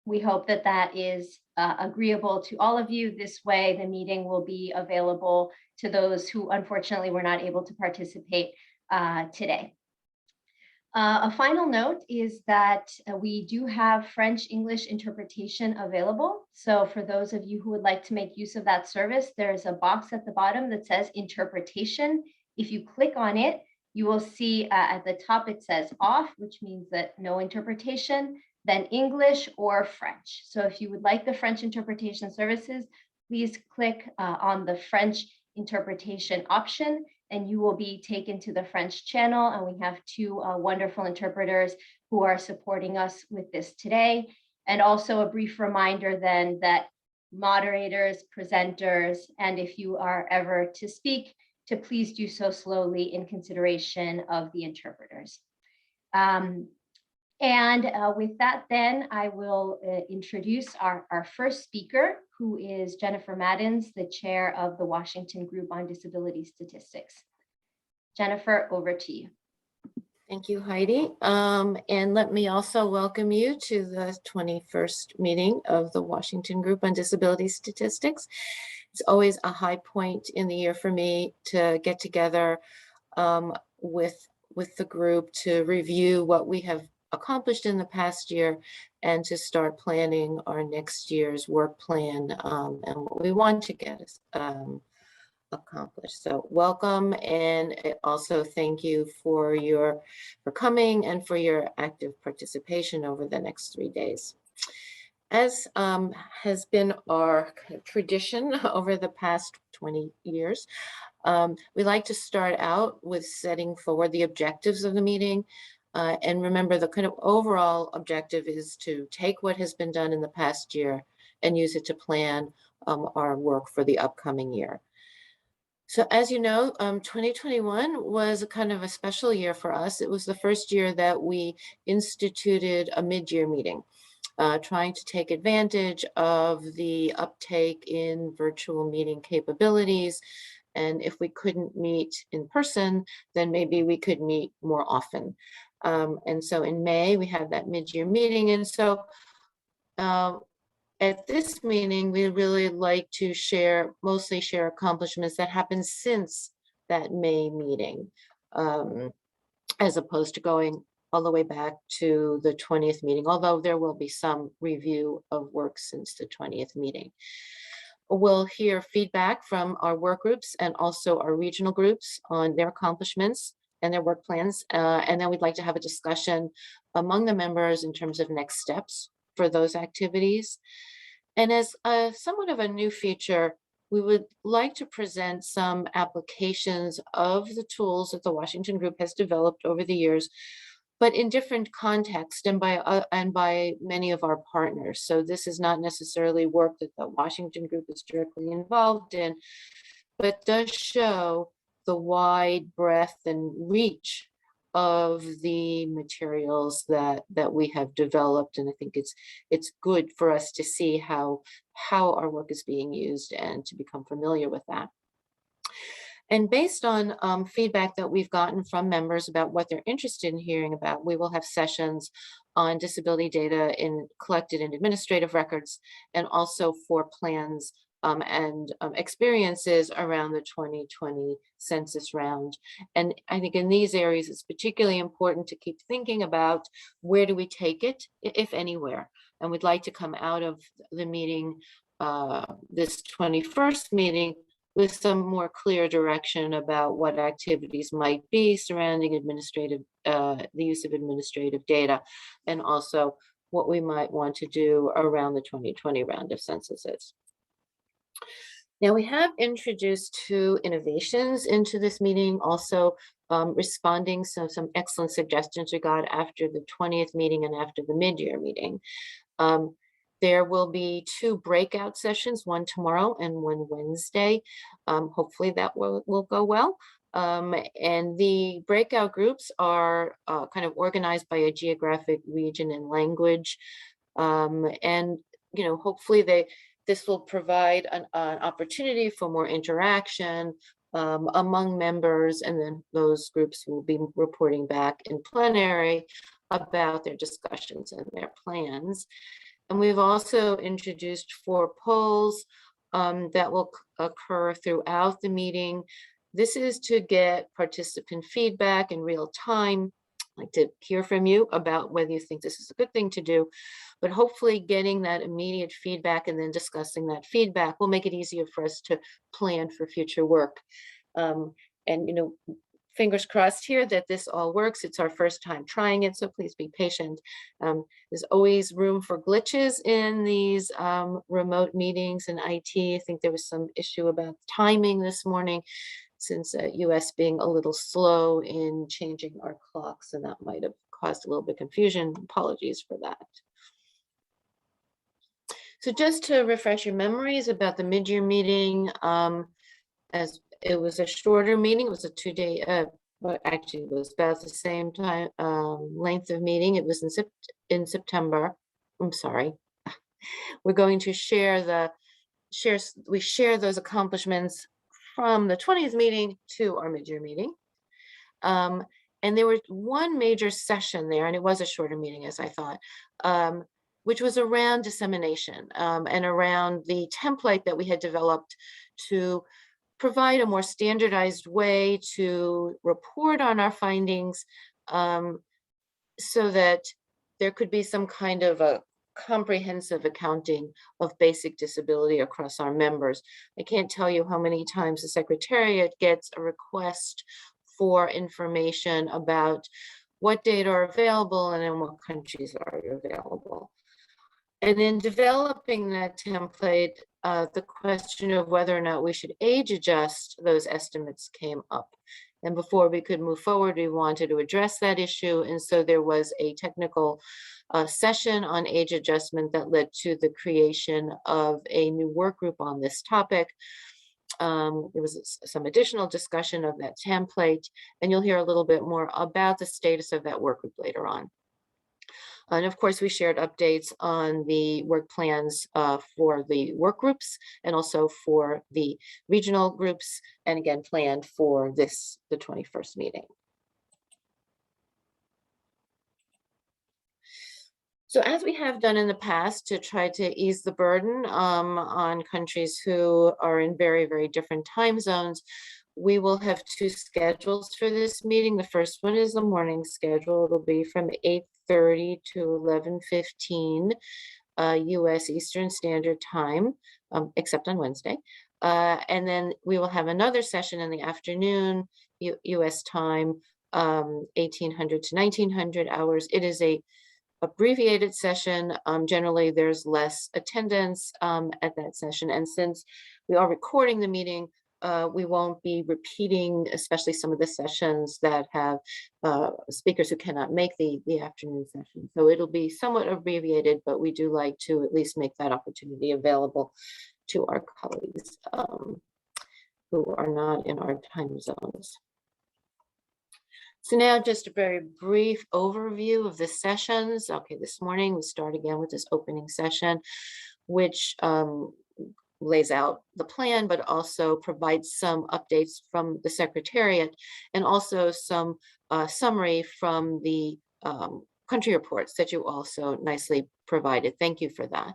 We hope that that is agreeable to all of you. This way, the meeting will be available to those who unfortunately were not able to participate today. A final note is that we do have French-English interpretation available. So for those of you who would like to make use of that service, there's a box at the bottom that says interpretation. If you click on it, you will see at the top it says off, which means that no interpretation, then English or French. So if you would like the French interpretation services, please click on the French interpretation option, and you will be taken to the French channel. And we have two wonderful interpreters who are supporting us with this today. And also a brief reminder then that moderators, presenters, and if you are ever to speak, to please do so slowly in consideration of the interpreters. With that, then I will introduce our first speaker, who is Jennifer Maddens, the chair of the Washington Group on Disability Statistics. Jennifer, over to you. Thank you, Heidi. And let me also welcome you to the 21st meeting of the Washington Group on Disability Statistics. It's always a high point in the year for me to get together with the group to review what we have accomplished in the past year and to start planning our next year's work plan and what we want to get accomplished. So welcome, and also thank you for coming and for your active participation over the next 3 days. As has been our tradition over the past 20 years, we like to start out with setting forward the objectives of the meeting. And remember, the kind of overall objective is to take what has been done in the past year and use it to plan our work for the upcoming year. So as you know, 2021 was a kind of a special year for us. It was the first year that we instituted a mid-year meeting, trying to take advantage of the uptake in virtual meeting capabilities. And if we couldn't meet in person, then maybe we could meet more often. And so in May, we had that mid-year meeting. And so at this meeting, we really like to mostly share accomplishments that happened since that May meeting, as opposed to going all the way back to the 20th meeting, although there will be some review of work since the 20th meeting. We'll hear feedback from our work groups and also our regional groups on their accomplishments and their work plans. And then we'd like to have a discussion among the members in terms of next steps for those activities. And as somewhat of a new feature, we would like to present some applications of the tools that the Washington Group has developed over the years, but in different contexts and by many of our partners. So this is not necessarily work that the Washington Group is directly involved in, but does show the wide breadth and reach of the materials that we have developed. And I think it's good for us to see how our work is being used and to become familiar with that. And based on feedback that we've gotten from members about what they're interested in hearing about, we will have sessions on disability data collected in administrative records, and also for plans and experiences around the 2020 census round. And I think in these areas, it's particularly important to keep thinking about where do we take it, if anywhere. And we'd like to come out of the meeting, this 21st meeting, with some more clear direction about what activities might be surrounding the use of administrative data, and also what we might want to do around the 2020 round of censuses. Now, we have introduced 2 innovations into this meeting, also responding to some excellent suggestions we got after the 20th meeting and after the mid-year meeting. There will be 2 breakout sessions, one tomorrow and one Wednesday. Hopefully that will go well. And the breakout groups are kind of organized by a geographic region and language. And, you know, hopefully this will provide an opportunity for more interaction among members, and then those groups will be reporting back in plenary about their discussions and their plans. And we've also introduced 4 polls that will occur throughout the meeting. This is to get participant feedback in real time. I'd like to hear from you about whether you think this is a good thing to do, but hopefully getting that immediate feedback and then discussing that feedback will make it easier for us to plan for future work. And, you know, fingers crossed here that this all works. It's our first time trying it, so please be patient. There's always room for glitches in these remote meetings in IT. I think there was some issue about timing this morning, since US being a little slow in changing our clocks, and that might have caused a little bit of confusion. Apologies for that. So just to refresh your memories about the mid-year meeting, as it was a shorter meeting, it was a 2-day, well, actually it was about the same time, length of meeting. It was in September. I'm sorry. We're going to we share those accomplishments from the 20th meeting to our mid-year meeting. And there was one major session there, and it was a shorter meeting, as I thought, which was around dissemination and around the template that we had developed to provide a more standardized way to report on our findings, so that there could be some kind of a comprehensive accounting of basic disability across our members. I can't tell you how many times the Secretariat gets a request for information about what data are available and in what countries are available. And in developing that template, the question of whether or not we should age adjust those estimates came up. And before we could move forward, we wanted to address that issue. And so there was a technical session on age adjustment that led to the creation of a new work group on this topic. There was some additional discussion of that template, and you'll hear a little bit more about the status of that work group later on. And of course, we shared updates on the work plans for the work groups and also for the regional groups, and again, planned for the 21st meeting. So as we have done in the past to try to ease the burden on countries who are in very, very different time zones, we will have 2 schedules for this meeting. The first one is the morning schedule. It'll be from 8:30 to 11:15 US Eastern Standard Time, except on Wednesday. And then we will have another session in the afternoon, US time, 1800 to 1900 hours. It is a abbreviated session. Generally, there's less attendance at that session. And since we are recording the meeting, we won't be repeating, especially some of the sessions that have speakers who cannot make the afternoon session. So it'll be somewhat abbreviated, but we do like to at least make that opportunity available to our colleagues who are not in our time zones. So now just a very brief overview of the sessions. Okay, this morning we start again with this opening session, which lays out the plan, but also provides some updates from the Secretariat and also some summary from the country reports that you also nicely provided. Thank you for that.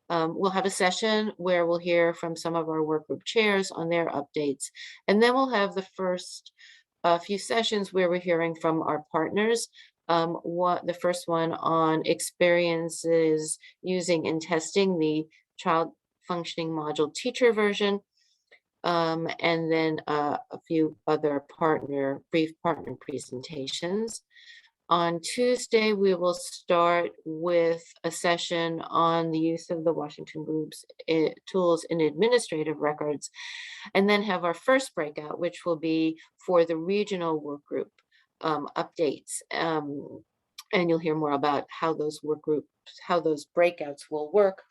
We'll have a session where we'll hear from some of our work group chairs on their updates. And then we'll have the first few sessions where we're hearing from our partners. The first one on experiences using and testing the child functioning module teacher version, and then a few other brief partner presentations. On Tuesday, we will start with a session on the use of the Washington Group's tools in administrative records, and then have our first breakout, which will be for the regional work group updates. And you'll hear more about how those breakouts will work.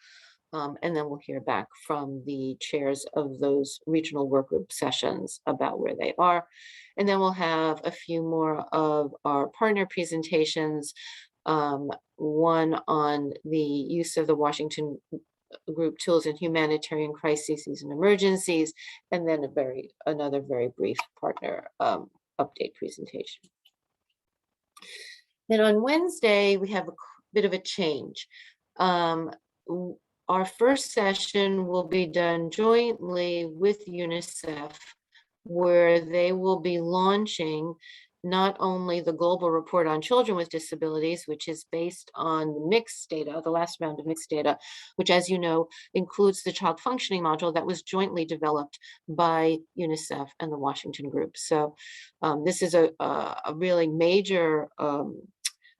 And then we'll hear back from the chairs of those regional work group sessions about where they are. And then we'll have a few more of our partner presentations, one on the use of the Washington Group tools in humanitarian crises and emergencies, and then another very brief partner update presentation. Then on Wednesday, we have a bit of a change. Our first session will be done jointly with UNICEF, where they will be launching not only the global report on children with disabilities, which is based on the mixed data, the last round of mixed data, which, as you know, includes the child functioning module that was jointly developed by UNICEF and the Washington group. So this is a really major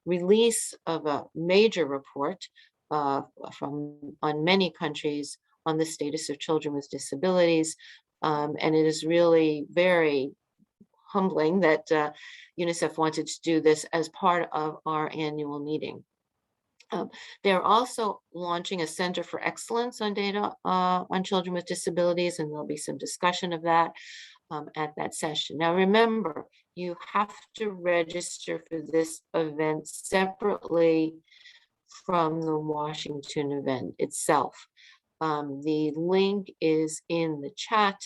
release of a major report on many countries on the status of children with disabilities. And it is really very humbling that UNICEF wanted to do this as part of our annual meeting. They're also launching a Center for Excellence on Data on Children with Disabilities, and there'll be some discussion of that at that session. Now, remember, you have to register for this event separately from the Washington event itself. The link is in the chat.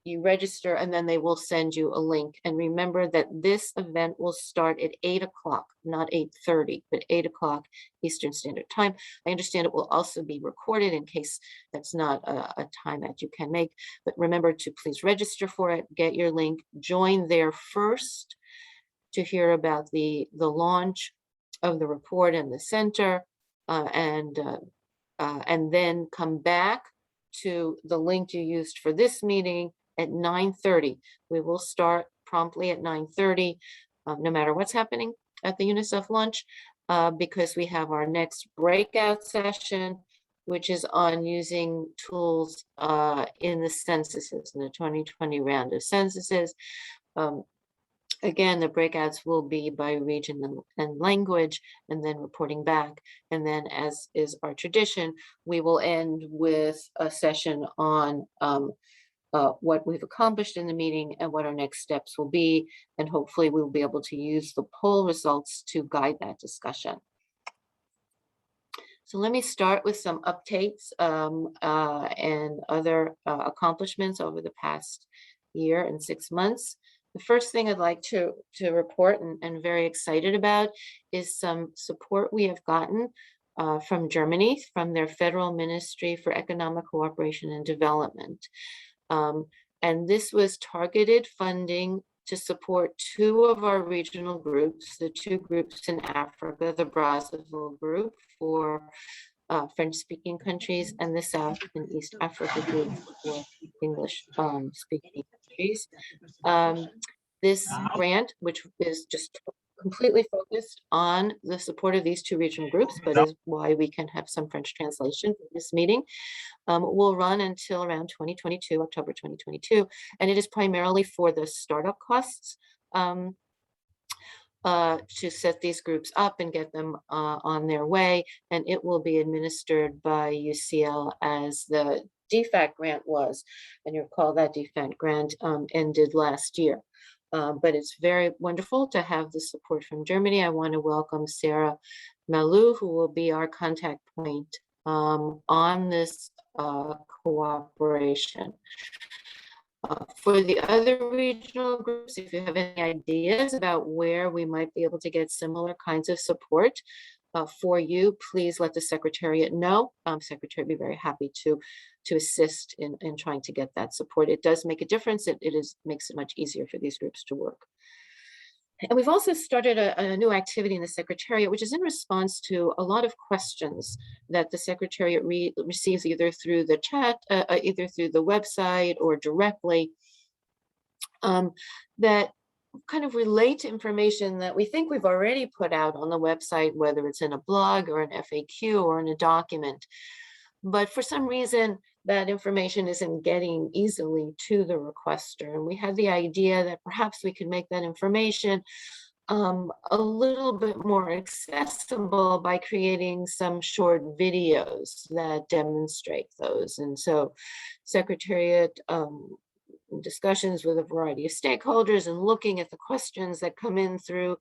You register and then they will send you a link. And remember that this event will start at 8 o'clock, not 8:30, but 8 o'clock Eastern Standard Time. I understand it will also be recorded in case that's not a time that you can make. But remember to please register for it, get your link, join there first to hear about the launch of the report and the center, and then come back to the link you used for this meeting at 9:30. We will start promptly at 9:30, no matter what's happening at the UNICEF launch, because we have our next breakout session, which is on using tools in the censuses, in the 2020 round of censuses. Again, the breakouts will be by region and language, and then reporting back. And then, as is our tradition, we will end with a session on what we've accomplished in the meeting and what our next steps will be. And hopefully we'll be able to use the poll results to guide that discussion. So let me start with some updates and other accomplishments over the past year and 6 months. The first thing I'd like to report and very excited about is some support we have gotten from Germany, from their Federal Ministry for Economic Cooperation and Development. And this was targeted funding to support 2 of our regional groups, the 2 groups in Africa, the Brazzaville group for French-speaking countries, and the South and East Africa group for English-speaking countries. This grant, which is just completely focused on the support of these 2 regional groups, but is why we can have some French translation for this meeting, will run until around 2022, October 2022, and it is primarily for the startup costs to set these groups up and get them on their way, and it will be administered by UCL as the DFAT grant was, and you recall that DFAT grant ended last year. But it's very wonderful to have the support from Germany. I want to welcome Sarah Malou, who will be our contact point on this cooperation. For the other regional groups, if you have any ideas about where we might be able to get similar kinds of support for you, please let the Secretariat know. Secretary would be very happy to assist in trying to get that support. It does make a difference. It makes it much easier for these groups to work. And we've also started a new activity in the Secretariat, which is in response to a lot of questions that the Secretariat receives either through the chat, either through the website or directly, that kind of relate to information that we think we've already put out on the website, whether it's in a blog or an FAQ or in a document. But for some reason, that information isn't getting easily to the requester. And we had the idea that perhaps we could make that information a little bit more accessible by creating some short videos that demonstrate those. And so Secretariat discussions with a variety of stakeholders and looking at the questions that come in through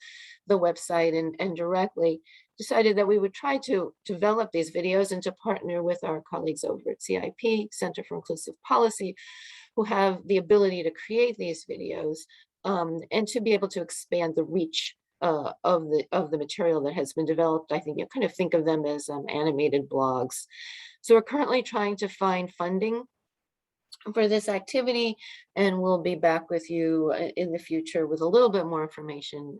the website and directly decided that we would try to develop these videos and to partner with our colleagues over at CIP, Center for Inclusive Policy, who have the ability to create these videos and to be able to expand the reach of the material that has been developed. I think you kind of think of them as animated blogs. So we're currently trying to find funding for this activity, and we'll be back with you in the future with a little bit more information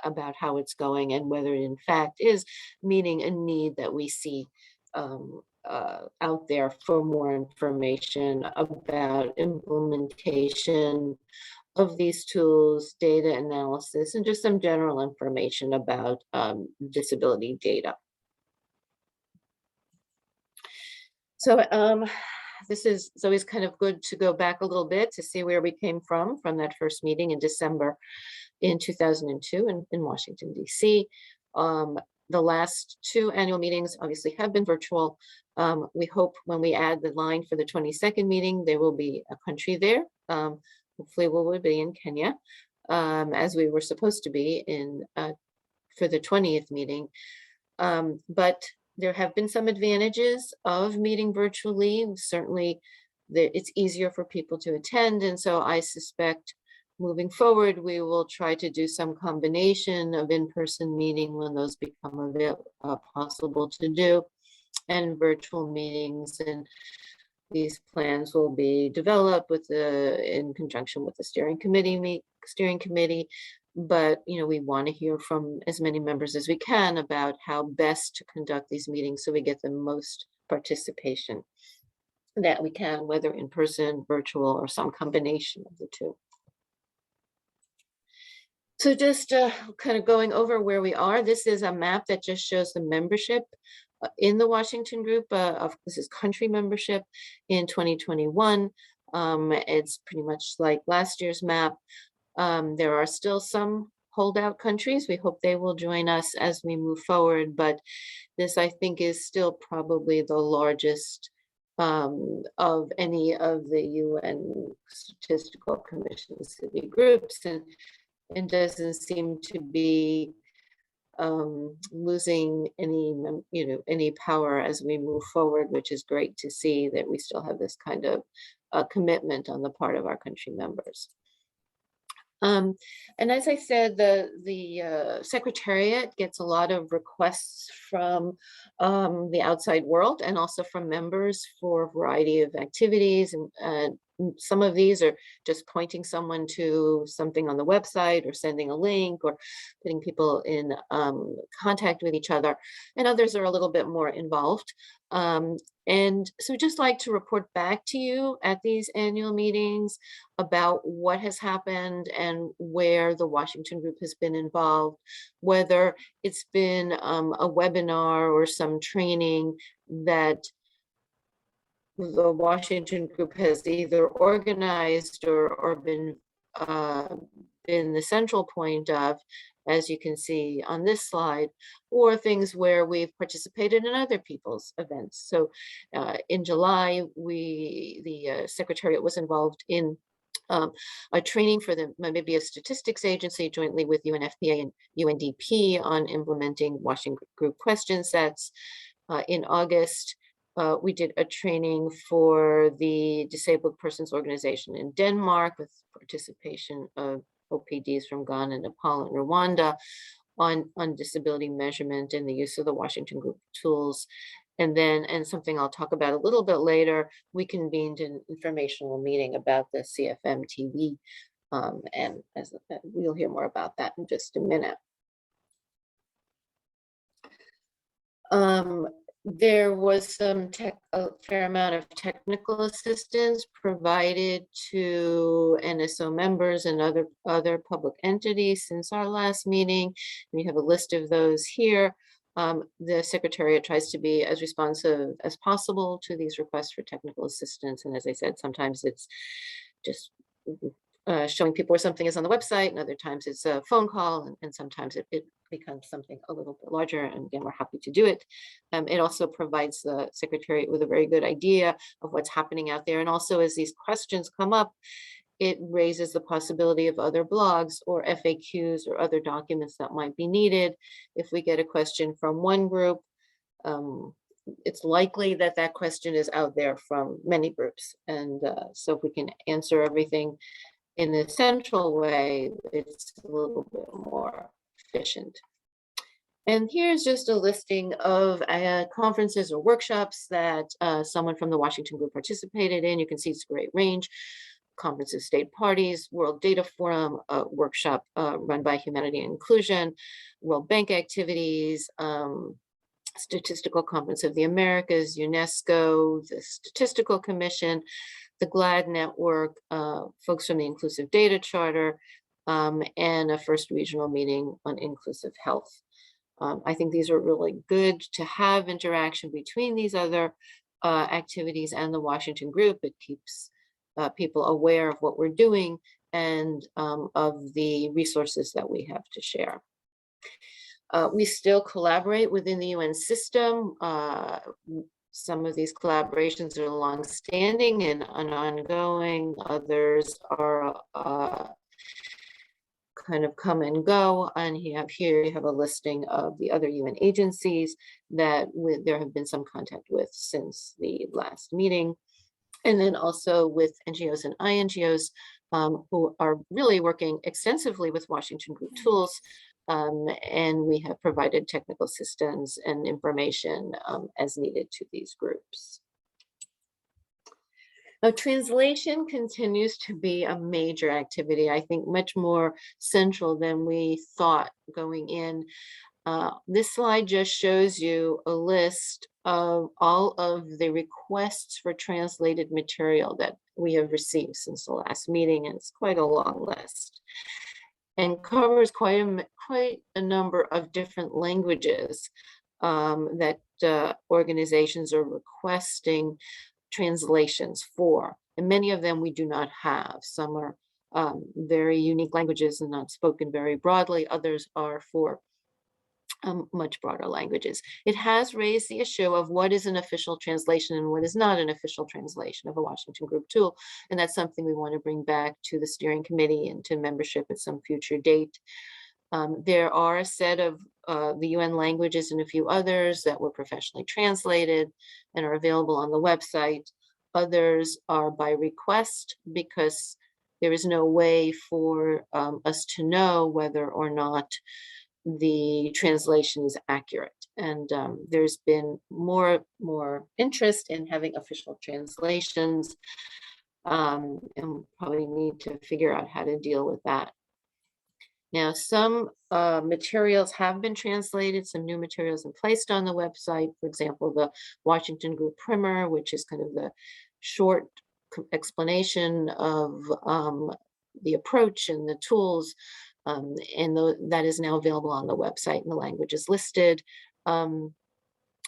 about how it's going and whether it in fact is meeting a need that we see out there for more information about implementation of these tools, data analysis, and just some general information about disability data. So it's always kind of good to go back a little bit to see where we came from that first meeting in December in 2002 in Washington, D.C. The last two annual meetings obviously have been virtual. We hope when we add the line for the 22nd meeting, there will be a country there. Hopefully we will be in Kenya, as we were supposed to be in for the 20th meeting. But there have been some advantages of meeting virtually. Certainly, it's easier for people to attend. And so I suspect moving forward, we will try to do some combination of in-person meeting when those become possible to do, and virtual meetings. And these plans will be developed in conjunction with the steering committee. But we want to hear from as many members as we can about how best to conduct these meetings so we get the most participation that we can, whether in person, virtual, or some combination of the two. So just kind of going over where we are. This is a map that just shows the membership in the Washington group. This is country membership in 2021. It's pretty much like last year's map. There are still some holdout countries. We hope they will join us as we move forward, but this, I think, is still probably the largest of any of the UN Statistical Commission city groups, and doesn't seem to be losing any power as we move forward, which is great to see that we still have this kind of commitment on the part of our country members. And as I said, the Secretariat gets a lot of requests from the outside world and also from members for a variety of activities. And some of these are just pointing someone to something on the website or sending a link or putting people in contact with each other. And others are a little bit more involved. And so just like to report back to you at these annual meetings about what has happened and where the Washington group has been involved, whether it's been a webinar or some training that the Washington group has either organized or been the central point of, as you can see on this slide, or things where we've participated in other people's events. So in July, the Secretariat was involved in a training for the Namibia Statistics Agency jointly with UNFPA and UNDP on implementing Washington group question sets. In August, we did a training for the Disabled Persons Organization in Denmark with participation of OPDs from Ghana, Nepal, and Rwanda on disability measurement and the use of the Washington group tools. And then, and something I'll talk about a little bit later, we convened an informational meeting about the CFM TV. And we'll hear more about that in just a minute. There was a fair amount of technical assistance provided to NSO members and other public entities since our last meeting. We have a list of those here. The Secretariat tries to be as responsive as possible to these requests for technical assistance. And as I said, sometimes it's just showing people where something is on the website, and other times it's a phone call, and sometimes it becomes something a little bit larger. And again, we're happy to do it. It also provides the Secretariat with a very good idea of what's happening out there. And also, as these questions come up, it raises the possibility of other blogs or FAQs or other documents that might be needed. If we get a question from one group, it's likely that that question is out there from many groups. And so if we can answer everything in a central way, it's a little bit more efficient. And here's just a listing of conferences or workshops that someone from the Washington group participated in. You can see it's a great range. Conferences, state parties, World Data Forum, a workshop run by Humanity and Inclusion, World Bank activities, Statistical Conference of the Americas, UNESCO, the Statistical Commission, the GLAD Network, folks from the Inclusive Data Charter, and a first regional meeting on inclusive health. I think these are really good to have interaction between these other activities and the Washington group. It keeps people aware of what we're doing and of the resources that we have to share. We still collaborate within the UN system. Some of these collaborations are longstanding and ongoing. Others are kind of come and go. And you have a listing of the other UN agencies that there have been some contact with since the last meeting. And then also with NGOs and INGOs who are really working extensively with Washington Group tools. And we have provided technical assistance and information as needed to these groups. Now, translation continues to be a major activity, I think much more central than we thought going in. This slide just shows you a list of all of the requests for translated material that we have received since the last meeting, and it's quite a long list and covers quite a number of different languages that organizations are requesting translations for, and many of them we do not have. Some are very unique languages and not spoken very broadly. Others are for much broader languages. It has raised the issue of what is an official translation and what is not an official translation of a Washington Group tool, and that's something we want to bring back to the steering committee and to membership at some future date. There are a set of the UN languages and a few others that were professionally translated and are available on the website. Others are by request because there is no way for us to know whether or not the translation is accurate. And there's been more interest in having official translations, and probably need to figure out how to deal with that. Now, some materials have been translated, some new materials and placed on the website. For example, the Washington Group Primer, which is kind of the short explanation of the approach and the tools, and that is now available on the website, and the language is listed.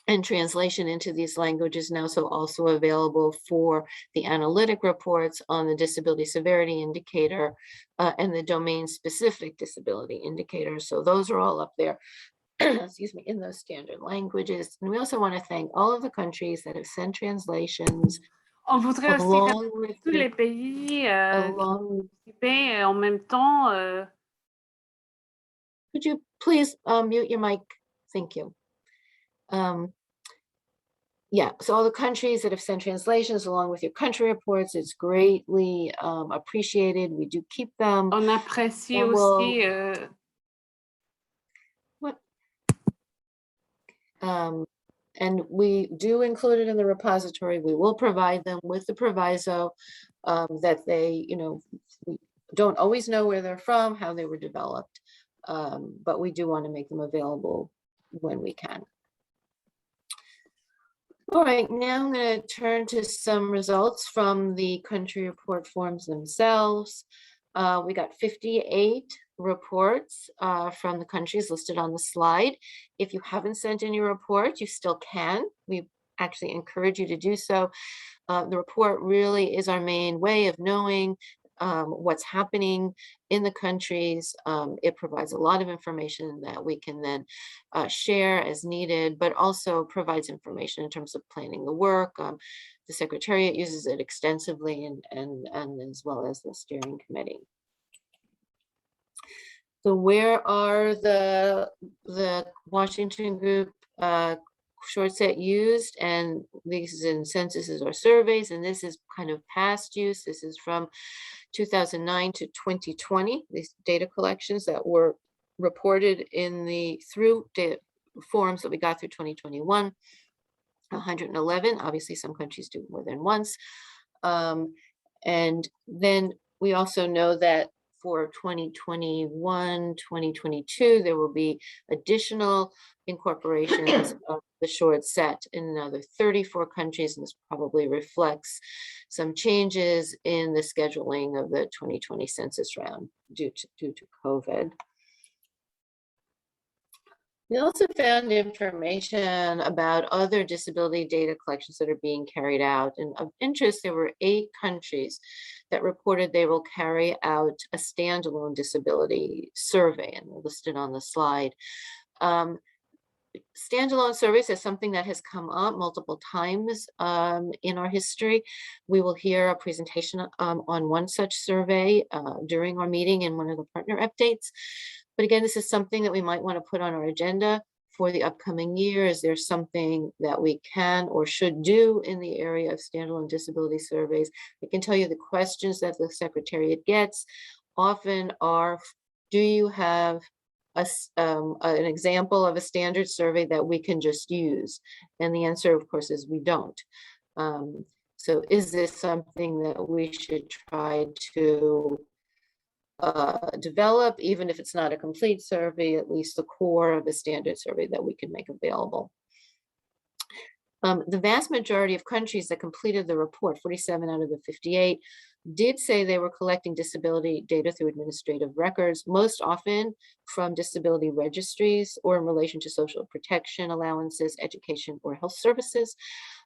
And translation into these languages now also available for the analytic reports on the disability severity indicator and the domain-specific disability indicator. So those are all up there, excuse me, in those standard languages. And we also want to thank all of the countries that have sent translations. On voudrait aussi along with tous les pays qui along, participaient en même temps. could you please mute your mic? Thank you. Yeah, so all the countries that have sent translations along with your country reports, it's greatly appreciated. We do keep them. On apprécie And aussi. And we do include it in the repository. We will provide them with the proviso that they, we don't always know where they're from, how they were developed, but we do want to make them available when we can. All right, now I'm going to turn to some results from the country report forms themselves. We got 58 reports from the countries listed on the slide. If you haven't sent in your report, you still can. We actually encourage you to do so. The report really is our main way of knowing what's happening in the countries. It provides a lot of information that we can then share as needed, but also provides information in terms of planning the work. The Secretariat uses it extensively and as well as the steering committee. So where are the Washington Group short set used? And these is in censuses or surveys, and this is kind of past use. This is from 2009 to 2020, these data collections that were reported in the through forms that we got through 2021. 111, obviously some countries do more than once. And then we also know that for 2021, 2022, there will be additional incorporations of the short set in another 34 countries, and this probably reflects some changes in the scheduling of the 2020 census round due to COVID. We also found information about other disability data collections that are being carried out. And of interest, there were 8 countries that reported they will carry out a standalone disability survey, and they're listed on the slide. Standalone surveys is something that has come up multiple times in our history. We will hear a presentation on one such survey during our meeting in one of the partner updates. But again, this is something that we might want to put on our agenda for the upcoming year. Is there something that we can or should do in the area of standalone disability surveys? I can tell you the questions that the Secretariat gets often are, do you have an example of a standard survey that we can just use? And the answer, of course, is we don't. So is this something that we should try to develop, even if it's not a complete survey, at least the core of a standard survey that we can make available? The vast majority of countries that completed the report, 47 out of the 58, did say they were collecting disability data through administrative records, most often from disability registries or in relation to social protection allowances, education, or health services.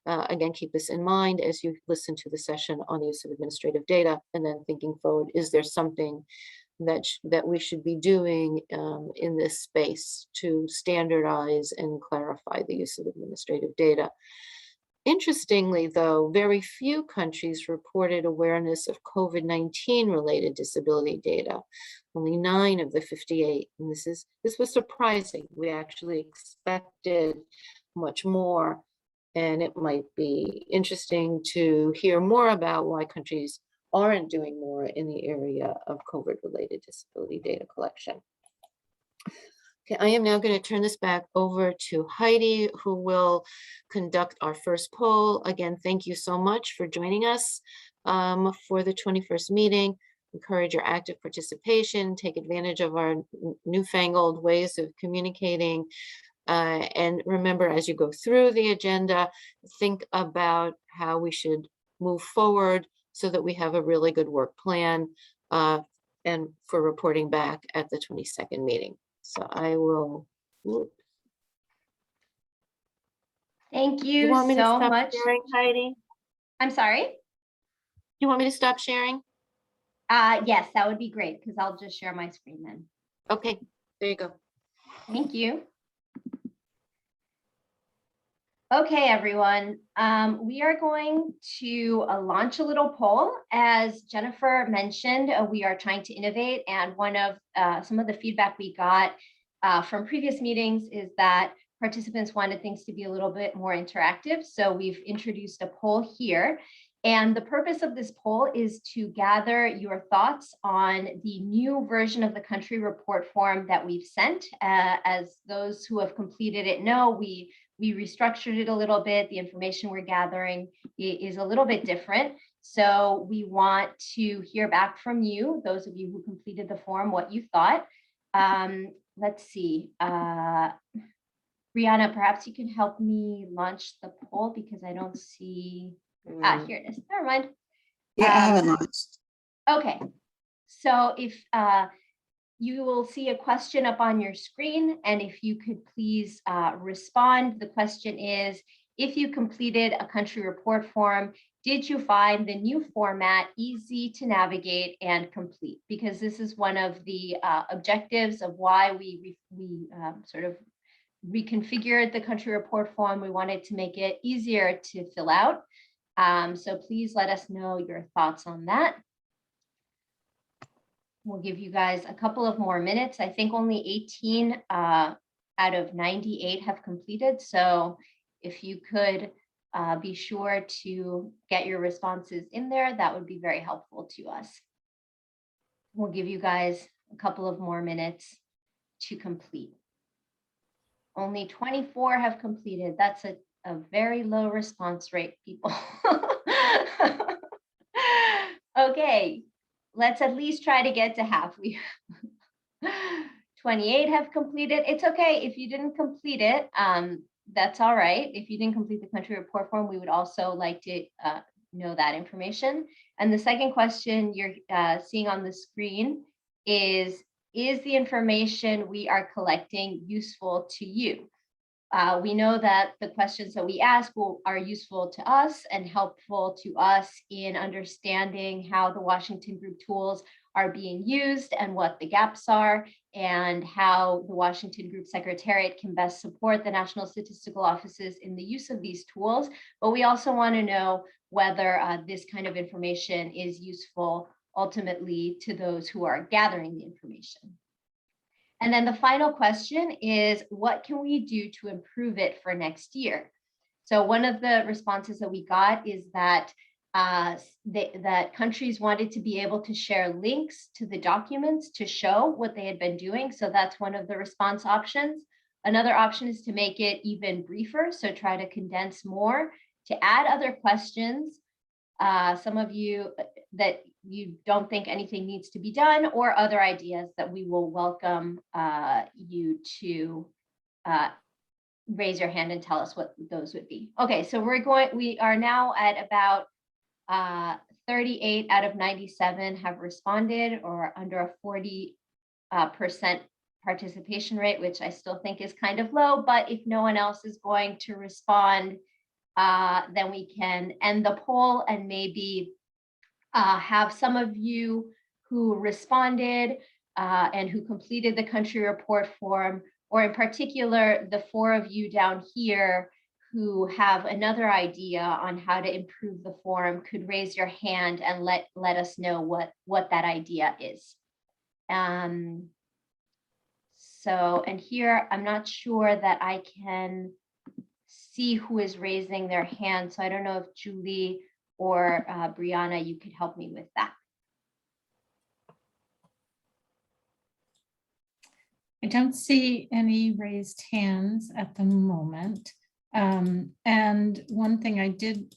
Again, keep this in mind as you listen to the session on the use of administrative data, and then thinking forward, is there something that we should be doing in this space to standardize and clarify the use of administrative data? Interestingly, though, very few countries reported awareness of COVID-19 related disability data. Only 9 of the 58, and this was surprising. We actually expected much more, and it might be interesting to hear more about why countries aren't doing more in the area of COVID-related disability data collection. Okay, I am now going to turn this back over to Heidi, who will conduct our first poll. Again, thank you so much for joining us for the 21st meeting. Encourage your active participation, take advantage of our newfangled ways of communicating. And remember, as you go through the agenda, think about how we should move forward so that we have a really good work plan and for reporting back at the 22nd meeting. So I will. Thank you want me to so stop much. sharing, Heidi? I'm sorry? You want me to stop sharing? Yes, that would be great, because I'll just share my screen then. Okay, there you go. Thank you. Okay, everyone, we are going to launch a little poll. As Jennifer mentioned, we are trying to innovate, and one of some of the feedback we got from previous meetings is that participants wanted things to be a little bit more interactive. So we've introduced a poll here. And the purpose of this poll is to gather your thoughts on the new version of the country report form that we've sent. As those who have completed it know, we restructured it a little bit. The information we're gathering is a little bit different. So we want to hear back from you, those of you who completed the form, what you thought. Let's see. Brianna, perhaps you can help me launch the poll because I don't see. Here it is. Never mind. Yeah, I have it launched. Okay. So if you will see a question up on your screen, and if you could please respond. The question is, if you completed a country report form, did you find the new format easy to navigate and complete? Because this is one of the objectives of why we sort of reconfigured the country report form. We wanted to make it easier to fill out. So please let us know your thoughts on that. We'll give you guys a couple of more minutes. I think only 18 out of 98 have completed. So if you could be sure to get your responses in there, that would be very helpful to us. We'll give you guys a couple of more minutes to complete. Only 24 have completed. That's a very low response rate, people. Okay, let's at least try to get to half. We 28 have completed. It's okay if you didn't complete it. That's all right. If you didn't complete the country report form, we would also like to know that information. And the second question you're seeing on the screen is the information we are collecting useful to you? We know that the questions that we ask are useful to us and helpful to us in understanding how the Washington Group tools are being used and what the gaps are, and how the Washington Group Secretariat can best support the national statistical offices in the use of these tools. But we also want to know whether this kind of information is useful ultimately to those who are gathering the information. And then the final question is, what can we do to improve it for next year? So one of the responses that we got is that that countries wanted to be able to share links to the documents to show what they had been doing. So that's one of the response options. Another option is to make it even briefer. So try to condense more, to add other questions. Some of you that you don't think anything needs to be done, or other ideas that we will welcome you to raise your hand and tell us what those would be. Okay, so we are now at about 38 out of 97 have responded, or under a 40% participation rate, which I still think is kind of low. But if no one else is going to respond, then we can end the poll and maybe have some of you who responded and who completed the country report form, or in particular, the 4 of you down here who have another idea on how to improve the form, could raise your hand and let us know what that idea is. So, and here, I'm not sure that I can see who is raising their hand. So I don't know if Julie or Brianna, you could help me with that. I don't see any raised hands at the moment. And one thing I did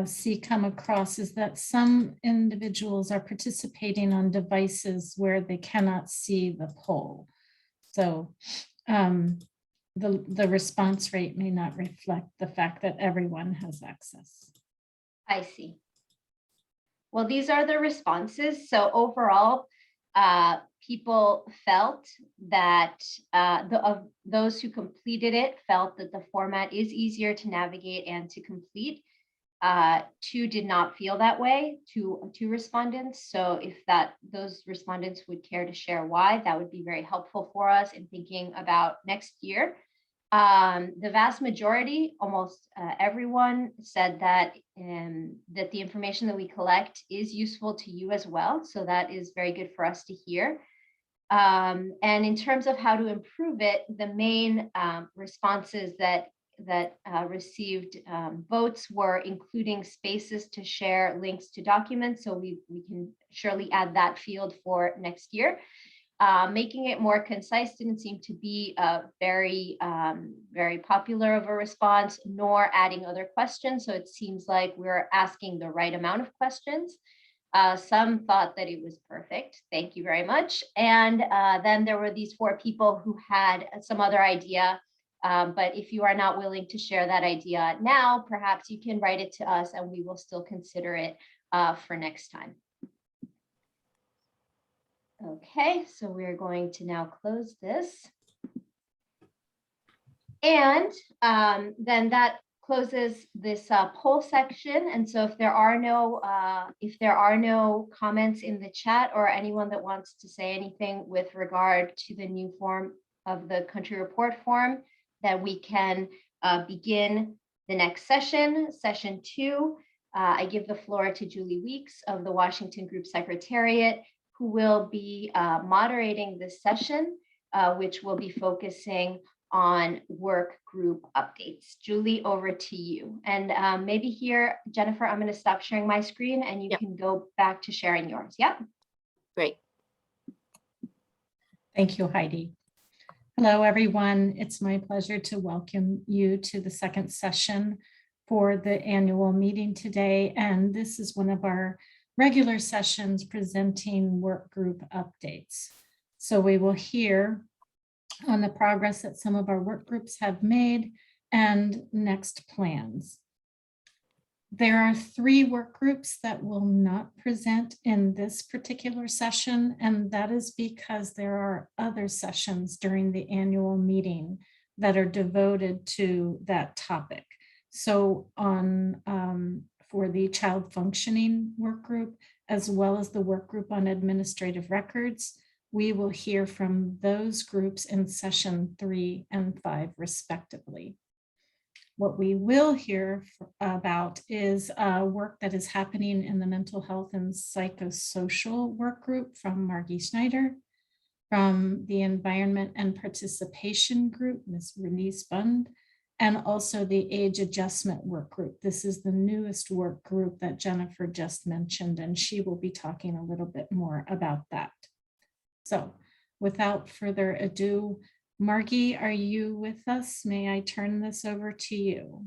see come across is that some individuals are participating on devices where they cannot see the poll. So the response rate may not reflect the fact that everyone has access. I see. Well, these are the responses. So overall, people felt that of those who completed it felt that the format is easier to navigate and to complete. 2 did not feel that way, two respondents. So if those respondents would care to share why, that would be very helpful for us in thinking about next year. The vast majority, almost everyone, said that that the information that we collect is useful to you as well. So that is very good for us to hear. And in terms of how to improve it, the main responses that received votes were including spaces to share links to documents. So we can surely add that field for next year. Making it more concise didn't seem to be very popular of a response, nor adding other questions. So it seems like we're asking the right amount of questions. Some thought that it was perfect. Thank you very much. And then there were these 4 people who had some other idea. But if you are not willing to share that idea now, perhaps you can write it to us and we will still consider it for next time. Okay, so we're going to now close this. And then that closes this poll section. And so if there are no comments in the chat, or anyone that wants to say anything with regard to the new form of the country report form, then we can begin the next session, session 2. I give the floor to Julie Weeks of the Washington Group Secretariat, who will be moderating this session, which will be focusing on work group updates. Julie, over to you. And maybe here, Jennifer, I'm going to stop sharing my screen and you can go back to sharing yours. Yep. Great. Thank you, Heidi. Hello, everyone. It's my pleasure to welcome you to the second session for the annual meeting today. And this is one of our regular sessions presenting work group updates. So we will hear on the progress that some of our work groups have made and next plans. There are 3 work groups that will not present in this particular session, and that is because there are other sessions during the annual meeting that are devoted to that topic. So on for the child functioning work group, as well as the work group on administrative records, we will hear from those groups in session 3 and 5 respectively. What we will hear about is work that is happening in the mental health and psychosocial work group from Margie Schneider, from the environment and participation group, Ms. Release Bund, and also the age adjustment work group. This is the newest work group that Jennifer just mentioned, and she will be talking a little bit more about that. So without further ado, Margie, are you with us? May I turn this over to you?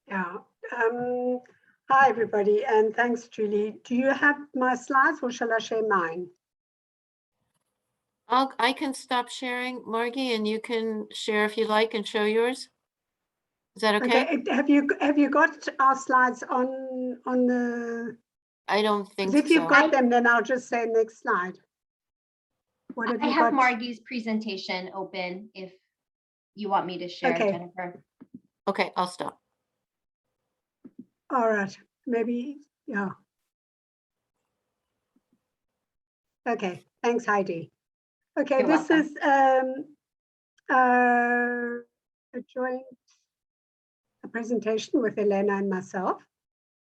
Yeah. Hi, everybody, and thanks, Julie. Do you have my slides or shall I share mine? I can stop sharing, Margie, and you can share if you like and show yours. Is that okay? Have you got our slides on the? I don't think 'Cause if you've so. got them, then I'll just say next slide. What have I you have got? Margie's presentation open if you want me to share, Okay. Jennifer. Okay, I'll stop. All right, maybe, yeah. Okay, thanks, Heidi. Okay, You're this welcome. is a joint presentation with Elena and myself.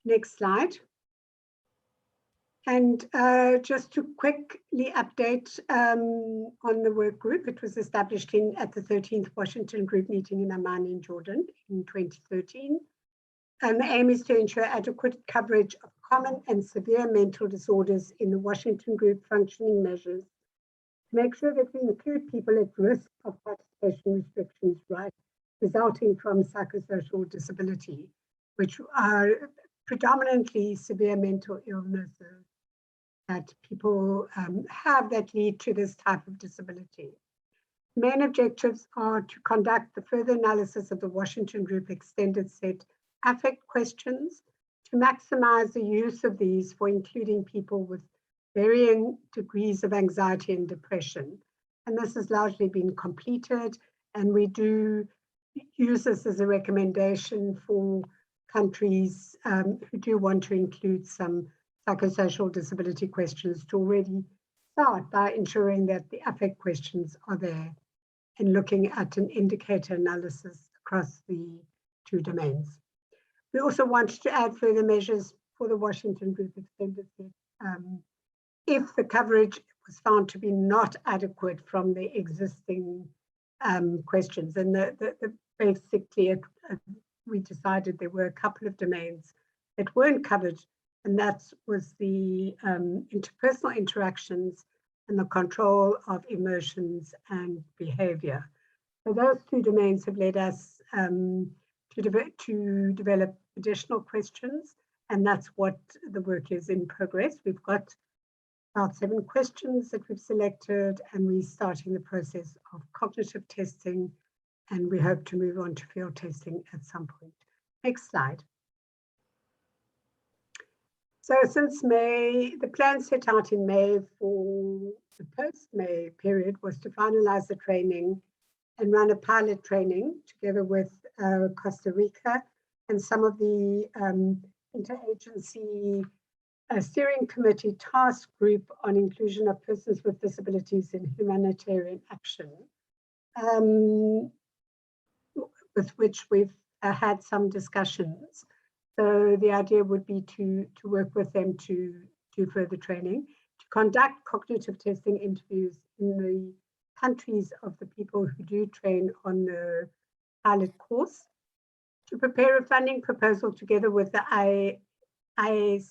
Next slide. And just to quickly update on the work group, it was established at the 13th Washington Group meeting in Amman in Jordan in 2013. And the aim is to ensure adequate coverage of common and severe mental disorders in the Washington Group functioning measures, to make sure that we include people at risk of participation restrictions, right, resulting from psychosocial disability, which are predominantly severe mental illnesses that people have that lead to this type of disability. Main objectives are to conduct the further analysis of the Washington Group extended set affect questions, to maximize the use of these for including people with varying degrees of anxiety and depression. And this has largely been completed, and we do use this as a recommendation for countries who do want to include some psychosocial disability questions to already start by ensuring that the affect questions are there and looking at an indicator analysis across the 2 domains. We also want to add further measures for the Washington Group extended set if the coverage was found to be not adequate from the existing questions. And basically, we decided there were a couple of domains that weren't covered, and that was the interpersonal interactions and the control of emotions and behavior. So those 2 domains have led us to develop additional questions, and that's what the work is in progress. We've got about 7 questions that we've selected, and we're starting the process of cognitive testing, and we hope to move on to field testing at some point. Next slide. So since May, the plan set out in May for the post-May period was to finalize the training and run a pilot training together with Costa Rica and some of the interagency steering committee task group on inclusion of persons with disabilities in humanitarian action, with which we've had some discussions. So the idea would be to work with them to do further training, to conduct cognitive testing interviews in the countries of the people who do train on the pilot course, to prepare a funding proposal together with the IASC,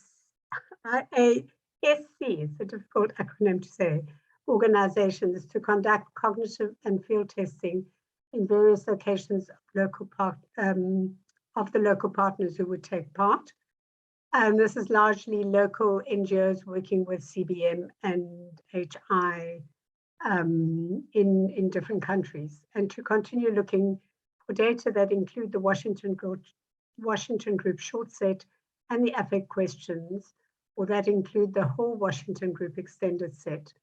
it's a difficult acronym to say, organizations to conduct cognitive and field testing in various locations of the local partners who would take part. And this is largely local NGOs working with CBM and HI in different countries, and to continue looking for data that include the Washington Group short set and the affect questions, or that include the whole Washington Group extended set.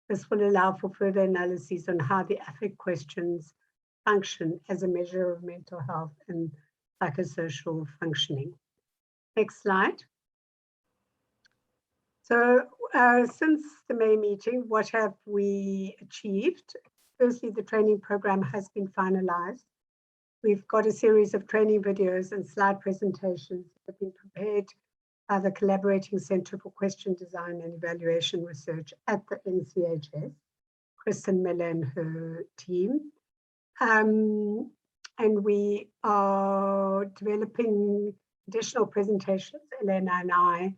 This will allow for further analyses on how the affect questions function as a measure of mental health and psychosocial functioning. Next slide. So since the May meeting, what have we achieved? Firstly, the training program has been finalized. We've got a series of training videos and slide presentations that have been prepared by the Collaborating Center for Question Design and Evaluation Research at the NCHS, Kristen Miller and her team. And we are developing additional presentations, Elena and I,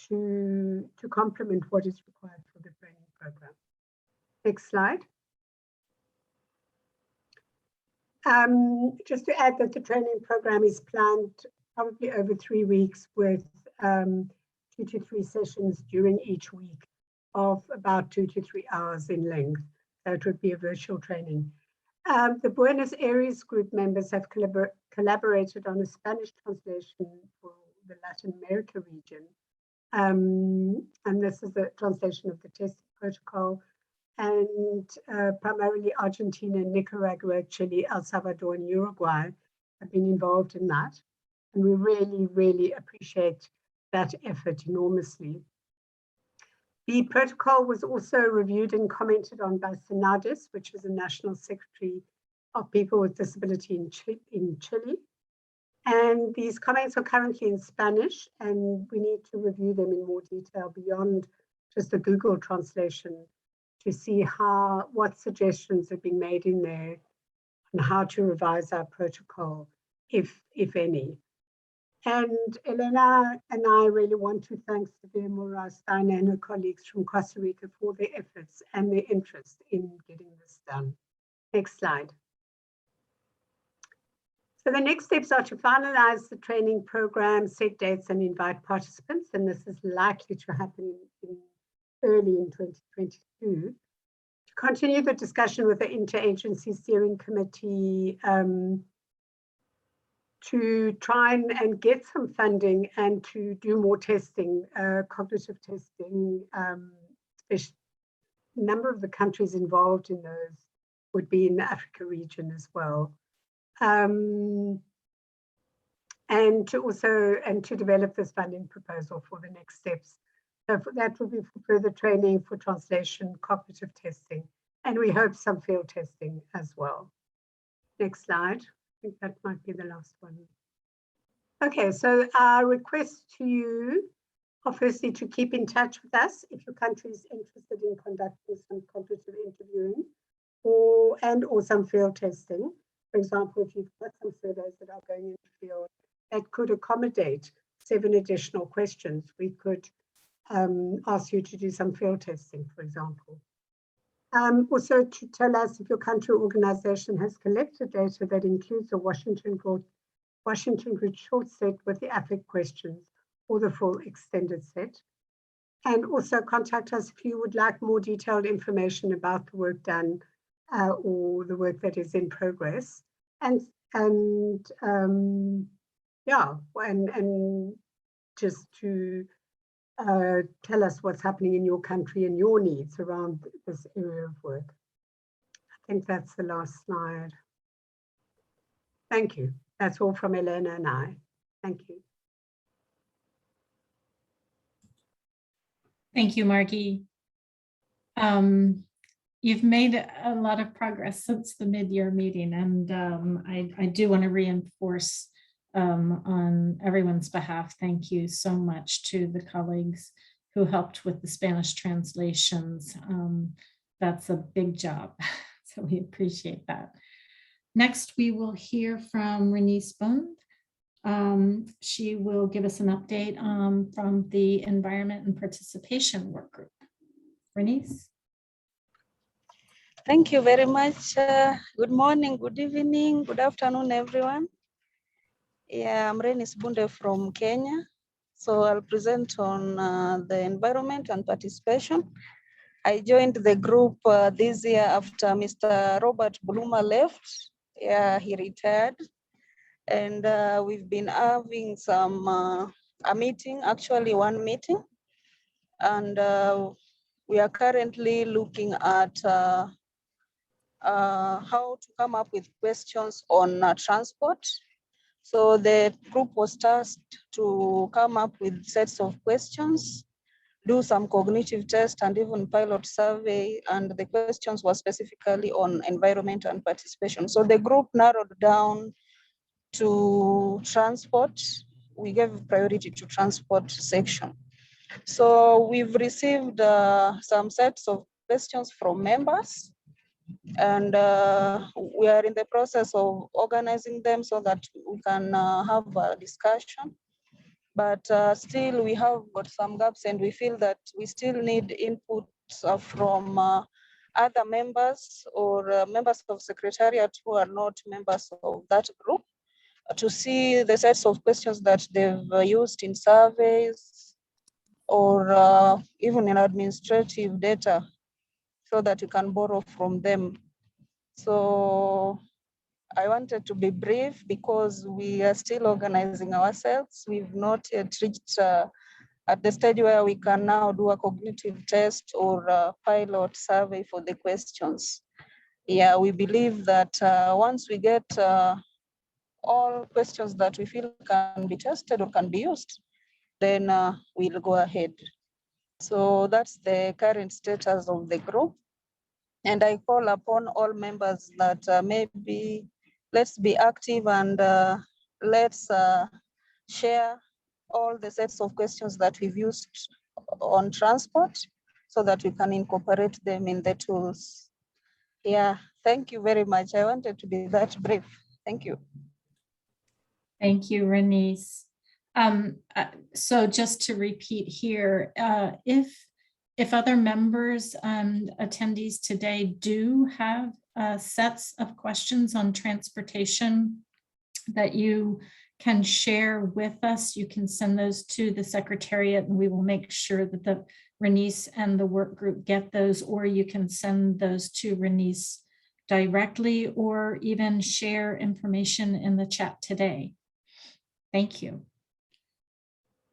to complement what is required for the training program. Next slide. Just to add that the training program is planned probably over 3 weeks with 2 to 3 sessions during each week of about 2 to 3 hours in length. So it would be a virtual training. The Buenos Aires group members have collaborated on a Spanish translation for the Latin America region. And this is the translation of the testing protocol. And primarily Argentina, Nicaragua, Chile, El Salvador, and Uruguay have been involved in that. And we really, really appreciate that effort enormously. The protocol was also reviewed and commented on by SENADIS, which is a National Secretary of People with Disability in Chile. And these comments are currently in Spanish, and we need to review them in more detail beyond just the Google translation to see what suggestions have been made in there and how to revise our protocol, if any. And Elena and I really want to thank Severe Moraes-Steiner and her colleagues from Costa Rica for their efforts and their interest in getting this done. Next slide. So the next steps are to finalize the training program, set dates, and invite participants. And this is likely to happen early in 2022. To continue the discussion with the Interagency Steering Committee to try and get some funding and to do more testing, cognitive testing. A number of the countries involved in those would be in the Africa region as well. And to develop this funding proposal for the next steps. So that will be for further training, for translation, cognitive testing, and we hope some field testing as well. Next slide. I think that might be the last one. Okay, so our request to you are firstly to keep in touch with us if your country is interested in conducting some cognitive interviewing or some field testing. For example, if you've got some surveys that are going into field that could accommodate 7 additional questions, we could ask you to do some field testing, for example. Also to tell us if your country or organization has collected data that includes a Washington Group short set with the affect questions or the full extended set. And also contact us if you would like more detailed information about the work done or the work that is in progress. And just to tell us what's happening in your country and your needs around this area of work. I think that's the last slide. Thank you. That's all from Elena and I. Thank you. Thank you, Margie. You've made a lot of progress since the mid-year meeting, and I do want to reinforce on everyone's behalf, thank you so much to the colleagues who helped with the Spanish translations. That's a big job, so we appreciate that. Next, we will hear from Renee Spund. She will give us an update from the Environment and Participation Work Group. Bernice? Thank you very much. Good morning, good evening, good afternoon, everyone. Yeah, I'm Renis Bunde from Kenya. So I'll present on the environment and participation. I joined the group this year after Mr. Robert Bloomer left. Yeah, he retired. And we've been having some, a meeting, actually one meeting. And we are currently looking at how to come up with questions on transport. So the group was tasked to come up with sets of questions, do some cognitive tests and even pilot survey. And the questions were specifically on environment and participation. So the group narrowed down to transport. We gave priority to transport section. So we've received some sets of questions from members, and we are in the process of organizing them so that we can have a discussion. But still we have got some gaps, and we feel that we still need input from other members or members of secretariat who are not members of that group, to see the sets of questions that they've used in surveys or even in administrative data, so that you can borrow from them. So I wanted to be brief because we are still organizing ourselves. We've not yet reached at the stage where we can now do a cognitive test or a pilot survey for the questions. Yeah, we believe that once we get all questions that we feel can be tested or can be used, then we'll go ahead. So that's the current status of the group. And I call upon all members that maybe let's be active and let's share all the sets of questions that we've used on transport so that we can incorporate them in the tools. Yeah, thank you very much. I wanted to be that brief. Thank you. Thank you, Renice. So just to repeat here, if other members and attendees today do have sets of questions on transportation that you can share with us, you can send those to the Secretariat, and we will make sure that the Renice and the work group get those, or you can send those to Renice directly, or even share information in the chat today. Thank you.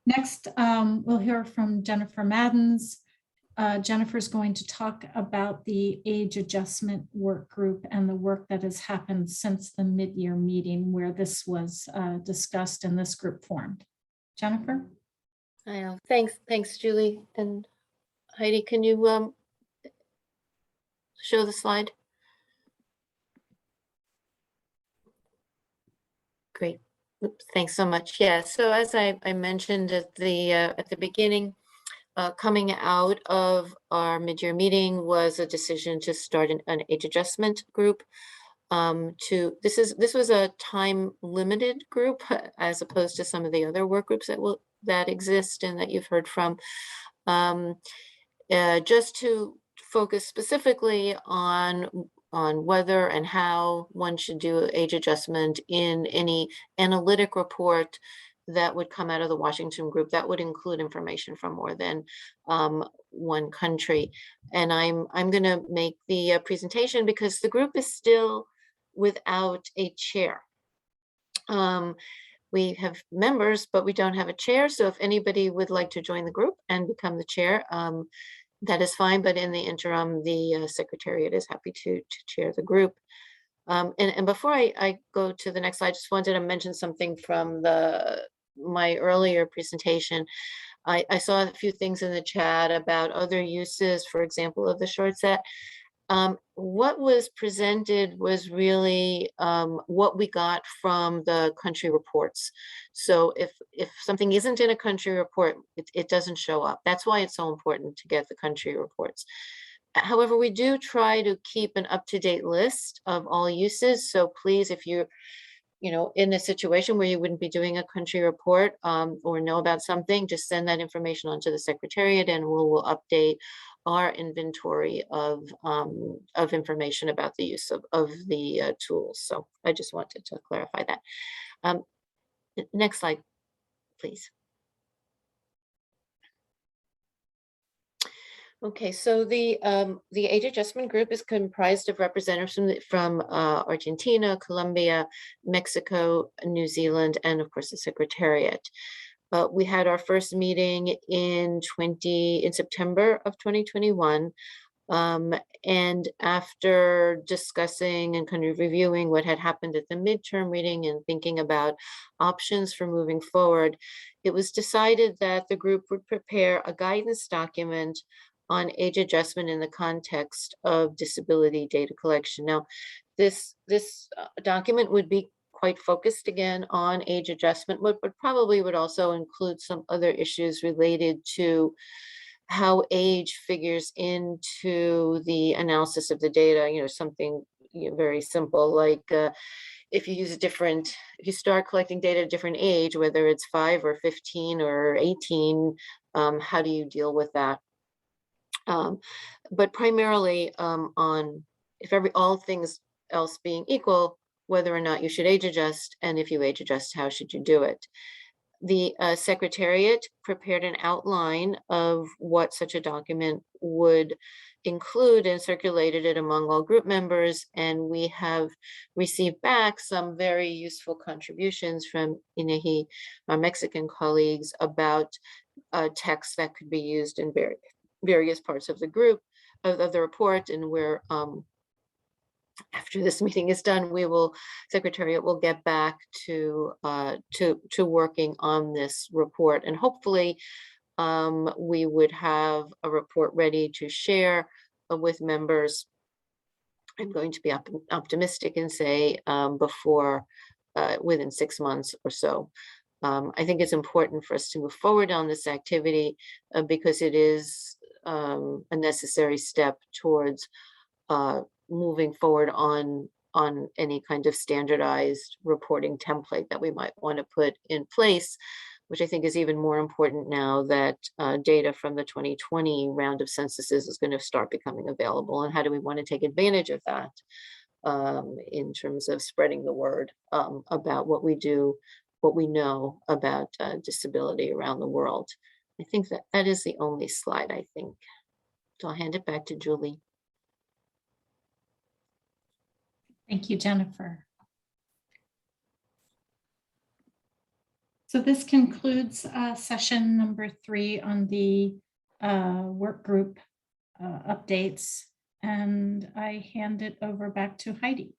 Next, we'll hear from Jennifer Maddens. Jennifer's going to talk about the age adjustment work group and the work that has happened since the mid-year meeting where this was discussed and this group formed. Jennifer? I know. Thanks, Julie. And Heidi, can you show the slide? Great. Oops, thanks so much. Yeah, so as I mentioned at the beginning, coming out of our mid-year meeting was a decision to start an age adjustment group. This was a time limited group as opposed to some of the other work groups that exist and that you've heard from. Just to focus specifically on whether and how one should do age adjustment in any analytic report that would come out of the Washington group that would include information from more than one country. And I'm going to make the presentation because the group is still without a chair. We have members, but we don't have a chair. So if anybody would like to join the group and become the chair, that is fine. But in the interim, the Secretariat is happy to chair the group. And before I go to the next slide, I just wanted to mention something from my earlier presentation. I saw a few things in the chat about other uses, for example, of the short set. What was presented was really what we got from the country reports. So if something isn't in a country report, it doesn't show up. That's why it's so important to get the country reports. However, we do try to keep an up-to-date list of all uses. So please, if you're in a situation where you wouldn't be doing a country report or know about something, just send that information onto the Secretariat and we'll update our inventory of information about the use of the tools. So I just wanted to clarify that. Next slide, please. Okay, so the age adjustment group is comprised of representatives from Argentina, Colombia, Mexico, New Zealand, and of course the Secretariat. We had our first meeting in September of 2021. And after discussing and kind of reviewing what had happened at the midterm reading and thinking about options for moving forward, it was decided that the group would prepare a guidance document on age adjustment in the context of disability data collection. Now, this document would be quite focused again on age adjustment, but probably would also include some other issues related to how age figures into the analysis of the data. You know, something very simple like if you start collecting data at a different age, whether it's 5 or 15 or 18, how do you deal with that? But primarily on if all things else being equal, whether or not you should age adjust, and if you age adjust, how should you do it? The Secretariat prepared an outline of what such a document would include and circulated it among all group members, and we have received back some very useful contributions from INEGI, our Mexican colleagues, about text that could be used in various parts of the group of the report. And we're after this meeting is done, Secretariat will get back to working on this report, and hopefully we would have a report ready to share with members. I'm going to be optimistic and say within 6 months or so. I think it's important for us to move forward on this activity because it is a necessary step towards moving forward on any kind of standardized reporting template that we might want to put in place, which I think is even more important now that data from the 2020 round of censuses is going to start becoming available. And how do we want to take advantage of that in terms of spreading the word about what we do, what we know about disability around the world. I think that is the only slide, I think. So I'll hand it back to Julie. Thank you, Jennifer. So this concludes session number 3 on the work group updates, and I hand it over back to Heidi.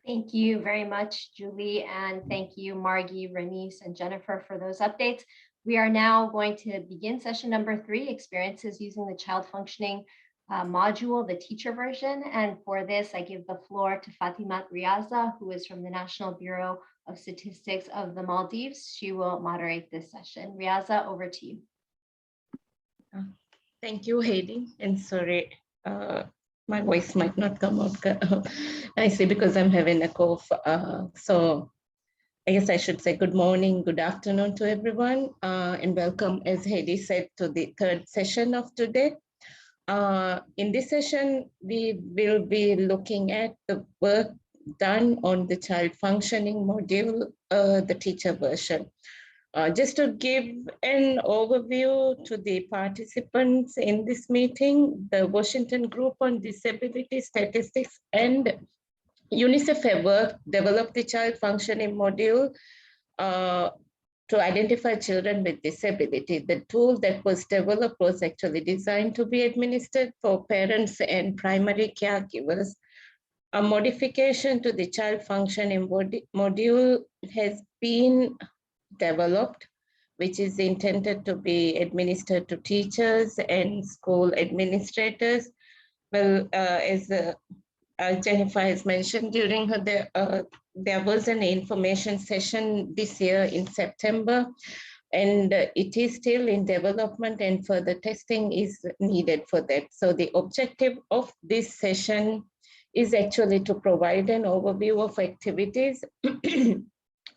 Thank you very much, Julie, and thank you, Margie, Renice, and Jennifer for those updates. We are now going to begin session number 3, experiences using the child functioning module, the teacher version. And for this, I give the floor to Fatima Riaza, who is from the National Bureau of Statistics of the Maldives. She will moderate this session. Riaza, over to you. Thank you, Heidi. And sorry, my voice might not come out nicely because I'm having a cough. So I guess I should say good morning, good afternoon to everyone, and welcome, as Heidi said, to the 3rd session of today. In this session, we will be looking at the work done on the child functioning module, the teacher version. Just to give an overview to the participants in this meeting, the Washington Group on Disability Statistics and UNICEF have developed the child functioning module to identify children with disability. The tool that was developed was actually designed to be administered for parents and primary caregivers. A modification to the child functioning module has been developed, which is intended to be administered to teachers and school administrators. Well, as Jennifer has mentioned, during there was an information session this year in September, and it is still in development and further testing is needed for that. So the objective of this session is actually to provide an overview of activities,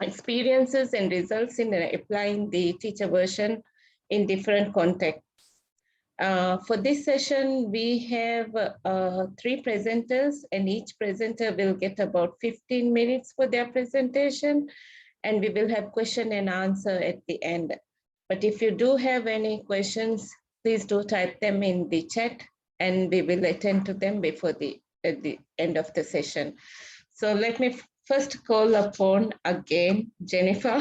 experiences, and results in applying the teacher version in different contexts. For this session, we have 3 presenters, and each presenter will get about 15 minutes for their presentation, and we will have question and answer at the end. But if you do have any questions, please do type them in the chat, and we will attend to them before at the end of the session. So let me first call upon again Jennifer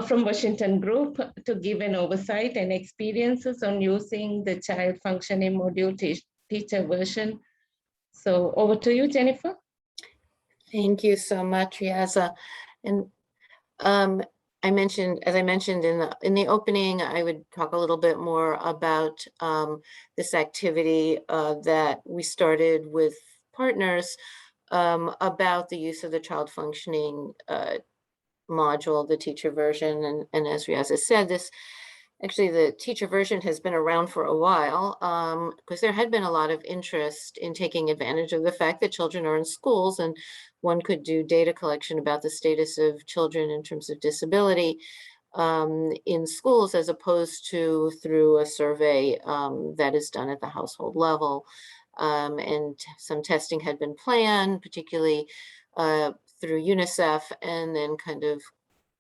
from Washington Group to give an oversight and experiences on using the child functioning module teacher version. So over to you, Jennifer. Thank you so much, Riaza. And as I mentioned in the opening, I would talk a little bit more about this activity that we started with partners about the use of the child functioning module, the teacher version. And as Riaza said, the teacher version has been around for a while because there had been a lot of interest in taking advantage of the fact that children are in schools, and one could do data collection about the status of children in terms of disability in schools, as opposed to through a survey that is done at the household level. And some testing had been planned, particularly through UNICEF, and then kind of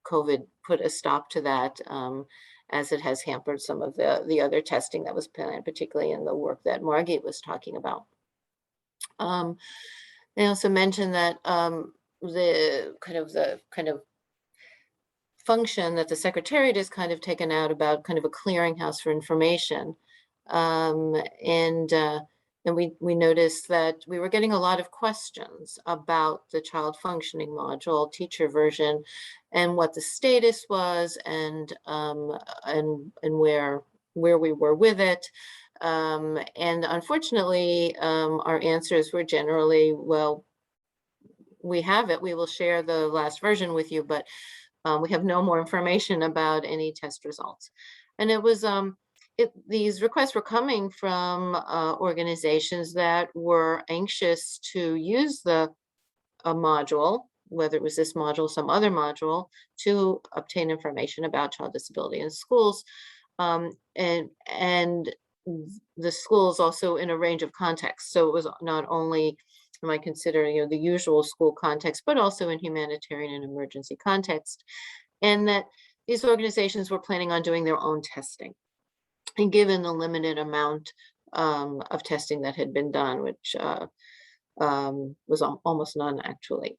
COVID put a stop to that, as it has hampered some of the other testing that was planned, particularly in the work that Margit was talking about. They also mentioned that the kind of function that the Secretariat has kind of taken out about kind of a clearinghouse for information. And we noticed that we were getting a lot of questions about the child functioning module teacher version and what the status was, and where we were with it. And unfortunately, our answers were generally, well, we have it, we will share the last version with you, but we have no more information about any test results. And it was these requests were coming from organizations that were anxious to use the module, whether it was this module, some other module, to obtain information about child disability in schools, and the schools also in a range of contexts. So it was not only, you might consider, the usual school context, but also in humanitarian and emergency context, and that these organizations were planning on doing their own testing. And given the limited amount of testing that had been done, which was almost none actually.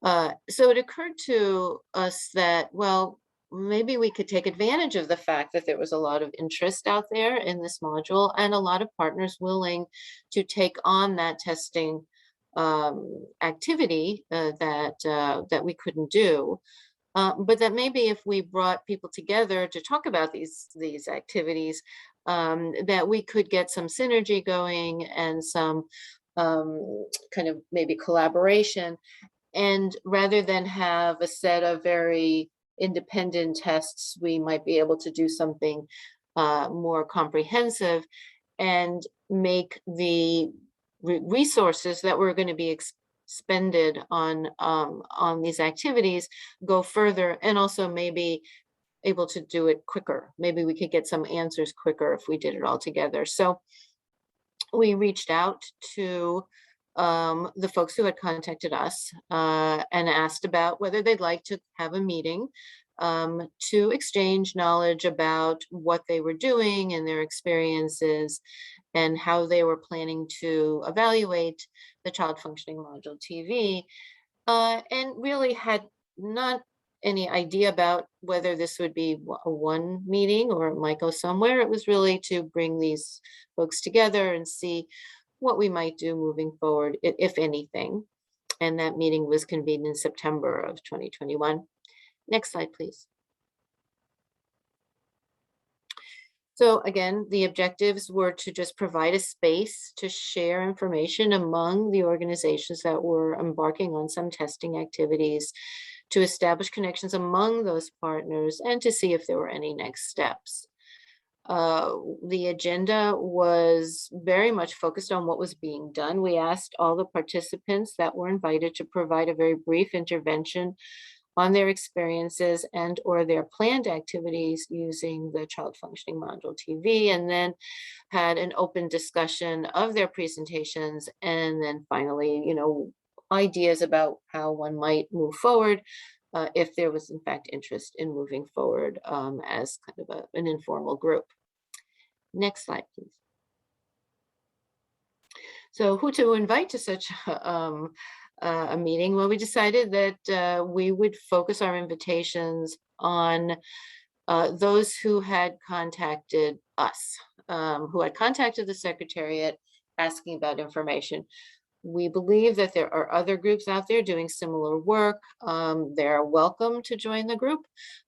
So it occurred to us that, well, maybe we could take advantage of the fact that there was a lot of interest out there in this module and a lot of partners willing to take on that testing activity that we couldn't do. But that maybe if we brought people together to talk about these activities, that we could get some synergy going and some kind of maybe collaboration. And rather than have a set of very independent tests, we might be able to do something more comprehensive and make the resources that we're going to be expended on these activities go further, and also maybe able to do it quicker. Maybe we could get some answers quicker if we did it all together. So we reached out to the folks who had contacted us and asked about whether they'd like to have a meeting to exchange knowledge about what they were doing and their experiences and how they were planning to evaluate the child functioning module TV, and really had not any idea about whether this would be a one meeting or it might go somewhere. It was really to bring these folks together and see what we might do moving forward, if anything. And that meeting was convened in September of 2021. Next slide, please. So again, the objectives were to just provide a space to share information among the organizations that were embarking on some testing activities, to establish connections among those partners, and to see if there were any next steps. The agenda was very much focused on what was being done. We asked all the participants that were invited to provide a very brief intervention on their experiences and or their planned activities using the Child Functioning Module TV, and then had an open discussion of their presentations, and then finally, ideas about how one might move forward if there was in fact interest in moving forward as kind of an informal group. Next slide, please. So who to invite to such a meeting? Well, we decided that we would focus our invitations on those who had contacted us, who had contacted the Secretariat asking about information. We believe that there are other groups out there doing similar work. They're welcome to join the group.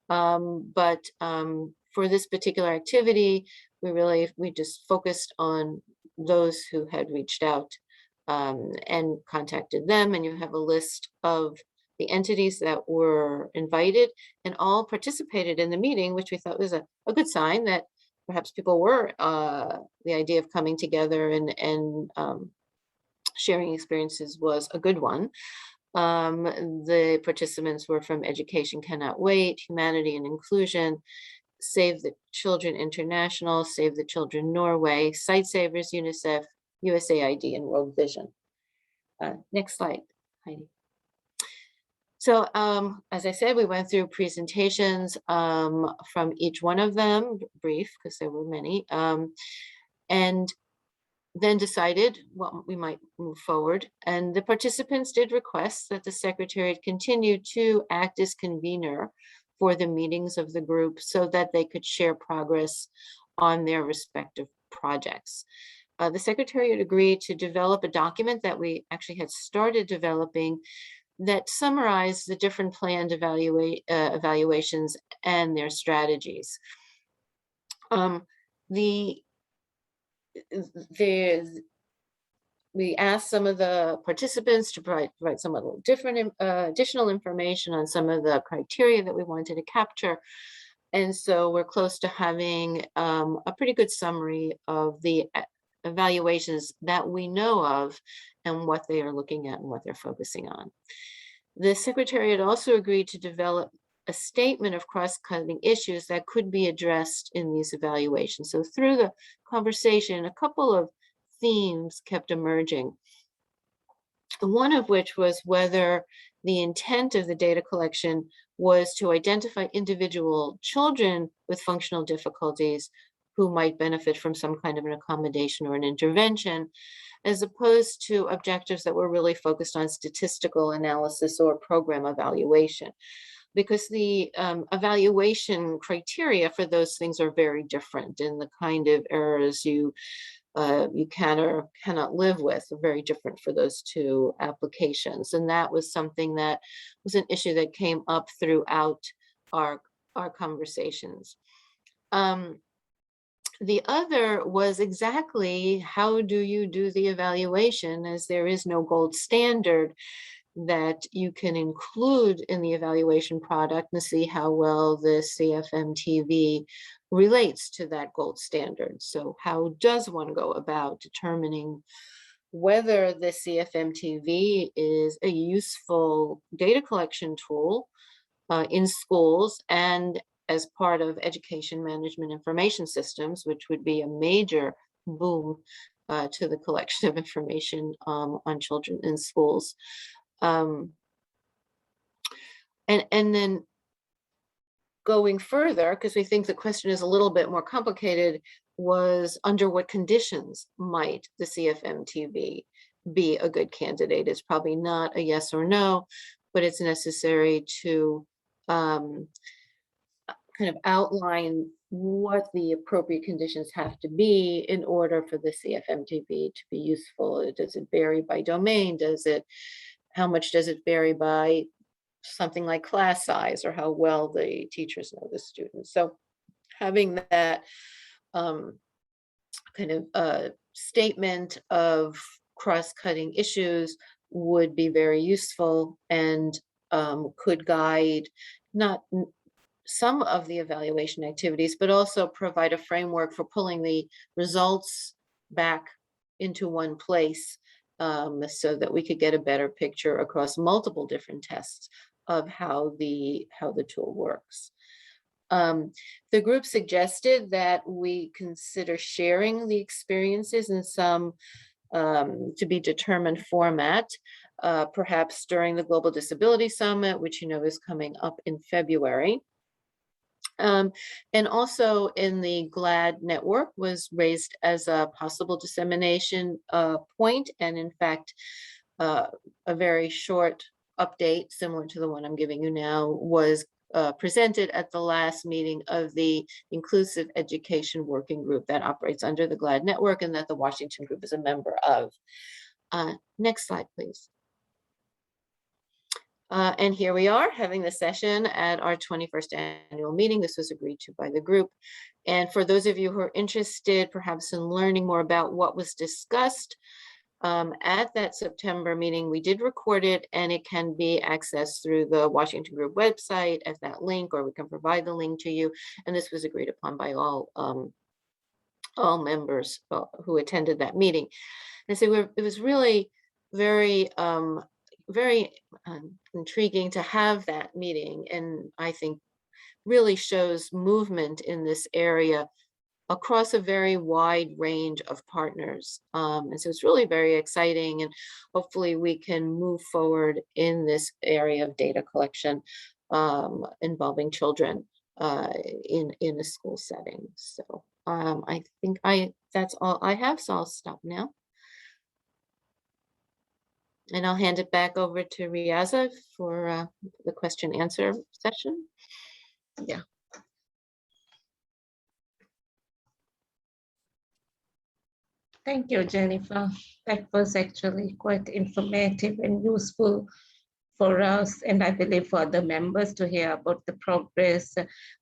But for this particular activity, we just focused on those who had reached out and contacted them. And you have a list of the entities that were invited and all participated in the meeting, which we thought was a good sign that perhaps people were the idea of coming together and sharing experiences was a good one. The participants were from Education Cannot Wait, Humanity and Inclusion, Save the Children International, Save the Children Norway, Sight Savers, UNICEF, USAID, and World Vision. Next slide, Heidi. So as I said, we went through presentations from each one of them, brief because there were many, and then decided what we might move forward. And the participants did request that the Secretariat continue to act as convener for the meetings of the group so that they could share progress on their respective projects. The Secretariat agreed to develop a document that we actually had started developing that summarized the different planned evaluations and their strategies. We asked some of the participants to provide some of the different additional information on some of the criteria that we wanted to capture. And so we're close to having a pretty good summary of the evaluations that we know of and what they are looking at and what they're focusing on. The Secretariat also agreed to develop a statement of cross-cutting issues that could be addressed in these evaluations. So through the conversation, a couple of themes kept emerging. One of which was whether the intent of the data collection was to identify individual children with functional difficulties who might benefit from some kind of an accommodation or an intervention, as opposed to objectives that were really focused on statistical analysis or program evaluation. Because the evaluation criteria for those things are very different, and the kind of errors you can or cannot live with are very different for those two applications. And that was something that was an issue that came up throughout our conversations. The other was exactly how do you do the evaluation, as there is no gold standard that you can include in the evaluation product and see how well the CFMTV relates to that gold standard. So how does one go about determining whether the CFMTV is a useful data collection tool in schools and as part of education management information systems, which would be a major boom to the collection of information on children in schools. And then going further, because we think the question is a little bit more complicated, was under what conditions might the CFMTV be a good candidate? It's probably not a yes or no, but it's necessary to kind of outline what the appropriate conditions have to be in order for the CFMTV to be useful. Does it vary by domain? How much does it vary by something like class size or how well the teachers know the students? So having that kind of statement of cross-cutting issues would be very useful and could guide not some of the evaluation activities, but also provide a framework for pulling the results back into one place so that we could get a better picture across multiple different tests of how the tool works. The group suggested that we consider sharing the experiences in some to be determined format, perhaps during the Global Disability Summit, which you know is coming up in February. And also in the GLAD network was raised as a possible dissemination point, and in fact, a very short update similar to the one I'm giving you now was presented at the last meeting of the Inclusive Education Working Group that operates under the GLAD network and that the Washington group is a member of. Next slide, please. And here we are having the session at our 21st annual meeting. This was agreed to by the group. And for those of you who are interested, perhaps in learning more about what was discussed at that September meeting, we did record it, and it can be accessed through the Washington Group website at that link, or we can provide the link to you. And this was agreed upon by all members who attended that meeting. And so it was really very intriguing to have that meeting, and I think really shows movement in this area across a very wide range of partners. And so it's really very exciting, and hopefully we can move forward in this area of data collection involving children in a school setting. So I think that's all I have, so I'll stop now. And I'll hand it back over to Riaza for the question answer session. Yeah. Thank you, Jennifer. That was actually quite informative and useful for us, and I believe for the members to hear about the progress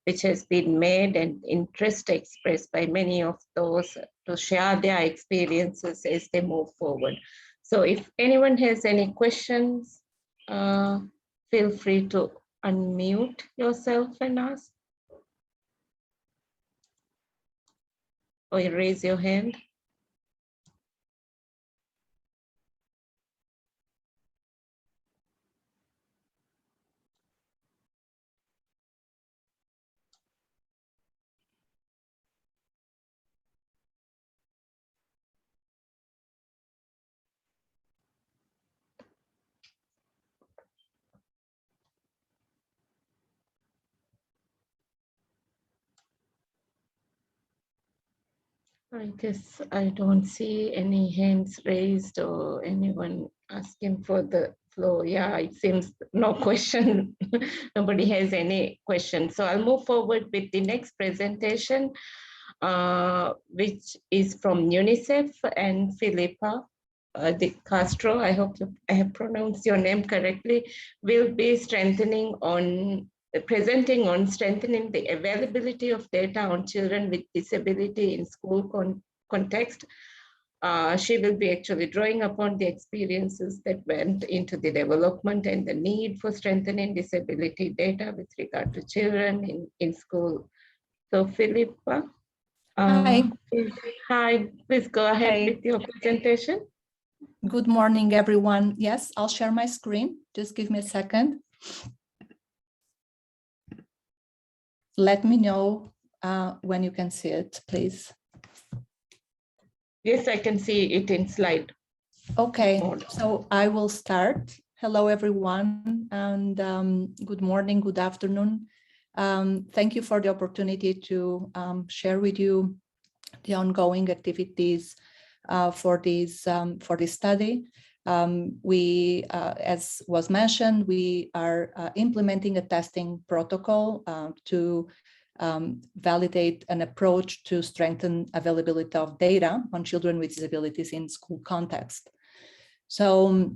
which has been made and interest expressed by many of those to share their experiences as they move forward. So if anyone has any questions, feel free to unmute yourself and ask, or raise your hand. I guess I don't see any hands raised or anyone asking for the floor. Yeah, it seems no question. Nobody has any question. So I'll move forward with the next presentation, which is from UNICEF and Philippa de Castro. I hope I have pronounced your name correctly. Will be presenting on strengthening the availability of data on children with disability in school context. She will be actually drawing upon the experiences that went into the development and the need for strengthening disability data with regard to children in school. So Philippa, Hi. Hi, please go ahead Hi. with your presentation. Good morning, everyone. Yes, I'll share my screen. Just give me a second. Let me know when you can see it, please. Yes, I can see it in slide. Okay, so I will start. Hello, everyone, and good morning, good afternoon. Thank you for the opportunity to share with you the ongoing activities for this study. We, as was mentioned, we are implementing a testing protocol to validate an approach to strengthen availability of data on children with disabilities in school context. So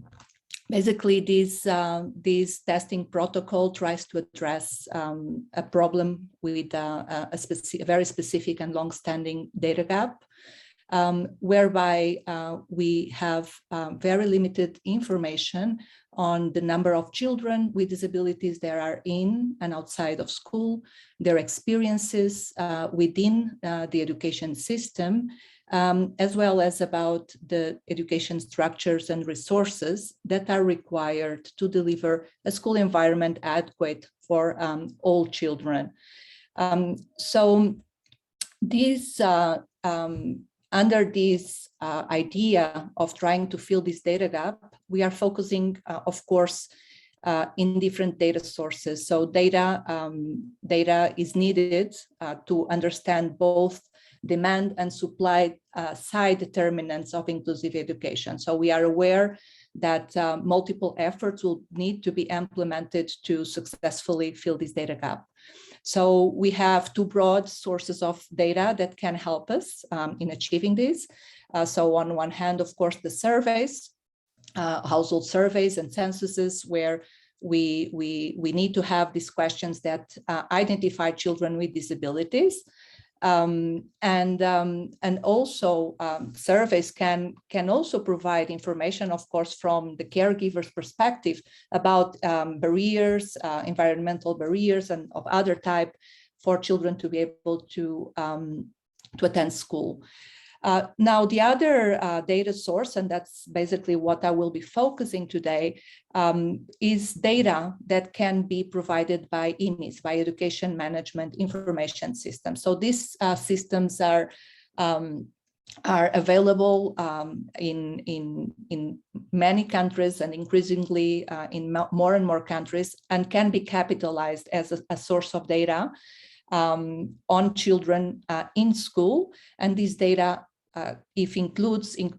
basically, this testing protocol tries to address a problem with a very specific and long-standing data gap, whereby we have very limited information on the number of children with disabilities that are in and outside of school, their experiences within the education system, as well as about the education structures and resources that are required to deliver a school environment adequate for all children. So these, under this idea of trying to fill this data gap, we are focusing, of course, in different data sources. So data is needed to understand both demand and supply side determinants of inclusive education. So we are aware that multiple efforts will need to be implemented to successfully fill this data gap. So we have two broad sources of data that can help us in achieving this. So on one hand, of course, the surveys, household surveys and censuses, where we need to have these questions that identify children with disabilities. And also surveys can also provide information, of course, from the caregiver's perspective about barriers, environmental barriers and of other type for children to be able to attend school. Now, the other data source, and that's basically what I will be focusing today, is data that can be provided by EMIS, by Education Management Information Systems. So these systems are available in many countries and increasingly in more and more countries, and can be capitalized as a source of data on children in school. And this data,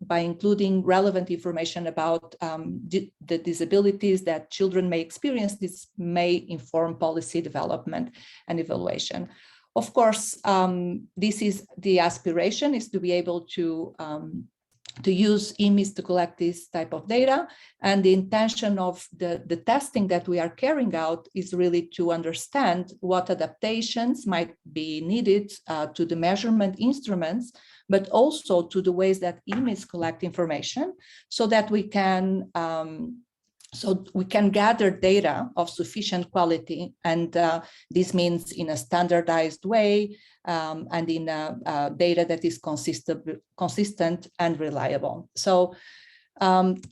by including relevant information about the disabilities that children may experience, this may inform policy development and evaluation. Of course, this is the aspiration, is to be able to use EMIS to collect this type of data. And the intention of the testing that we are carrying out is really to understand what adaptations might be needed to the measurement instruments, but also to the ways that EMIS collect information, so that we can gather data of sufficient quality. And this means in a standardized way and in data that is consistent and reliable. So I'm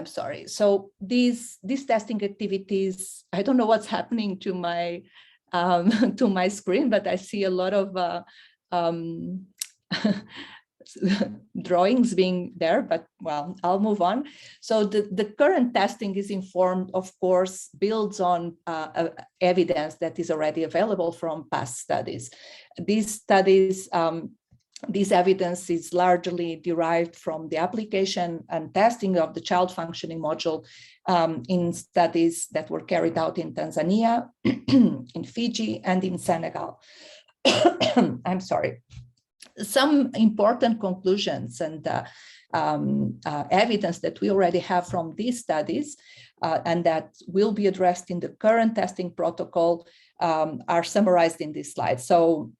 sorry. So these testing activities, I don't know what's happening to my to my screen, but I see a lot of drawings being there, but well, I'll move on. So the current testing is informed, of course, builds on evidence that is already available from past studies. These studies, this evidence is largely derived from the application and testing of the child functioning module in studies that were carried out in Tanzania, in Fiji, and in Senegal. I'm sorry. Some important conclusions and evidence that we already have from these studies and that will be addressed in the current testing protocol are summarized in this slide. So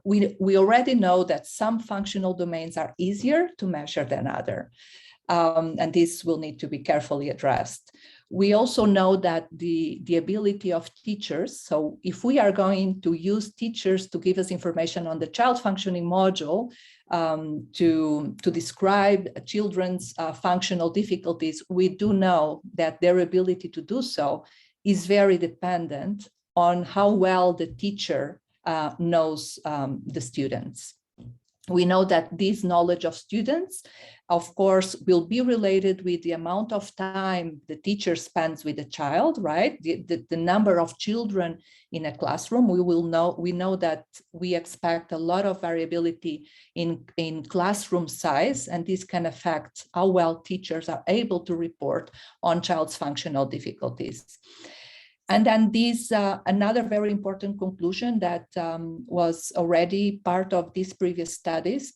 we already know that some functional domains are easier to measure than others, and this will need to be carefully addressed. We also know that the ability of teachers, so if we are going to use teachers to give us information on the child functioning module to describe children's functional difficulties, we do know that their ability to do so is very dependent on how well the teacher knows the students. We know that this knowledge of students, of course, will be related with the amount of time the teacher spends with the child, right? The number of children in a classroom. We know that we expect a lot of variability in classroom size, and this can affect how well teachers are able to report on child's functional difficulties. And then this, another very important conclusion that was already part of these previous studies,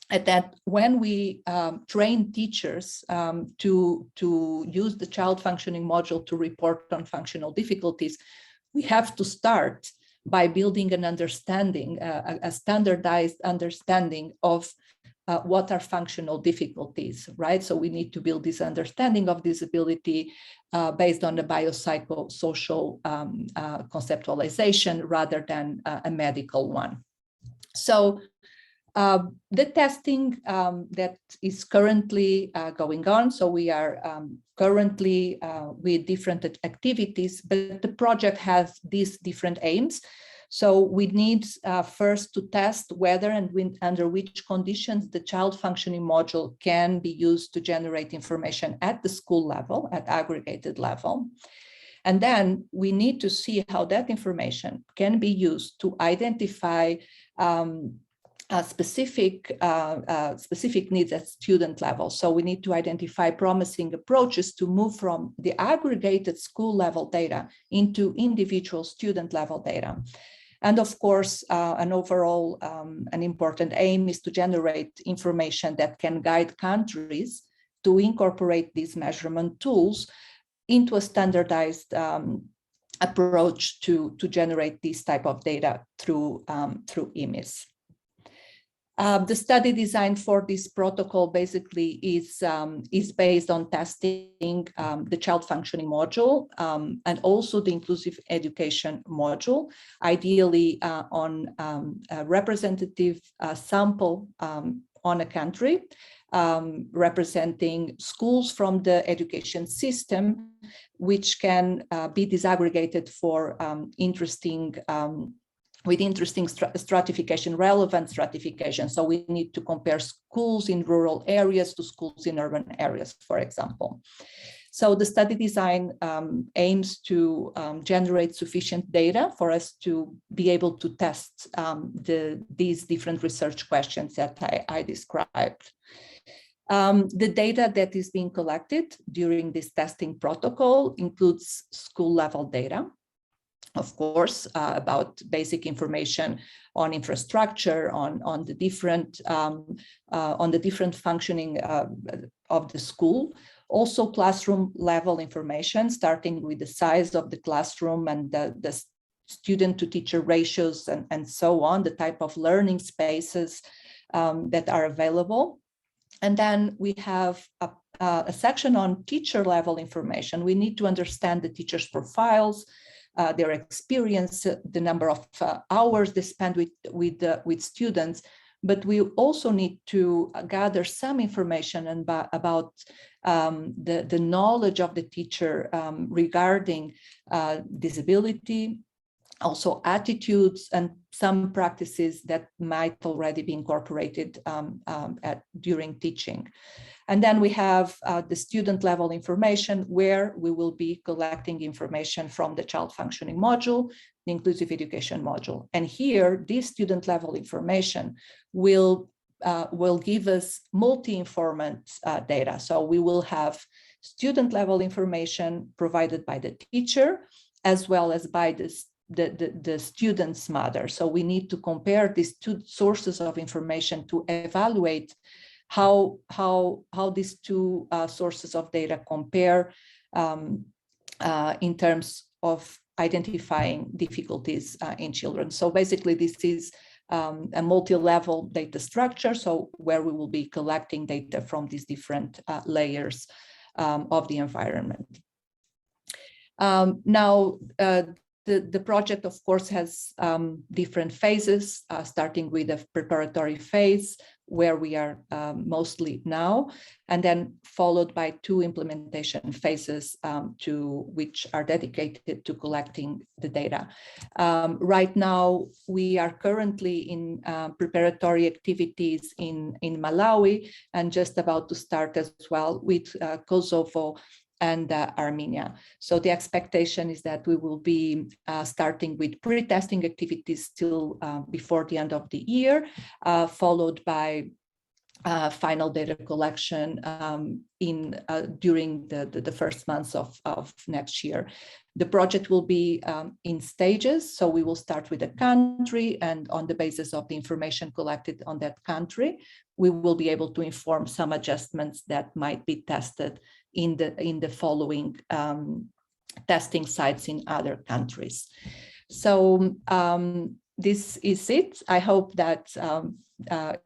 that when we train teachers to use the child functioning module to report on functional difficulties, we have to start by building an understanding, a standardized understanding of what are functional difficulties, right? So we need to build this understanding of disability based on the biopsychosocial conceptualization rather than a medical one. So the testing that is currently going on, so we are currently with different activities, but the project has these different aims. So we need first to test whether and under which conditions the child functioning module can be used to generate information at the school level, at aggregated level. And then we need to see how that information can be used to identify specific needs at student level. So we need to identify promising approaches to move from the aggregated school level data into individual student level data. And of course, an overall, an important aim is to generate information that can guide countries to incorporate these measurement tools into a standardized approach to generate this type of data through EMIS. The study design for this protocol basically is based on testing the child functioning module and also the inclusive education module, ideally on a representative sample on a country, representing schools from the education system, which can be disaggregated for with interesting stratification, relevant stratification. So we need to compare schools in rural areas to schools in urban areas, for example. So the study design aims to generate sufficient data for us to be able to test these different research questions that I described. The data that is being collected during this testing protocol includes school level data, of course, about basic information on infrastructure, on the different functioning of the school. Also classroom level information, starting with the size of the classroom and the student to teacher ratios and so on, the type of learning spaces that are available. And then we have a section on teacher level information. We need to understand the teachers' profiles, their experience, the number of hours they spend with students, but we also need to gather some information about the knowledge of the teacher regarding disability, also attitudes and some practices that might already be incorporated during teaching. And then we have the student level information, where we will be collecting information from the child functioning module, the inclusive education module. And here, this student level information will give us multi-informant data. So we will have student level information provided by the teacher, as well as by the student's mother. So we need to compare these two sources of information to evaluate how these two sources of data compare in terms of identifying difficulties in children. So basically, this is a multi-level data structure, so where we will be collecting data from these different layers of the environment. Now, the project, of course, has different phases, starting with a preparatory phase, where we are mostly now, and then followed by 2 implementation phases which are dedicated to collecting the data. Right now, we are currently in preparatory activities in Malawi, and just about to start as well with Kosovo and Armenia. So the expectation is that we will be starting with pre-testing activities still before the end of the year, followed by final data collection during the first months of next year. The project will be in stages, so we will start with a country, and on the basis of the information collected on that country, we will be able to inform some adjustments that might be tested in the following testing sites in other countries. So this is it. I hope that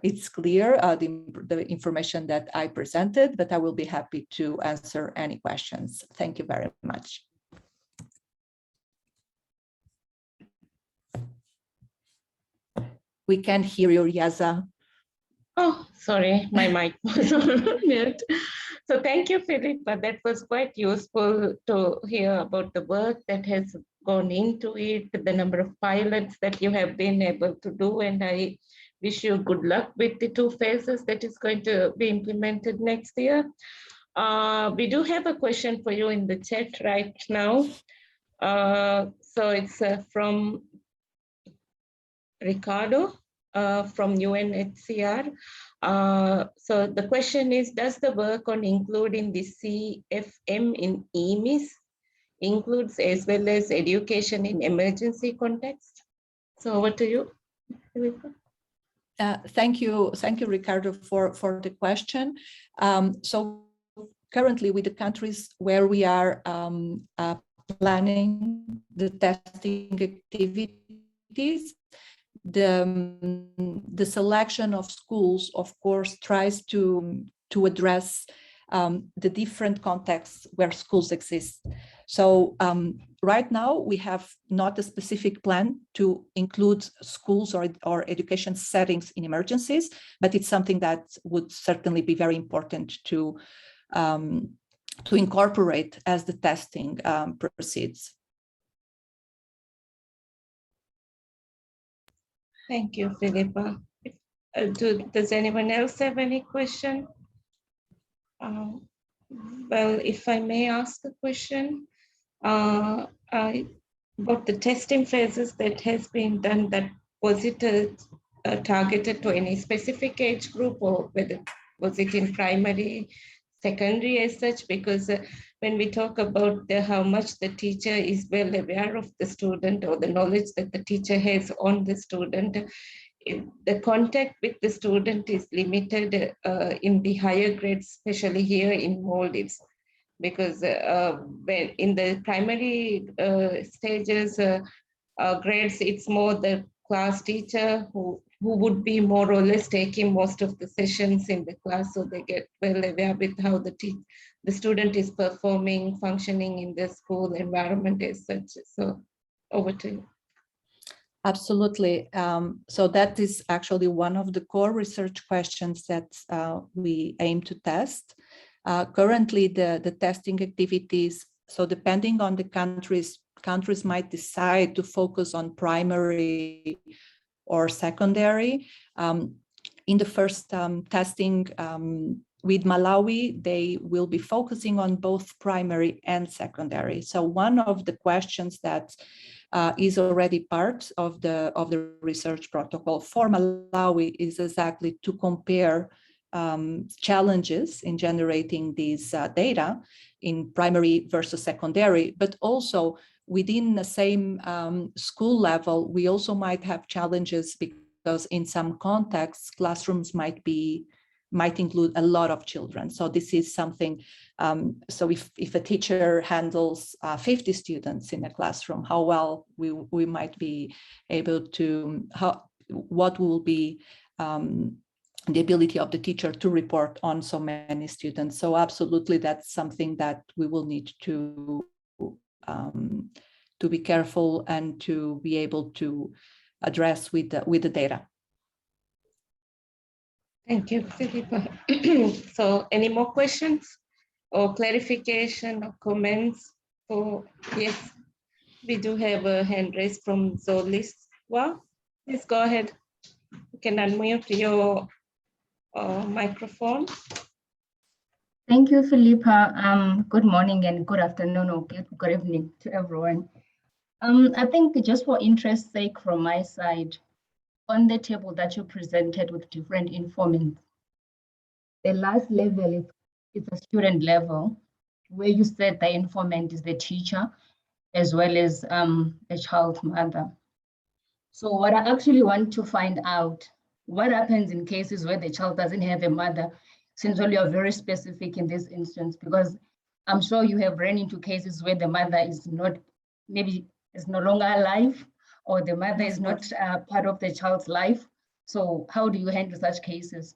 it's clear, the information that I presented, but I will be happy to answer any questions. Thank you very much. We can't hear you, Yaza. Oh, sorry, my mic was on mute. So thank you, Philippa. That was quite useful to hear about the work that has gone into it, the number of pilots that you have been able to do. And I wish you good luck with the 2 phases that is going to be implemented next year. We do have a question for you in the chat right now. So it's from Ricardo from UNHCR. So the question is, does the work on including the CFM in EMIS includes as well as education in emergency context? So over to you, Philippa. Thank you, Ricardo, for the question. So currently, with the countries where we are planning the testing activities, the selection of schools, of course, tries to address the different contexts where schools exist. So right now we have not a specific plan to include schools or education settings in emergencies, but it's something that would certainly be very important to incorporate as the testing proceeds. Thank you, Philippa. Does anyone else have any question? Well, if I may ask a question, about the testing phases that has been done, that was it targeted to any specific age group, or whether was it in primary, secondary as such? Because when we talk about how much the teacher is well aware of the student, or the knowledge that the teacher has on the student, the contact with the student is limited in the higher grades, especially here in Maldives, because when in the primary stages grades, it's more the class teacher who would be more or less taking most of the sessions in the class, so they get well aware with how the student is performing, functioning in the school environment as such. So over to you. Absolutely. So that is actually one of the core research questions that we aim to test. Currently, the testing activities, so depending on the countries might decide to focus on primary or secondary. In the first testing with Malawi, they will be focusing on both primary and secondary. So one of the questions that is already part of the research protocol for Malawi is exactly to compare challenges in generating these data in primary versus secondary, but also within the same school level, we also might have challenges because in some contexts, classrooms might include a lot of children. So this is something, so if a teacher handles 50 students in a classroom, how well we might be able to, what will be the ability of the teacher to report on so many students. So absolutely, that's something that we will need to be careful and to be able to address with the data. Thank you, Philippa. So any more questions or clarification or comments? Oh, yes, we do have a hand raised from Zolis. Well, please go ahead. You can unmute your microphone. Thank you, Philippa. Good morning and good afternoon or good evening to everyone. I think just for interest's sake from my side, on the table that you presented with different informants, the last level is a student level, where you said the informant is the teacher as well as the child's mother. So what I actually want to find out, what happens in cases where the child doesn't have a mother, since you are very specific in this instance, because I'm sure you have run into cases where the mother is not, maybe is no longer alive, or the mother is not part of the child's life. So how do you handle such cases?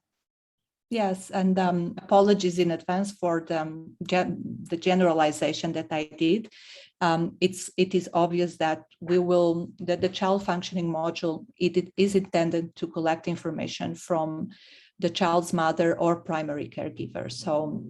Yes, and apologies in advance for the generalization that I did. It is obvious that the child functioning module, it is intended to collect information from the child's mother or primary caregiver. So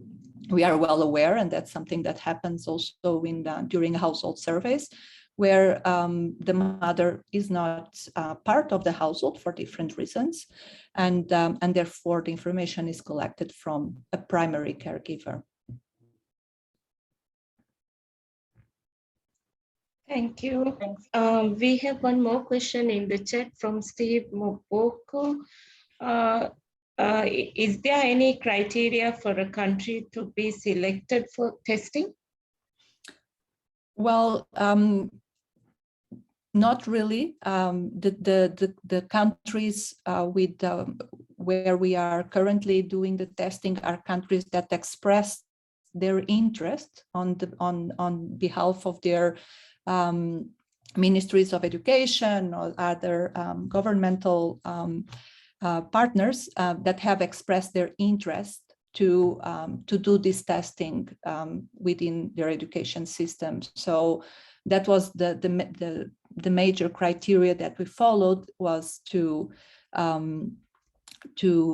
we are well aware, and that's something that happens also during household surveys, where the mother is not part of the household for different reasons, and therefore the information is collected from a primary caregiver. Thank you. We have one more question in the chat from Steve Moboko. Is there any criteria for a country to be selected for testing? Well, not really. The countries where we are currently doing the testing are countries that express their interest on behalf of their ministries of education or other governmental partners that have expressed their interest to do this testing within their education system. So that was the major criteria that we followed, was to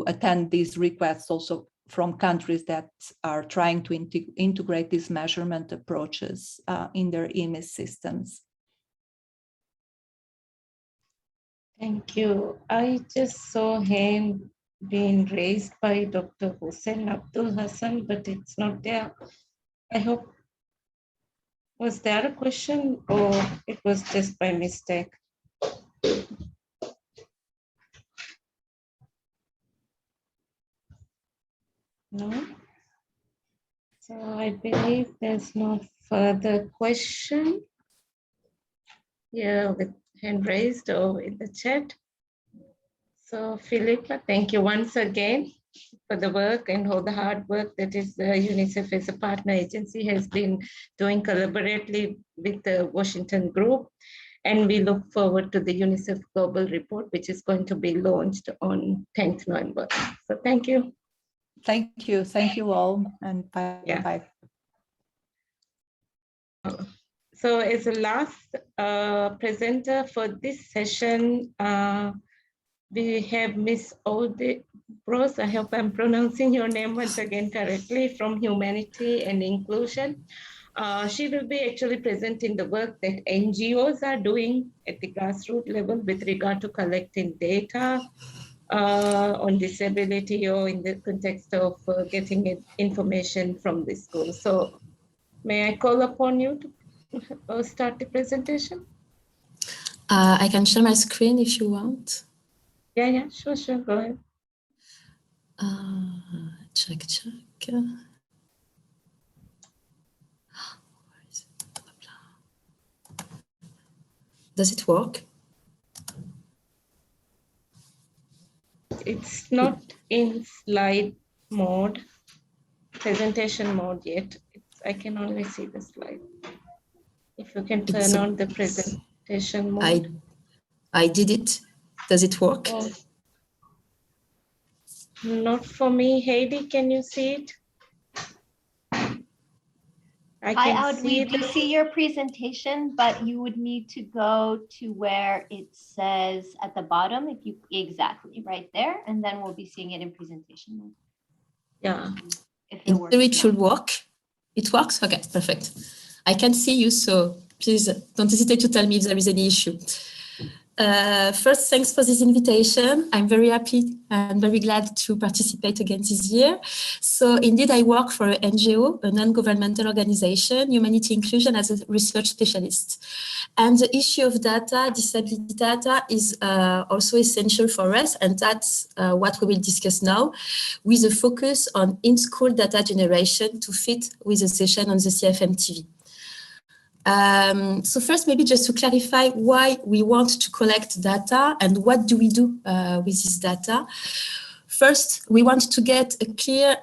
attend these requests also from countries that are trying to integrate these measurement approaches in their EMIS systems. Thank you. I just saw hand being raised by Dr. Hussein Abdul Hassan, but it's not there. I hope, was there a question or it was just by mistake? No? So I believe there's no further question. Yeah, with hand raised or in the chat. So Philippa, thank you once again for the work and all the hard work that is UNICEF as a partner agency has been doing collaboratively with the Washington group. And we look forward to the UNICEF Global Report, which is going to be launched on 10th November. So thank you. Thank you. Thank you all. And bye. Yeah. Bye. So as a last presenter for this session, we have Miss Ode Bros. I hope I'm pronouncing your name once again correctly, from Humanity and Inclusion. She will be actually presenting the work that NGOs are doing at the grassroots level with regard to collecting data on disability or in the context of getting information from the school. So may I call upon you to start the presentation? I can share my screen if you want. Yeah, sure, go ahead. Check. Does it work? It's not in slide mode, presentation mode yet. I can only see the slide. If you can turn on the presentation mode. I did it. Does it work? Oh. Not for me. Heidi, can you see it? Hi, Aud, we do see your presentation, but you would need to go to where it says at the bottom, if you exactly right there, and then we'll be seeing it in presentation mode. Yeah. If it works. It should work. It works? Okay, perfect. I can see you, so please don't hesitate to tell me if there is any issue. First, thanks for this invitation. I'm very happy and very glad to participate again this year. So indeed, I work for an NGO, a non-governmental organization, Humanity Inclusion, as a research specialist. And the issue of data, disability data, is also essential for us, and that's what we will discuss now, with a focus on in-school data generation to fit with the session on the CFM TV. So first, maybe just to clarify why we want to collect data and what do we do with this data. First, we want to get a clear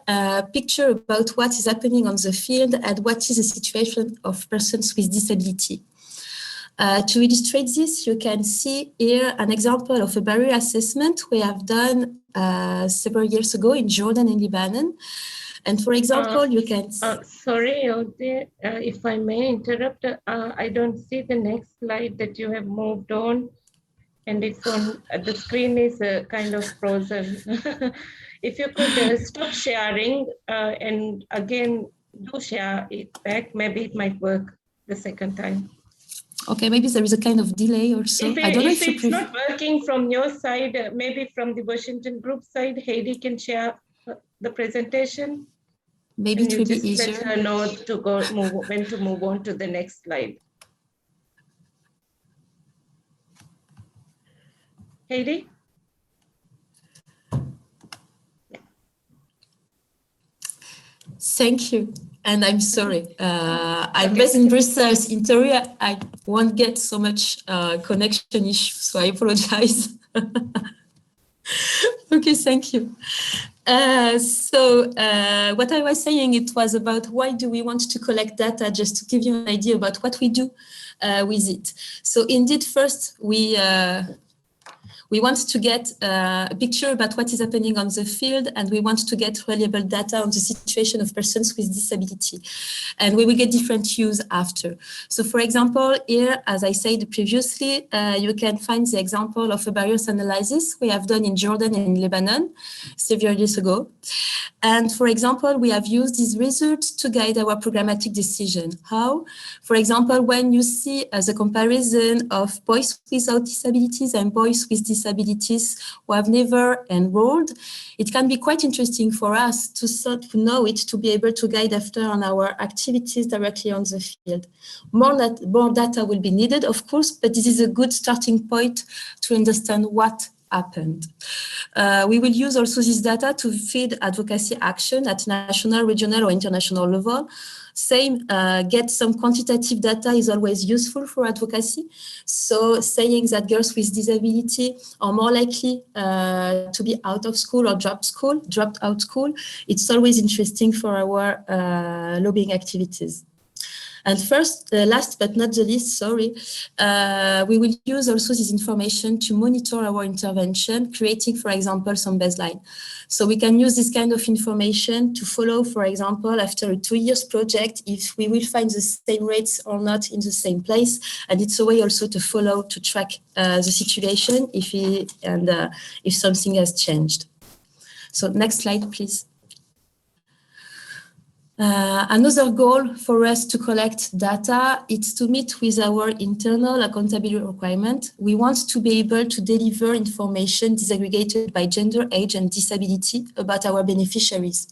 picture about what is happening on the field and what is the situation of persons with disability. To illustrate this, you can see here an example of a barrier assessment we have done several years ago in Jordan and Lebanon. And for example, you can... Sorry, Ode, if I may interrupt, I don't see the next slide that you have moved on. And it's on, the screen is kind of frozen. If you could stop sharing and again, do share it back, maybe it might work the second time. Okay, maybe there is a kind of delay or so. I don't know if it's not working from your side, maybe from the Washington group side, Heidi can share the presentation. Maybe it will be easier. Let her know to when to move on to the next slide. Heidi? Thank you. And I'm sorry. I'm based in Brussels. In theory, I won't get so much connection issues, so I apologize. Okay, thank you. What I was saying, it was about why do we want to collect data, just to give you an idea about what we do with it. So indeed, first, we want to get a picture about what is happening on the field, and we want to get reliable data on the situation of persons with disability. And we will get different use after. So for example, here, as I said previously, you can find the example of a barriers analysis we have done in Jordan and in Lebanon several years ago. And for example, we have used these results to guide our programmatic decision. How? For example, when you see the comparison of boys without disabilities and boys with disabilities who have never enrolled, it can be quite interesting for us to know it, to be able to guide after on our activities directly on the field. More data will be needed, of course, but this is a good starting point to understand what happened. We will use also this data to feed advocacy action at national, regional, or international level. Same, get some quantitative data is always useful for advocacy. So saying that girls with disability are more likely to be out of school or dropped out school, it's always interesting for our lobbying activities. And first, last but not the least, sorry, we will use also this information to monitor our intervention, creating, for example, some baseline. So we can use this kind of information to follow, for example, after a 2 years project, if we will find the same rates or not in the same place. And it's a way also to follow, to track the situation if something has changed. So next slide, please. Another goal for us to collect data is to meet with our internal accountability requirement. We want to be able to deliver information disaggregated by gender, age, and disability about our beneficiaries.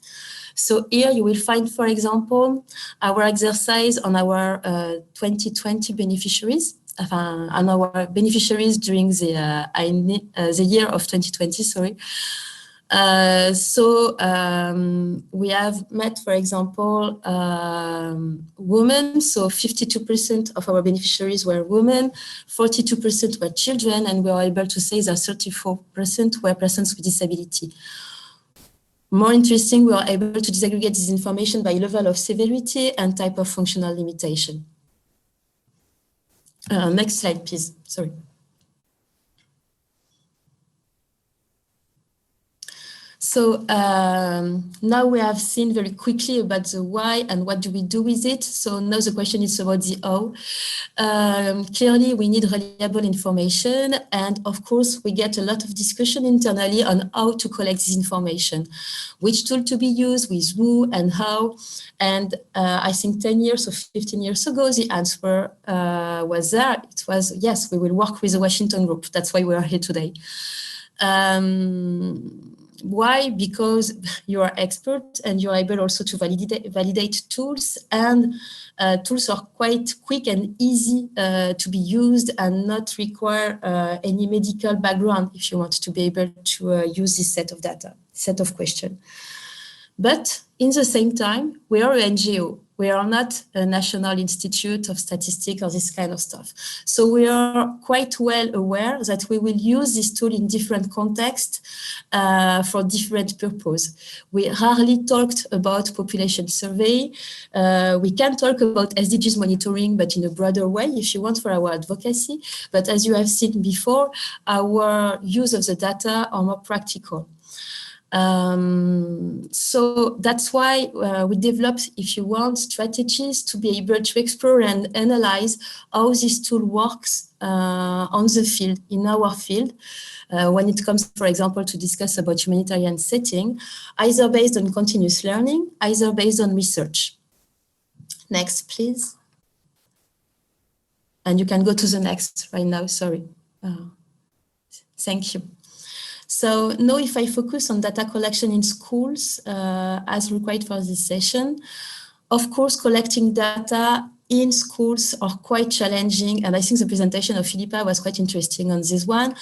So here you will find, for example, our exercise on our 2020 beneficiaries, on our beneficiaries during the year of 2020, sorry. We have met, for example, women. So 52% of our beneficiaries were women, 42% were children, and we are able to say that 34% were persons with disability. More interesting, we are able to disaggregate this information by level of severity and type of functional limitation. Next slide, please. Sorry. So now we have seen very quickly about the why and what do we do with it. So now the question is about the how. Clearly, we need reliable information. And of course, we get a lot of discussion internally on how to collect this information, which tool to be used, with who and how. And I think 10 years or 15 years ago, the answer was there. It was, yes, we will work with the Washington group. That's why we are here today. Why? Because you are expert and you're able also to validate tools, and tools are quite quick and easy to be used and not require any medical background if you want to be able to use this set of data, set of questions. But in the same time, we are an NGO. We are not a National Institute of Statistics or this kind of stuff. So we are quite well aware that we will use this tool in different contexts for different purposes. We rarely talked about population survey. We can talk about SDGs monitoring, but in a broader way, if you want, for our advocacy. But as you have seen before, our use of the data are more practical. So that's why we developed, if you want, strategies to be able to explore and analyze how this tool works on the field, in our field, when it comes, for example, to discuss about humanitarian setting, either based on continuous learning, either based on research. Next, please. And you can go to the next right now, sorry. Thank you. So now if I focus on data collection in schools as required for this session, of course, collecting data in schools are quite challenging. And I think the presentation of Philippa was quite interesting on this one.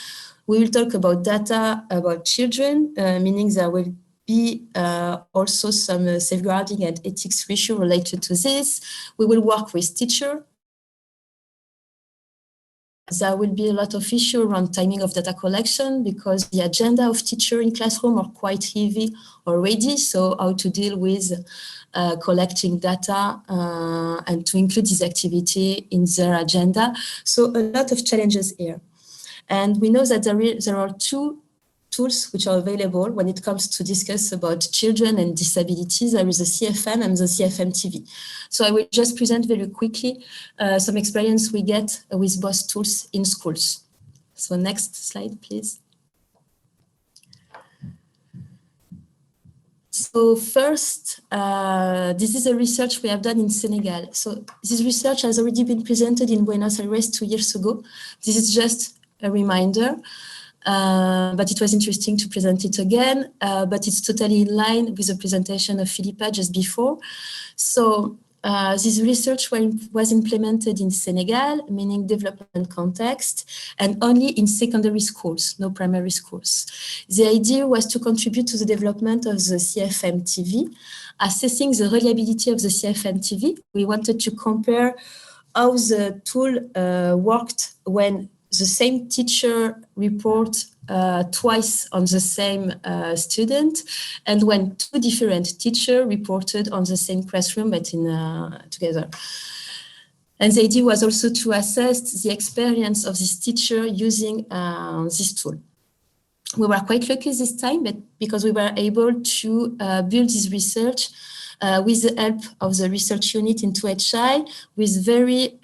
We will talk about data about children, meaning there will be also some safeguarding and ethics issue related to this. We will work with teachers. There will be a lot of issue around timing of data collection because the agenda of teacher in classroom are quite heavy already. So how to deal with collecting data and to include this activity in their agenda. So a lot of challenges here. And we know that there are two tools which are available when it comes to discuss about children and disabilities. There is the CFM and the CFM TV. So I will just present very quickly some experience we get with both tools in schools. So next slide, please. So first, this is a research we have done in Senegal. So this research has already been presented in Buenos Aires 2 years ago. This is just a reminder. But it was interesting to present it again, but it's totally in line with the presentation of Philippa just before. So this research was implemented in Senegal, meaning development context, and only in secondary schools, no primary schools. The idea was to contribute to the development of the CFM TV, assessing the reliability of the CFM TV. We wanted to compare how the tool worked when the same teacher report twice on the same student, and when two different teachers reported on the same classroom but in together. And the idea was also to assess the experience of this teacher using this tool. We were quite lucky this time, but because we were able to build this research with the help of the research unit in 2HI, with very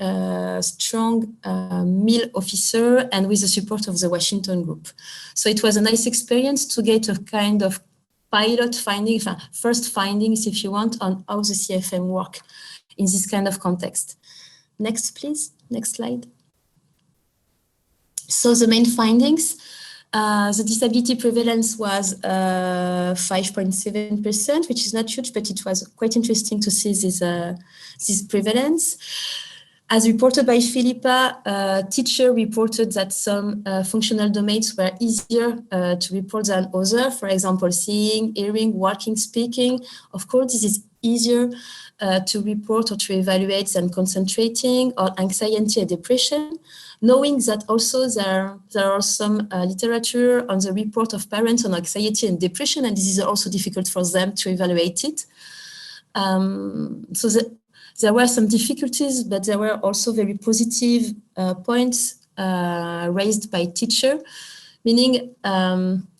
strong MIL officer and with the support of the Washington group. So it was a nice experience to get a kind of pilot finding, first findings, if you want, on how the CFM work in this kind of context. Next, please. Next slide. So the main findings. The disability prevalence was 5.7%, which is not huge, but it was quite interesting to see this prevalence. As reported by Philippa, teacher reported that some functional domains were easier to report than others. For example, seeing, hearing, walking, speaking. Of course, this is easier to report or to evaluate than concentrating or anxiety and depression. Knowing that also there are some literature on the report of parents on anxiety and depression, and this is also difficult for them to evaluate it. So there were some difficulties, but there were also very positive points raised by teacher, meaning,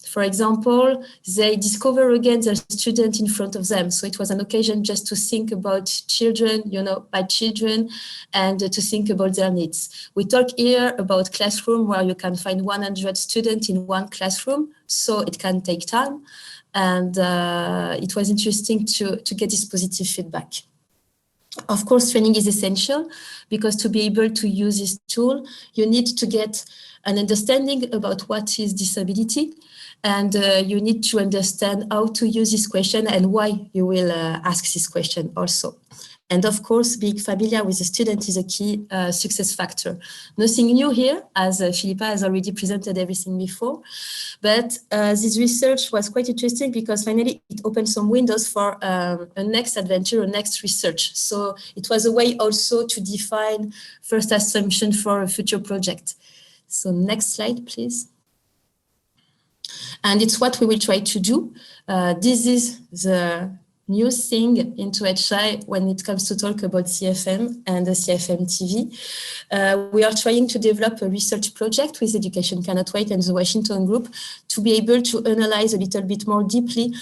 for example, they discover again their student in front of them. So it was an occasion just to think about children, by children, and to think about their needs. We talk here about classroom where you can find 100 students in one classroom, so it can take time. And it was interesting to get this positive feedback. Of course, training is essential because to be able to use this tool, you need to get an understanding about what is disability, and you need to understand how to use this question and why you will ask this question also. And of course, being familiar with the student is a key success factor. Nothing new here, as Philippa has already presented everything before. But this research was quite interesting because finally it opened some windows for a next adventure, a next research. So it was a way also to define first assumption for a future project. So next slide, please. And it's what we will try to do. This is the new thing into HI when it comes to talk about CFM and the CFM TV. We are trying to develop a research project with Education Cannot Wait and the Washington Group to be able to analyze a little bit more deeply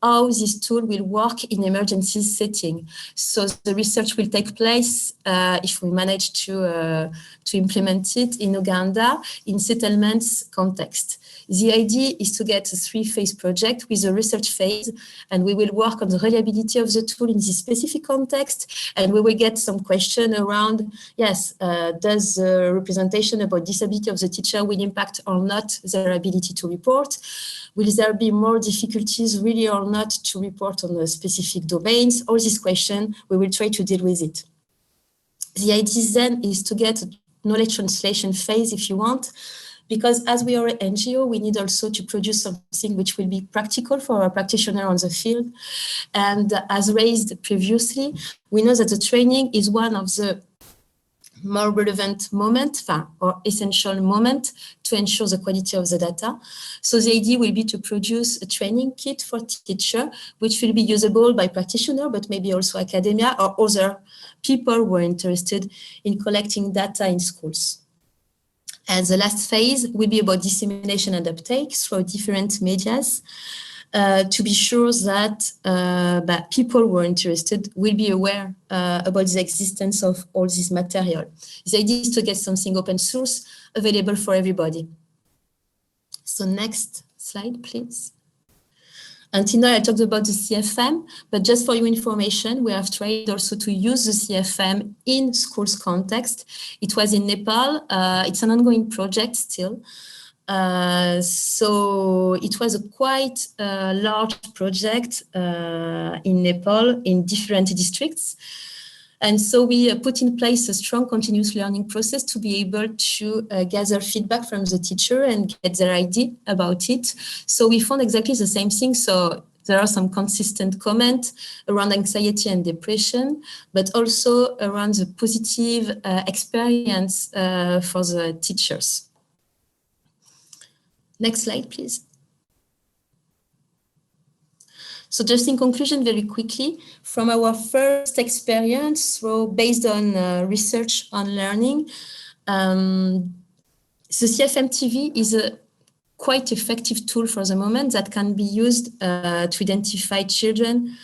how this tool will work in emergency setting. So the research will take place if we manage to implement it in Uganda in settlements context. The idea is to get a 3-phase project with a research phase, and we will work on the reliability of the tool in this specific context, and we will get some question around, yes, does the representation about disability of the teacher will impact or not their ability to report? Will there be more difficulties really or not to report on the specific domains? All these questions, we will try to deal with it. The idea then is to get a knowledge translation phase, if you want, because as we are an NGO, we need also to produce something which will be practical for our practitioner on the field. And as raised previously, we know that the training is one of the more relevant moment or essential moment to ensure the quality of the data. So the idea will be to produce a training kit for teacher, which will be usable by practitioner, but maybe also academia or other people who are interested in collecting data in schools. And the last phase will be about dissemination and uptake through different medias to be sure that people who are interested will be aware about the existence of all this material. The idea is to get something open source available for everybody. So next slide, please. Until now, I talked about the CFM, but just for your information, we have tried also to use the CFM in schools context. It was in Nepal. It's an ongoing project still. So it was a quite large project in Nepal in different districts. And so we put in place a strong continuous learning process to be able to gather feedback from the teacher and get their idea about it. So we found exactly the same thing. So there are some consistent comments around anxiety and depression, but also around the positive experience for the teachers. Next slide, please. So just in conclusion, very quickly, from our first experience, so based on research on learning, the CFM TV is a quite effective tool for the moment that can be used to identify children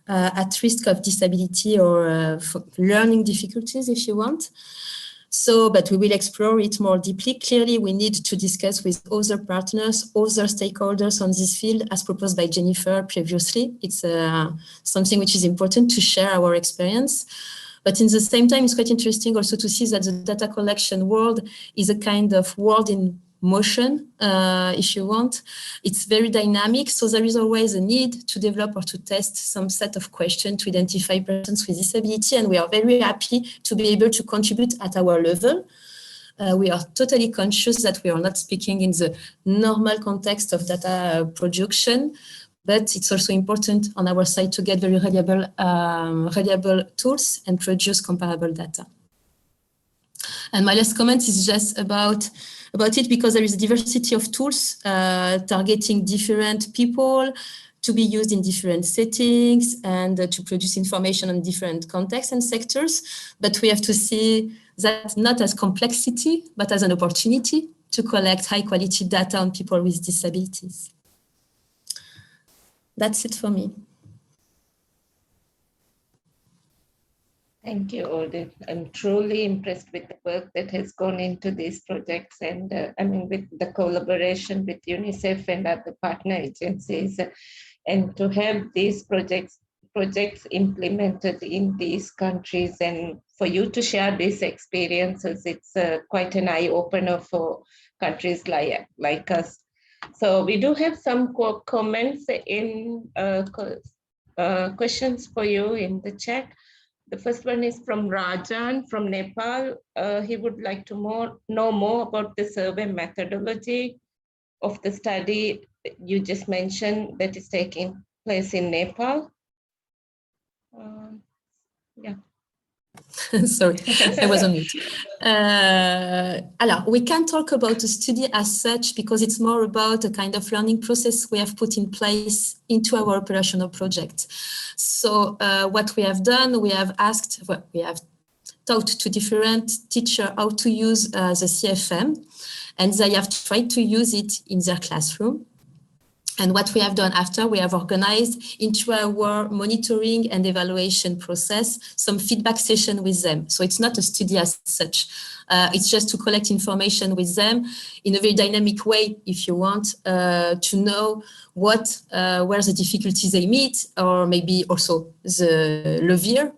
at risk of disability or learning difficulties, if you want. So, but we will explore it more deeply. Clearly, we need to discuss with other partners, other stakeholders on this field, as proposed by Jennifer previously. It's something which is important to share our experience. But in the same time, it's quite interesting also to see that the data collection world is a kind of world in motion, if you want. It's very dynamic, so there is always a need to develop or to test some set of questions to identify persons with disability, and we are very happy to be able to contribute at our level. We are totally conscious that we are not speaking in the normal context of data production, but it's also important on our side to get very reliable tools and produce comparable data. And my last comment is just about it, because there is a diversity of tools targeting different people to be used in different settings and to produce information on different contexts and sectors. But we have to see that not as complexity, but as an opportunity to collect high quality data on people with disabilities. That's it for me. Thank you, Odile. I'm truly impressed with the work that has gone into these projects, and I mean, with the collaboration with UNICEF and other partner agencies, and to have these projects implemented in these countries, and for you to share these experiences, it's quite an eye opener for countries like us. So we do have some comments in questions for you in the chat. The first one is from Rajan from Nepal. He would like to know more about the survey methodology of the study you just mentioned that is taking place in Nepal. Yeah. Sorry, I was on mute. Alors, we can't talk about the study as such because it's more about a kind of learning process we have put in place into our operational project. So what we have done, we have asked, well, we have taught to different teachers how to use the CFM, and they have tried to use it in their classroom. And what we have done after, we have organized into our monitoring and evaluation process some feedback session with them. So it's not a study as such. It's just to collect information with them in a very dynamic way, if you want, to know what where the difficulties they meet, or maybe also the levier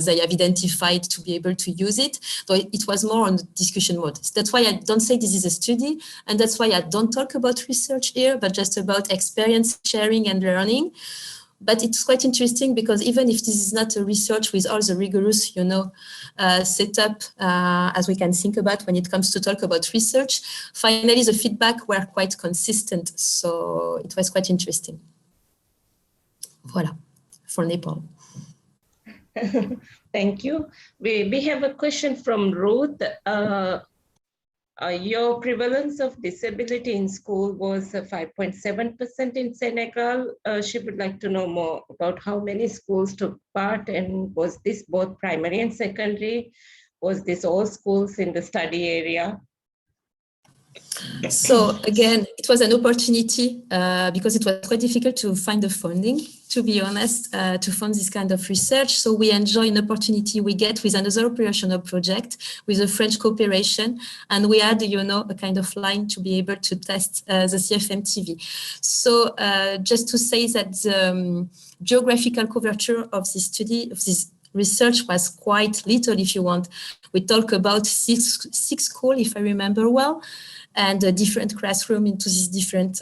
they have identified to be able to use it. So it was more on the discussion mode. That's why I don't say this is a study, and that's why I don't talk about research here, but just about experience sharing and learning. But it's quite interesting because even if this is not a research with all the rigorous, setup as we can think about when it comes to talk about research, finally the feedback were quite consistent. So it was quite interesting. Voilà, for Nepal. Thank you. We have a question from Ruth. Your prevalence of disability in school was 5.7% in Senegal. She would like to know more about how many schools took part, and was this both primary and secondary? Was this all schools in the study area? So again, it was an opportunity because it was quite difficult to find the funding, to be honest, to fund this kind of research. So we enjoy an opportunity we get with another operational project with a French cooperation. And we had, a kind of line to be able to test the CFM TV. So just to say that the geographical coverture of this study, of this research was quite little, if you want. We talk about six schools, if I remember well, and a different classroom into these different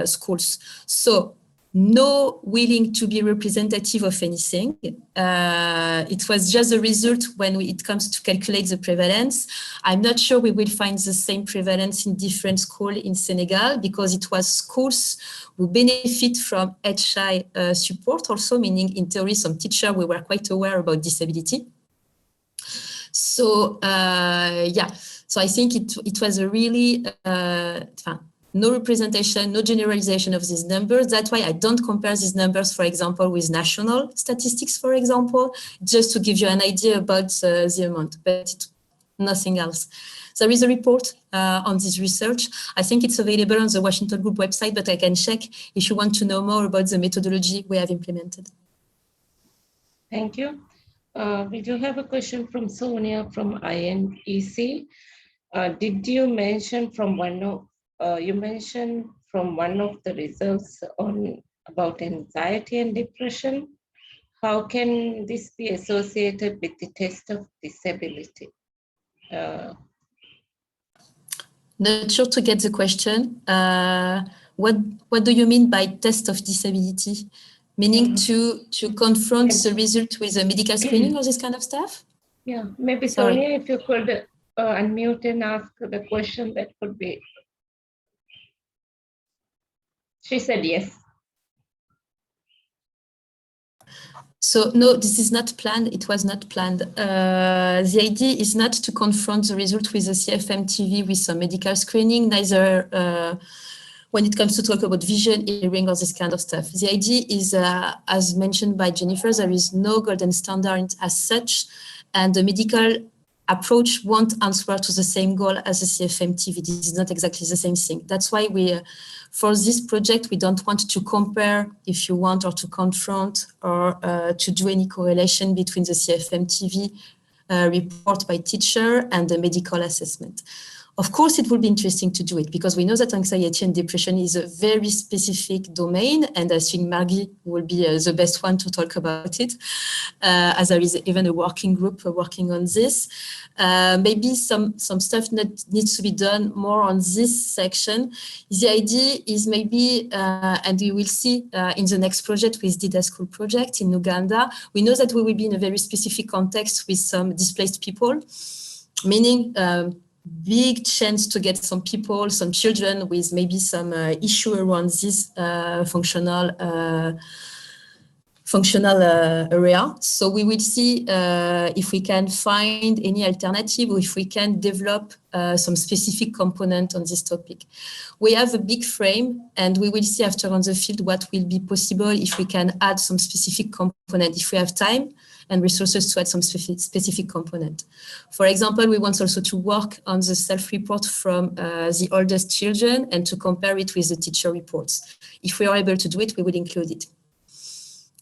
schools. So no willing to be representative of anything. It was just a result when it comes to calculate the prevalence. I'm not sure we will find the same prevalence in different schools in Senegal because it was schools who benefit from HI support also, meaning in theory, some teachers we were quite aware about disability. So so I think it was a really no representation, no generalization of these numbers. That's why I don't compare these numbers, for example, with national statistics, for example, just to give you an idea about the amount, but nothing else. There is a report on this research. I think it's available on the Washington Group website, but I can check if you want to know more about the methodology we have implemented. Thank you. We do have a question from Sonia from INEC. Did you mention from one of the results about anxiety and depression? How can this be associated with the test of disability? Not sure to get the question. What do you mean by test of disability? Meaning to confront the result with a medical screening or this kind of stuff? Yeah, maybe Sorry. Sonia, if you could unmute and ask the question, that could be. She said yes. So no, this is not planned. It was not planned. The idea is not to confront the result with the CFM TV with some medical screening, neither when it comes to talk about vision, hearing, or this kind of stuff. The idea is, as mentioned by Jennifer, there is no golden standard as such, and the medical approach won't answer to the same goal as the CFM TV. This is not exactly the same thing. That's why for this project, we don't want to compare, if you want, or to confront, or to do any correlation between the CFM TV report by teacher and the medical assessment. Of course, it will be interesting to do it because we know that anxiety and depression is a very specific domain, and I think Margie will be the best one to talk about it, as there is even a working group working on this. Maybe some stuff needs to be done more on this section. The idea is maybe, and we will see in the next project with Dida School project in Uganda, we know that we will be in a very specific context with some displaced people, meaning big chance to get some people, some children with maybe some issue around this functional area. So we will see if we can find any alternative or if we can develop some specific component on this topic. We have a big frame and we will see after on the field what will be possible if we can add some specific component, if we have time and resources to add some specific component. For example, we want also to work on the self-report from the oldest children and to compare it with the teacher reports. If we are able to do it, we will include it.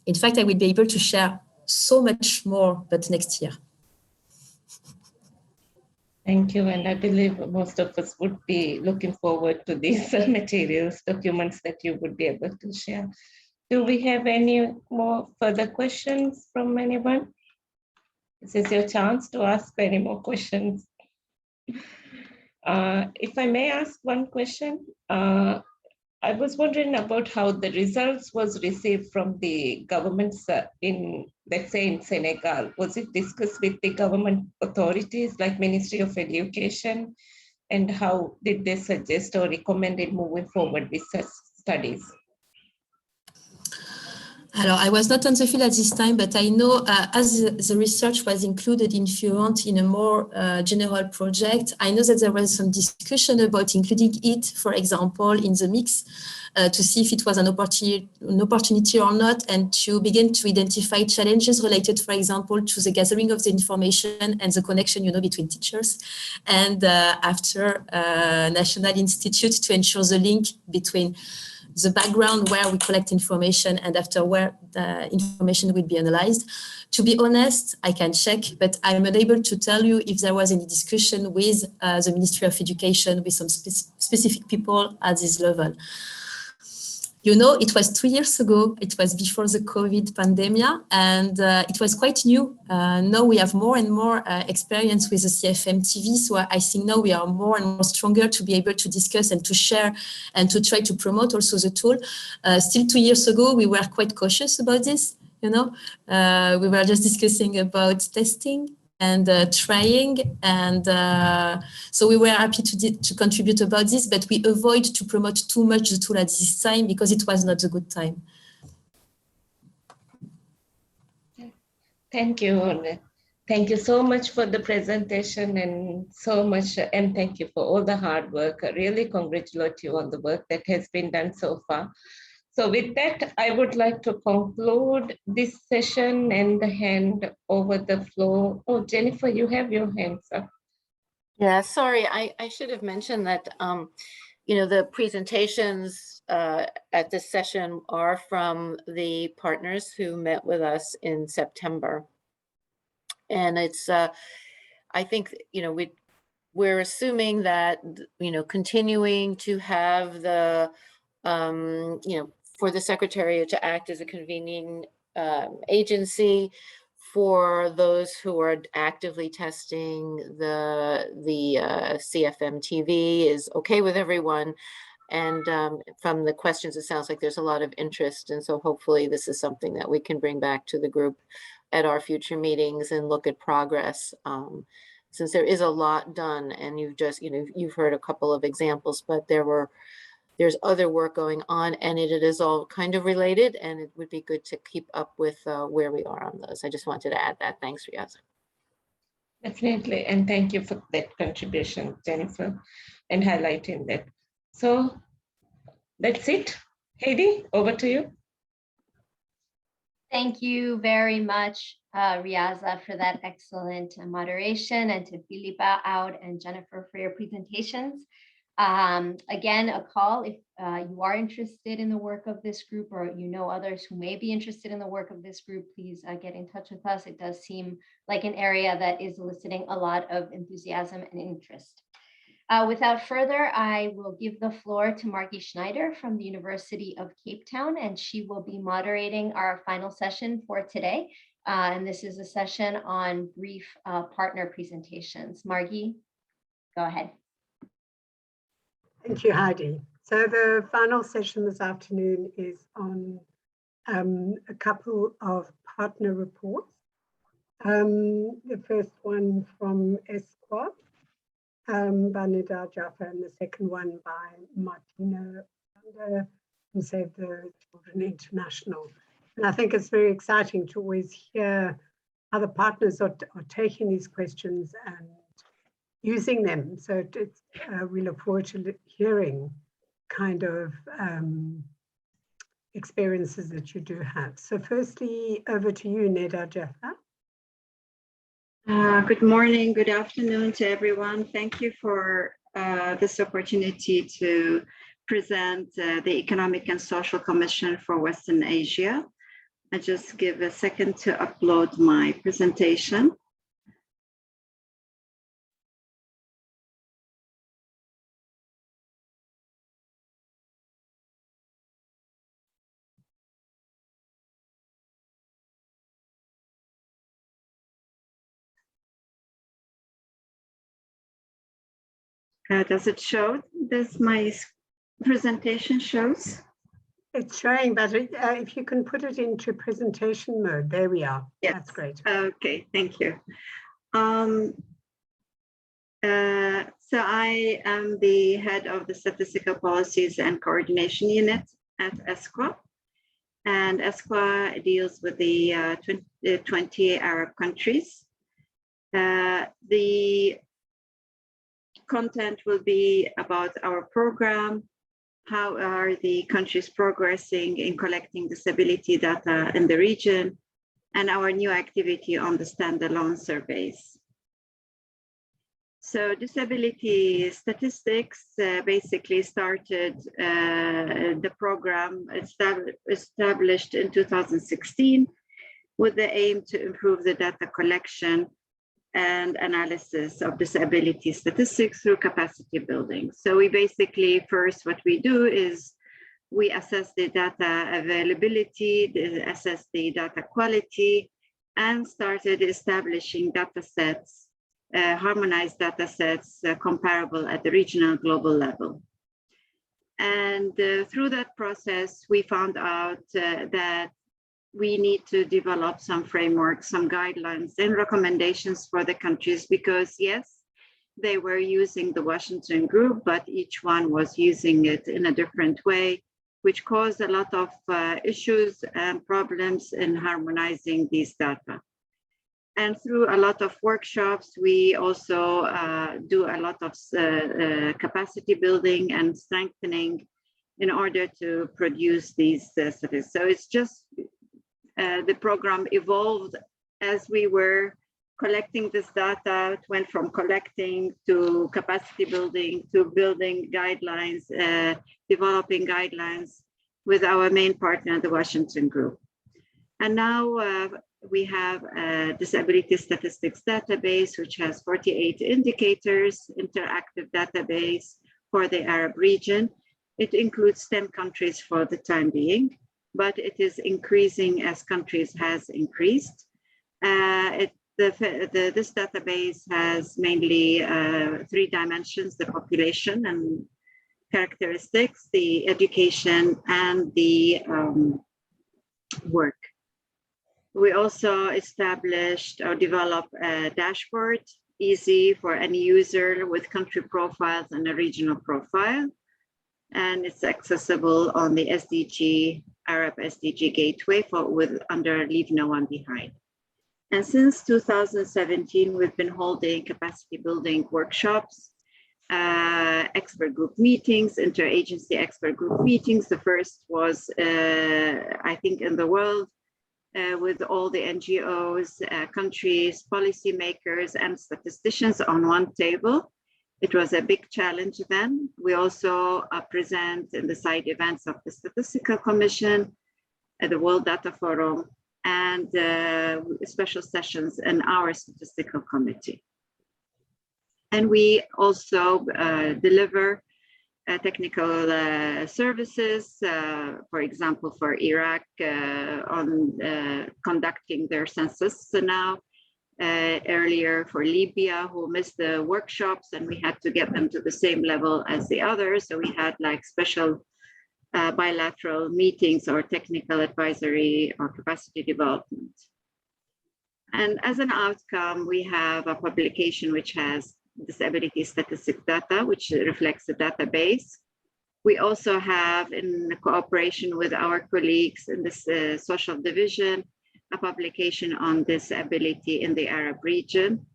In fact, I will be able to share so much more, but next year. Thank you. And I believe most of us would be looking forward to these materials, documents that you would be able to share. Do we have any more further questions from anyone? This is your chance to ask any more questions. If I may ask one question, I was wondering about how the results was received from the governments in, let's say, in Senegal. Was it discussed with the government authorities like Ministry of Education? And how did they suggest or recommend it moving forward with such studies? Alors, I was not on the field at this time, but I know as the research was included in Furent in a more general project, I know that there was some discussion about including it, for example, in the mix to see if it was an opportunity or not, and to begin to identify challenges related, for example, to the gathering of the information and the connection, between teachers and after National Institute to ensure the link between the background where we collect information and after where the information will be analyzed. To be honest, I can check, but I'm unable to tell you if there was any discussion with the Ministry of Education, with some specific people at this level. It was 2 years ago. It was before the COVID pandemic, and it was quite new. Now we have more and more experience with the CFM TV. So I think now we are more and more stronger to be able to discuss and to share and to try to promote also the tool. Still 2 years ago, we were quite cautious about this. We were just discussing about testing and trying, and so we were happy to contribute about this, but we avoid to promote too much the tool at this time because it was not a good time. Thank you. Thank you so much for the presentation and thank you for all the hard work. I really congratulate you on the work that has been done so far. So with that, I would like to conclude this session and hand over the floor. Oh, Jennifer, you have your hands up. Yeah, sorry, I should have mentioned that, the presentations at this session are from the partners who met with us in September. And it's, I think, we're assuming that, continuing to have the, for the Secretariat to act as a convening agency for those who are actively testing the CFM TV is okay with everyone. And from the questions, it sounds like there's a lot of interest. And so hopefully this is something that we can bring back to the group at our future meetings and look at progress. Since there is a lot done, and you've heard a couple of examples, but there's other work going on, and it is all kind of related, and it would be good to keep up with where we are on those. I just wanted to add that. Thanks, Riaz. Definitely, and thank you for that contribution, Jennifer, and highlighting that. So that's it. Heidi, over to you. Thank you very much, Riaza, for that excellent moderation, and to Filipa, Aud, and Jennifer for your presentations. Again, a call if you are interested in the work of this group, or others who may be interested in the work of this group, please get in touch with us. It does seem like an area that is eliciting a lot of enthusiasm and interest. Without further, I will give the floor to Margie Schneider from the University of Cape Town, and she will be moderating our final session for today. And this is a session on brief partner presentations. Margie, go ahead. Thank you, Heidi. So the final session this afternoon is on a couple of partner reports. The first one from ESCWA by Nida Jaffa, and the second one by Martina from Save the Children International. And I think it's very exciting to always hear how the partners are taking these questions and using them. So we look forward to hearing kind of experiences that you do have. So firstly, over to you, Nida Jaffa. Good morning, good afternoon to everyone. Thank you for this opportunity to present the Economic and Social Commission for Western Asia. I just give a second to upload my presentation. Does it show? Does my presentation shows? It's showing, but if you can put it into presentation mode, there we are. Yes. That's great. Okay, thank you. So I am the head of the Statistical Policies and Coordination Unit at ESCWA. And ESCWA deals with the 20 Arab countries. The content will be about our program, how are the countries progressing in collecting disability data in the region, and our new activity on the standalone surveys. So disability statistics basically started the program established in 2016 with the aim to improve the data collection and analysis of disability statistics through capacity building. So we basically, first what we do is we assess the data availability, assess the data quality, and started establishing data sets, harmonized data sets comparable at the regional global level. And through that process, we found out that we need to develop some frameworks, some guidelines and recommendations for the countries, because yes, they were using the Washington group, but each one was using it in a different way, which caused a lot of issues and problems in harmonizing these data. And through a lot of workshops, we also do a lot of capacity building and strengthening in order to produce these statistics. So it's just the program evolved as we were collecting this data. It went from collecting to capacity building to building guidelines, developing guidelines with our main partner, the Washington Group. And now we have a disability statistics database, which has 48 indicators, interactive database for the Arab region. It includes 10 countries for the time being, but it is increasing as countries has increased. This database has mainly 3 dimensions: the population and characteristics, the education, and the work. We also established or developed a dashboard, easy for any user, with country profiles and a regional profile. And it's accessible on the SDG, Arab SDG Gateway under Leave No One Behind. And since 2017, we've been holding capacity building workshops, expert group meetings, interagency expert group meetings. The first was, I think, in the world, with all the NGOs, countries, policymakers, and statisticians on one table. It was a big challenge then. We also present in the side events of the Statistical Commission, at the World Data Forum, and special sessions in our Statistical Committee. And we also deliver technical services, for example, for Iraq on conducting their census now, earlier for Libya, who missed the workshops, and we had to get them to the same level as the others. So we had like special bilateral meetings or technical advisory or capacity development. And as an outcome, we have a publication which has disability statistic data, which reflects the database. We also have, in cooperation with our colleagues in this social division, a publication on disability in the Arab region.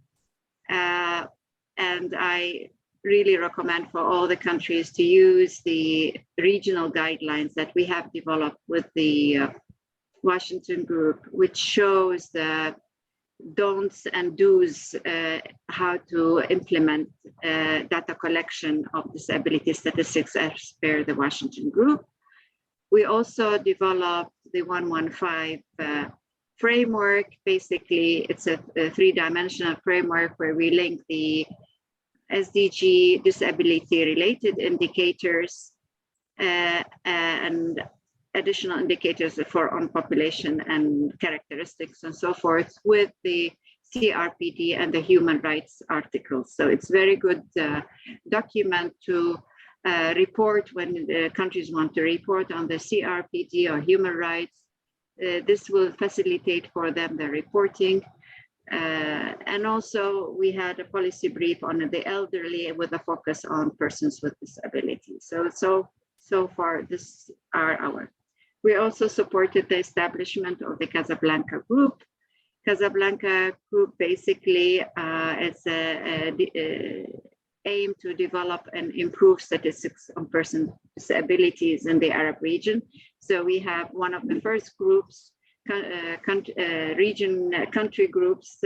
And I really recommend for all the countries to use the regional guidelines that we have developed with the Washington Group, which shows the don'ts and do's, how to implement data collection of disability statistics as per the Washington Group. We also developed the 115 framework. Basically, it's a three-dimensional framework where we link the SDG disability-related indicators and additional indicators for on population and characteristics and so forth with the CRPD and the human rights articles. So it's very good document to report when the countries want to report on the CRPD or human rights. This will facilitate for them the reporting. And also we had a policy brief on the elderly with a focus on persons with disabilities. So far, this are our. We also supported the establishment of the Casablanca Group. Casablanca Group basically is aim to develop and improve statistics on person disabilities in the Arab region. So we have one of the first groups, country groups.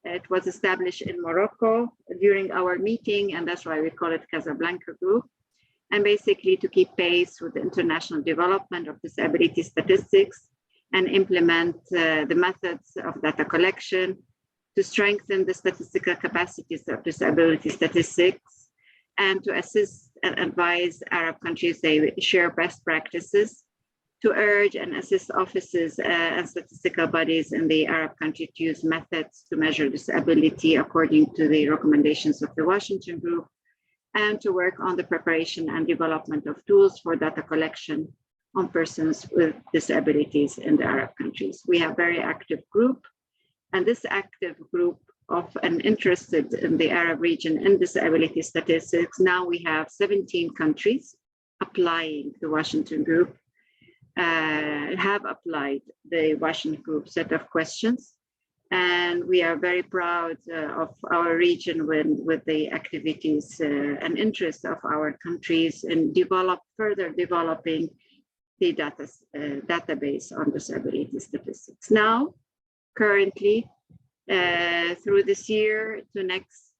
It was established in Morocco during our meeting, and that's why we call it Casablanca Group. And basically to keep pace with the international development of disability statistics and implement the methods of data collection to strengthen the statistical capacities of disability statistics and to assist and advise Arab countries they share best practices to urge and assist offices and statistical bodies in the Arab country to use methods to measure disability according to the recommendations of the Washington Group, and to work on the preparation and development of tools for data collection on persons with disabilities in the Arab countries. We have a very active group, and this active group of and interested in the Arab region in disability statistics, now we have 17 countries applying the Washington Group, have applied the Washington Group set of questions. And we are very proud of our region with the activities and interests of our countries in further developing the database on disability statistics. Now, currently, through this year to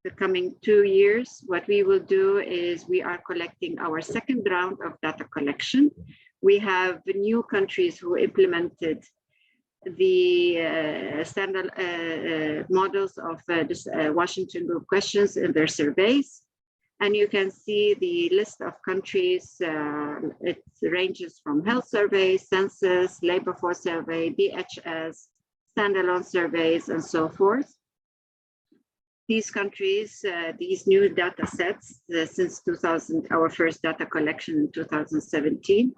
the coming 2 years, what we will do is we are collecting our second round of data collection. We have new countries who implemented the standard models of Washington Group questions in their surveys. And you can see the list of countries. It ranges from health surveys, census, labor force survey, BHS, standalone surveys, and so forth. These countries, these new data sets, since 2000, our first data collection in 2017,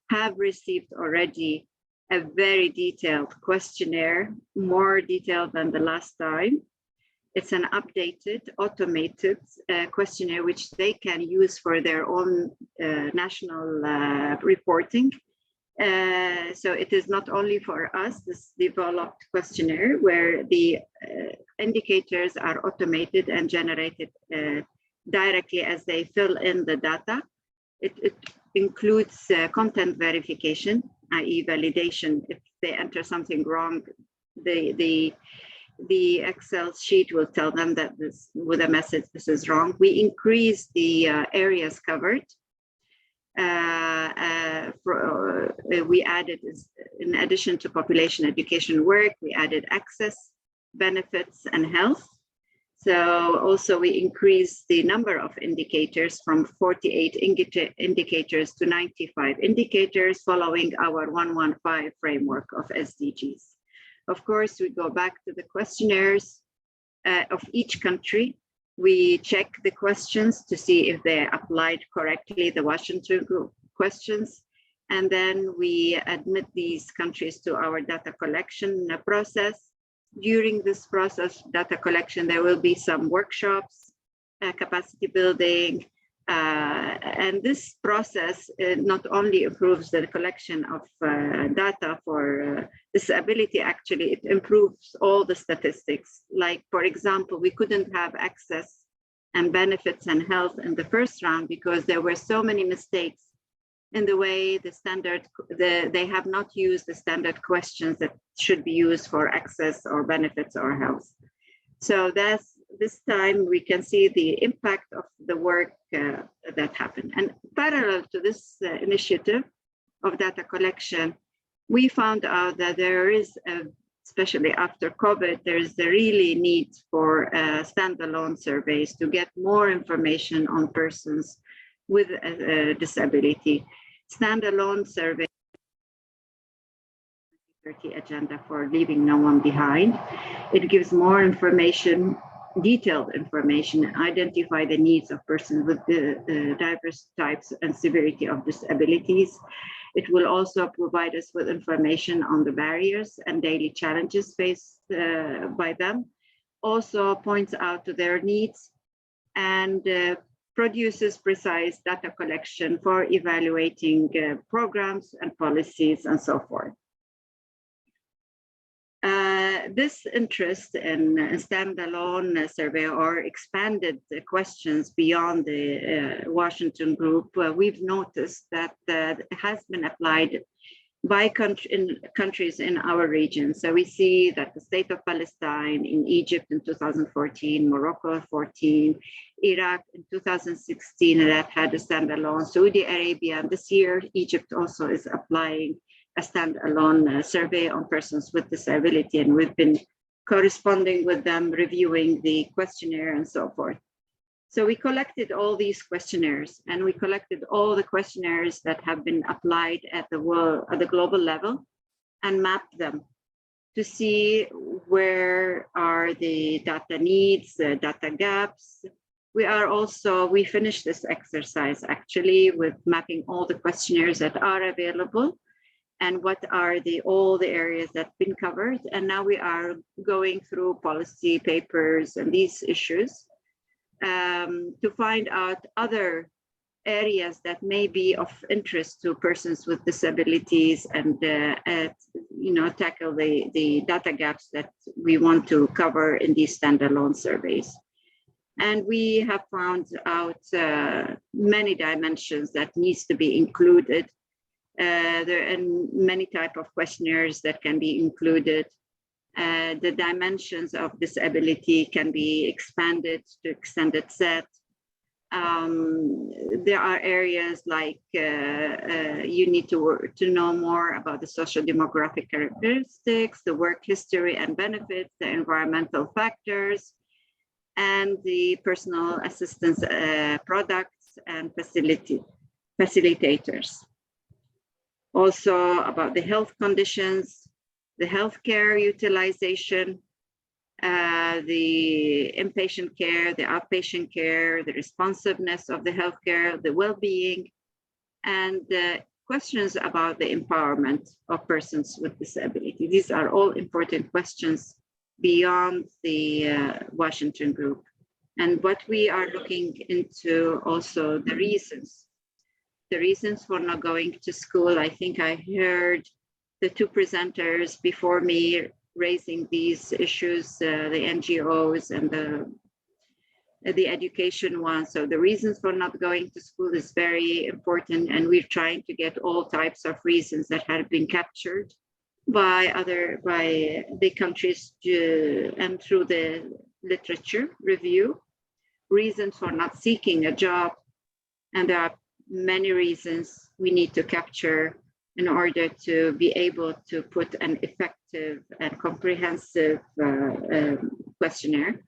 have received already a very detailed questionnaire, more detailed than the last time. It's an updated, automated questionnaire which they can use for their own national reporting. So it is not only for us, this developed questionnaire where the indicators are automated and generated directly as they fill in the data. It includes content verification, i.e. validation. If they enter something wrong, the Excel sheet will tell them that this, with a message, this is wrong. We increase the areas covered. We added, in addition to population education work, we added access, benefits, and health. So also we increased the number of indicators from 48 indicators to 95 indicators following our 115 framework of SDGs. Of course, we go back to the questionnaires of each country. We check the questions to see if they applied correctly, the Washington Group questions. And then we admit these countries to our data collection process. During this process, data collection, there will be some workshops, capacity building, and this process not only improves the collection of data for disability, actually, it improves all the statistics. Like, for example, we couldn't have access and benefits and health in the first round because there were so many mistakes in the way they have not used the standard questions that should be used for access or benefits or health. So this time we can see the impact of the work that happened. And parallel to this initiative of data collection, we found out that there is, especially after COVID, there is a really need for standalone surveys to get more information on persons with a disability. Standalone survey 30 agenda for leaving no one behind. It gives more information, detailed information, identify the needs of persons with the diverse types and severity of disabilities. It will also provide us with information on the barriers and daily challenges faced by them. Also points out to their needs and produces precise data collection for evaluating programs and policies and so forth. This interest in a standalone survey or expanded questions beyond the Washington Group, we've noticed that has been applied by countries in our region. So we see that the state of Palestine, in Egypt in 2014, Morocco 14, Iraq in 2016, that had a standalone, Saudi Arabia, and this year Egypt also is applying a standalone survey on persons with disability, and we've been corresponding with them, reviewing the questionnaire and so forth. So we collected all these questionnaires, and we collected all the questionnaires that have been applied at the global level, and mapped them to see where are the data needs, data gaps. We finished this exercise actually with mapping all the questionnaires that are available and what are all the areas that have been covered. And now we are going through policy papers and these issues to find out other areas that may be of interest to persons with disabilities and tackle the data gaps that we want to cover in these standalone surveys. And we have found out many dimensions that needs to be included. There are many types of questionnaires that can be included. The dimensions of disability can be expanded to extended set. There are areas like you need to know more about the social demographic characteristics, the work history and benefits, the environmental factors, and the personal assistance products and facilitators. Also about the health conditions, the healthcare utilization, the inpatient care, the outpatient care, the responsiveness of the healthcare, the well-being, and the questions about the empowerment of persons with disability. These are all important questions beyond the Washington Group. And what we are looking into also the reasons for not going to school. I think I heard the two presenters before me raising these issues, the NGOs and the education one. So the reasons for not going to school is very important, and we're trying to get all types of reasons that have been captured by the countries and through the literature review. Reasons for not seeking a job, and there are many reasons we need to capture in order to be able to put an effective and comprehensive questionnaire.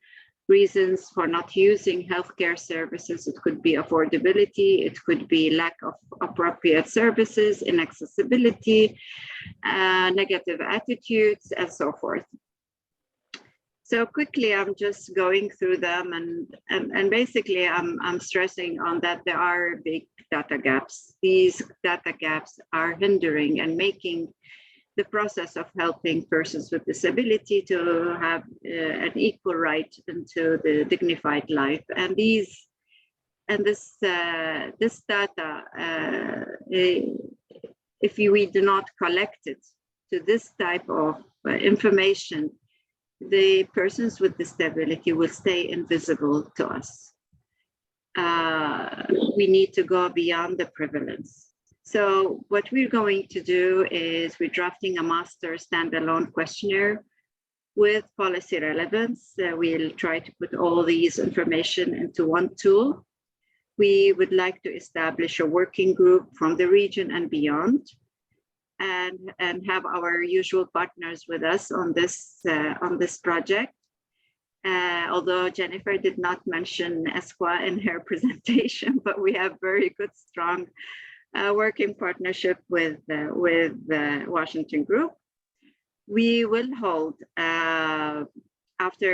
reasons for not using healthcare services. It could be affordability, it could be lack of appropriate services, inaccessibility, negative attitudes, and so forth. So quickly, I'm just going through them, and basically I'm stressing on that there are big data gaps. These data gaps are hindering and making the process of helping persons with disability to have an equal right into the dignified life. And this data, if we do not collect it to this type of information, the persons with disability will stay invisible to us. We need to go beyond the prevalence. So what we're going to do is we're drafting a master standalone questionnaire with policy relevance. We'll try to put all these information into one tool. We would like to establish a working group from the region and beyond, and have our usual partners with us on this project. Although Jennifer did not mention ESQA in her presentation, but we have very good, strong working partnership with Washington Group. We will hold, after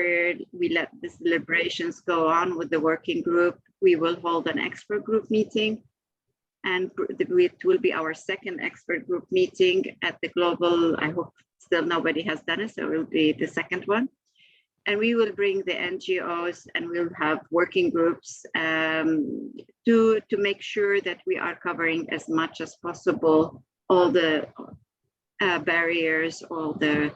we let these deliberations go on with the working group, we will hold an expert group meeting, and it will be our second expert group meeting at the global. I hope still nobody has done it, so it will be the second one. And we will bring the NGOs, and we'll have working groups to make sure that we are covering as much as possible all the barriers, all the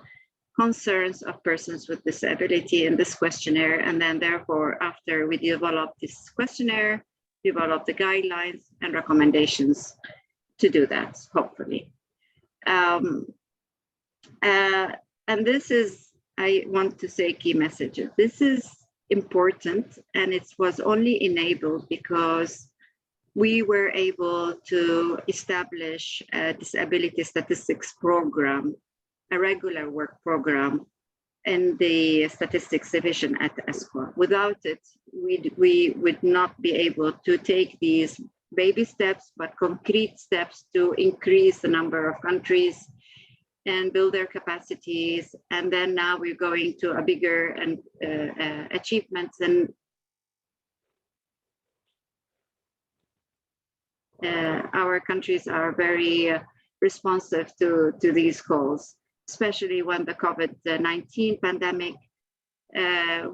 concerns of persons with disability in this questionnaire. And then therefore, after we develop this questionnaire, develop the guidelines and recommendations to do that, hopefully. And this is, I want to say, key messages. This is important, and it was only enabled because we were able to establish a disability statistics program, a regular work program in the statistics division at ESQA. Without it, we would not be able to take these baby steps, but concrete steps to increase the number of countries and build their capacities. And then now we're going to a bigger and achievements, and our countries are very responsive to these calls, especially when the COVID-19 pandemic,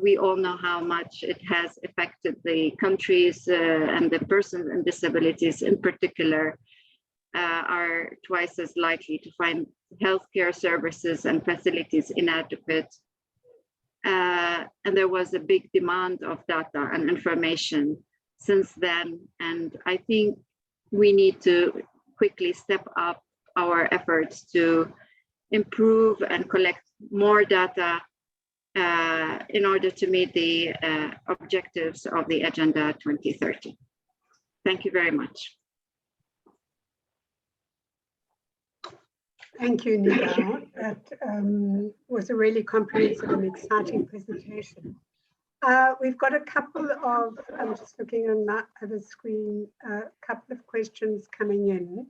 we all know how much it has affected the countries, and the persons with disabilities in particular are twice as likely to find healthcare services and facilities inadequate. And there was a big demand of data and information since then. And I think we need to quickly step up our efforts to improve and collect more data in order to meet the objectives of the Agenda 2030. Thank you very much. Thank you, Nida. That was a really comprehensive and exciting presentation. We've got a couple of, I'm just looking on my other screen, a couple of questions coming in.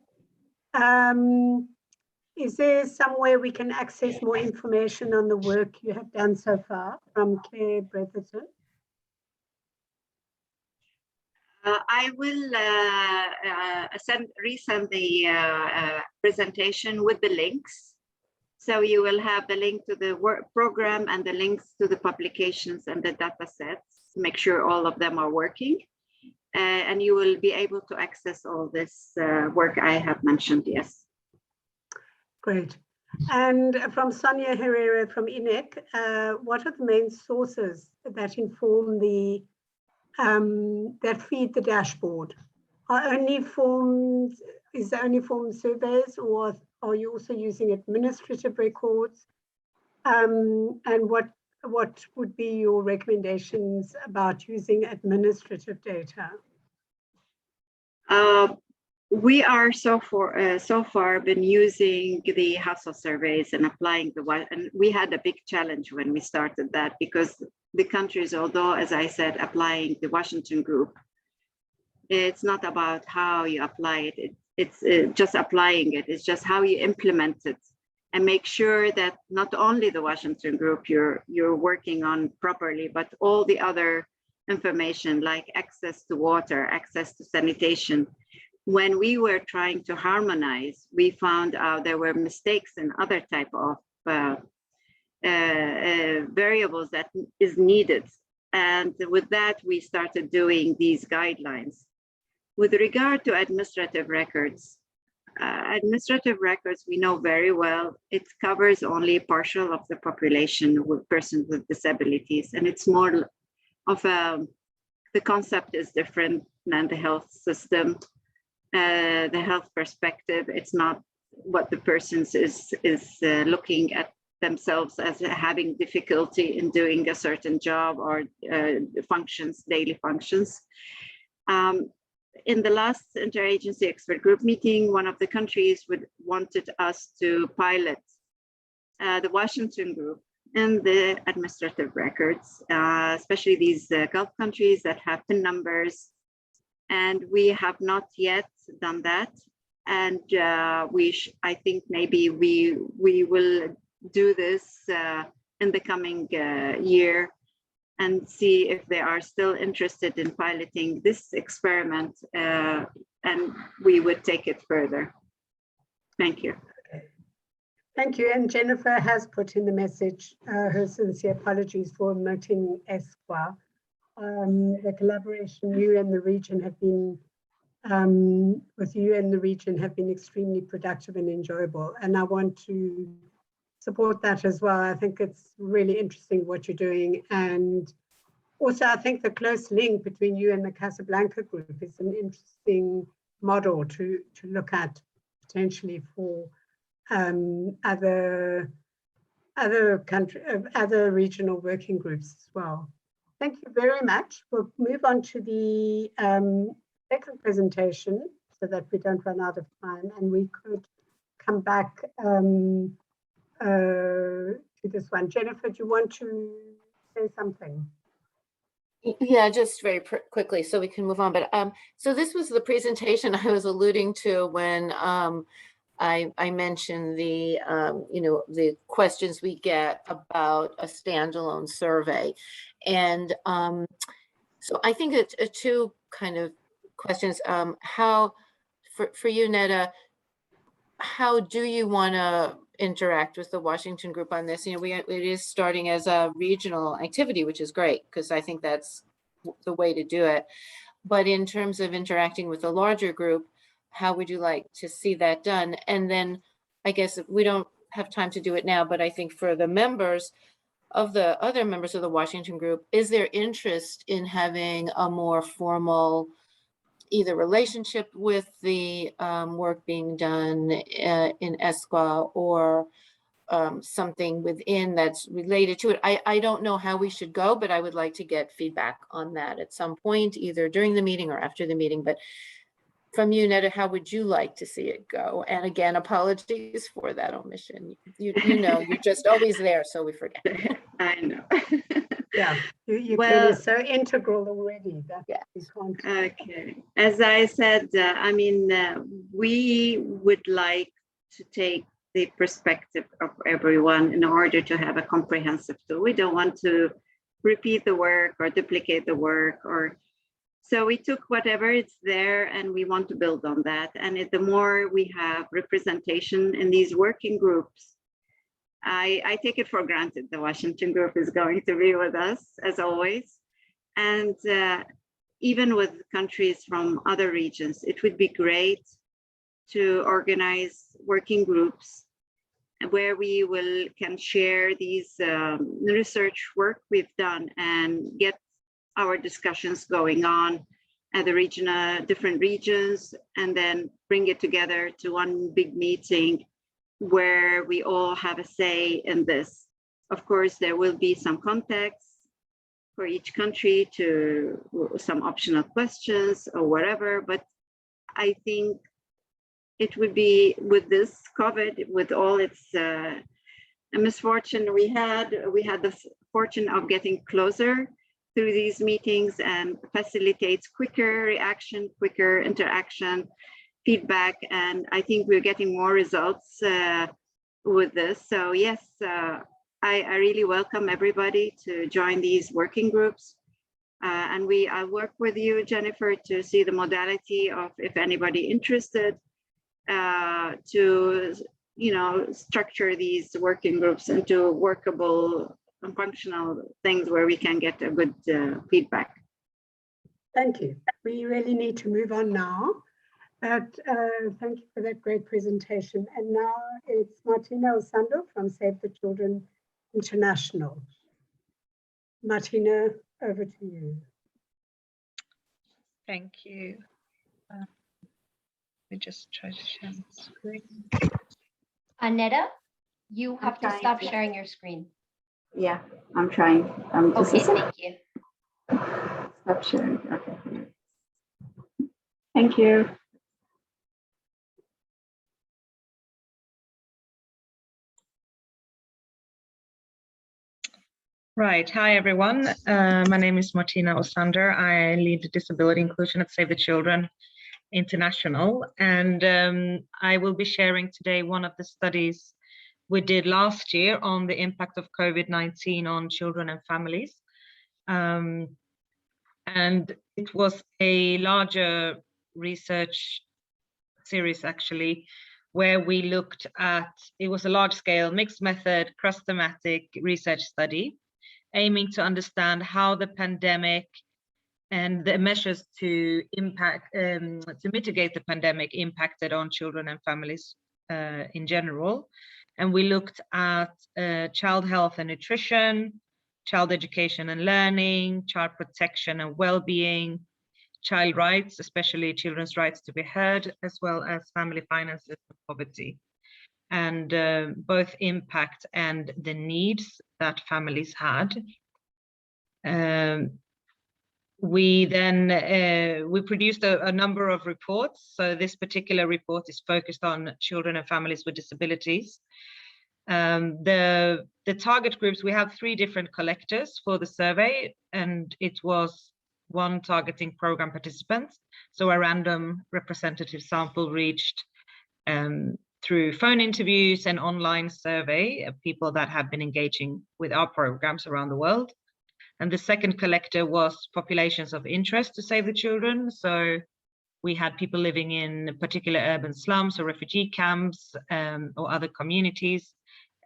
Is there somewhere we can access more information on the work you have done so far from Claire Bretherton? I will resend the presentation with the links. So you will have the link to the work program and the links to the publications and the data sets. Make sure all of them are working. And you will be able to access all this work I have mentioned, yes. Great. And from Sonia Herrera from INEC, what are the main sources that inform the that feed the dashboard? Is there only form surveys, or are you also using administrative records? And what would be your recommendations about using administrative data? We are so far been using the household surveys and applying and we had a big challenge when we started that, because the countries, although, as I said, applying the Washington group, it's not about how you apply it. It's just applying it. It's just how you implement it and make sure that not only the Washington group you're working on properly, but all the other information like access to water, access to sanitation. When we were trying to harmonize, we found out there were mistakes in other type of variables that is needed. And with that, we started doing these guidelines. With regard to administrative records, we know very well, it covers only partial of the population with persons with disabilities. And it's more of the concept is different than the health system, the health perspective. It's not what the person is looking at themselves as having difficulty in doing a certain job or functions, daily functions. In the last interagency expert group meeting, one of the countries wanted us to pilot the Washington group in the administrative records, especially these Gulf countries that have PIN numbers. And we have not yet done that. And I think maybe we will do this in the coming year and see if they are still interested in piloting this experiment, and we would take it further. Thank you. Thank you. And Jennifer has put in the message her sincere apologies for omitting ESQA. The collaboration you and the region have been extremely productive and enjoyable. And I want to support that as well. I think it's really interesting what you're doing. And also, I think the close link between you and the Casablanca group is an interesting model to look at potentially for other regional working groups as well. Thank you very much. We'll move on to the second presentation so that we don't run out of time, and we could come back to this one. Jennifer, do you want to say something? Yeah, just very quickly so we can move on. But so this was the presentation I was alluding to when I mentioned the the questions we get about a standalone survey. And so I think it's two kind of questions. How for you, Netta, how do you want to interact with the Washington group on this? It is starting as a regional activity, which is great because I think that's the way to do it. But in terms of interacting with a larger group, how would you like to see that done? And then I guess we don't have time to do it now, but I think for the members of the other members of the Washington group, is there interest in having a more formal either relationship with the work being done in ESQA or something within that's related to it? I don't know how we should go, but I would like to get feedback on that at some point, either during the meeting or after the meeting. But from you, Netta, how would you like to see it go? And again, apologies for that omission. You know, you're just always there, so we forget. I know. Yeah, you're so integral already that we can't. Okay, as I said, we would like to take the perspective of everyone in order to have a comprehensive tool. We don't want to repeat the work or duplicate the work, so we took whatever is there and we want to build on that. And the more we have representation in these working groups, I take it for granted the Washington group is going to be with us as always. And even with countries from other regions, it would be great to organize working groups where we can share these research work we've done and get our discussions going on at the different regions, and then bring it together to one big meeting where we all have a say in this. Of course, there will be some context for each country to some optional questions or whatever, but I think it would be with this COVID, with all its misfortune we had the fortune of getting closer through these meetings and facilitates quicker reaction, quicker interaction, feedback, and I think we're getting more results with this. So yes, I really welcome everybody to join these working groups. And I'll work with you, Jennifer, to see the modality of if anybody interested to, structure these working groups into workable and functional things where we can get a good feedback. Thank you. We really need to move on now. But thank you for that great presentation. And now it's Martina Osando from Save the Children International. Martina, over to you. Thank you. Let me just try to share the screen. Aneta, you have to trying stop to. sharing your screen. Yeah, I'm trying. Okay, thank you. Stop sharing. Okay. Thank you. Right. Hi, everyone. My name is Martina Osander. I lead disability inclusion at Save the Children International. And I will be sharing today one of the studies we did last year on the impact of COVID-19 on children and families. And it was a larger research series, actually, where we looked at, it was a large scale mixed method cross-thematic research study aiming to understand how the pandemic and the measures to mitigate the pandemic impacted on children and families in general. And we looked at child health and nutrition, child education and learning, child protection and well-being, child rights, especially children's rights to be heard, as well as family finances and poverty, and both impact and the needs that families had. We then we produced a number of reports. So this particular report is focused on children and families with disabilities. The target groups, we have 3 different collectors for the survey, and it was one targeting program participants. So a random representative sample reached through phone interviews and online survey of people that have been engaging with our programs around the world. And the second collector was populations of interest to Save the Children. So we had people living in particular urban slums or refugee camps or other communities.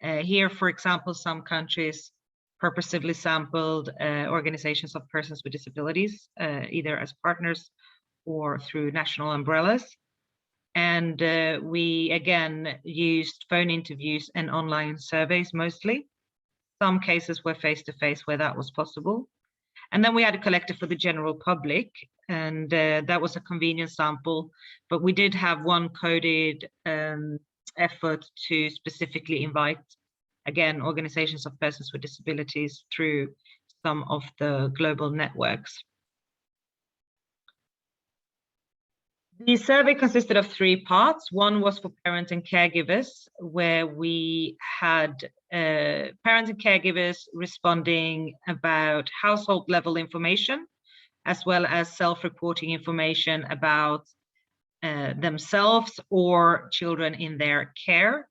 Here, for example, some countries purposefully sampled organizations of persons with disabilities, either as partners or through national umbrellas. And we, again, used phone interviews and online surveys mostly. Some cases were face-to-face where that was possible. And then we had a collector for the general public, and that was a convenience sample, but we did have one coded effort to specifically invite, again, organizations of persons with disabilities through some of the global networks. The survey consisted of 3 parts. One was for parents and caregivers, where we had parents and caregivers responding about household level information, as well as self-reporting information about themselves or children in their care.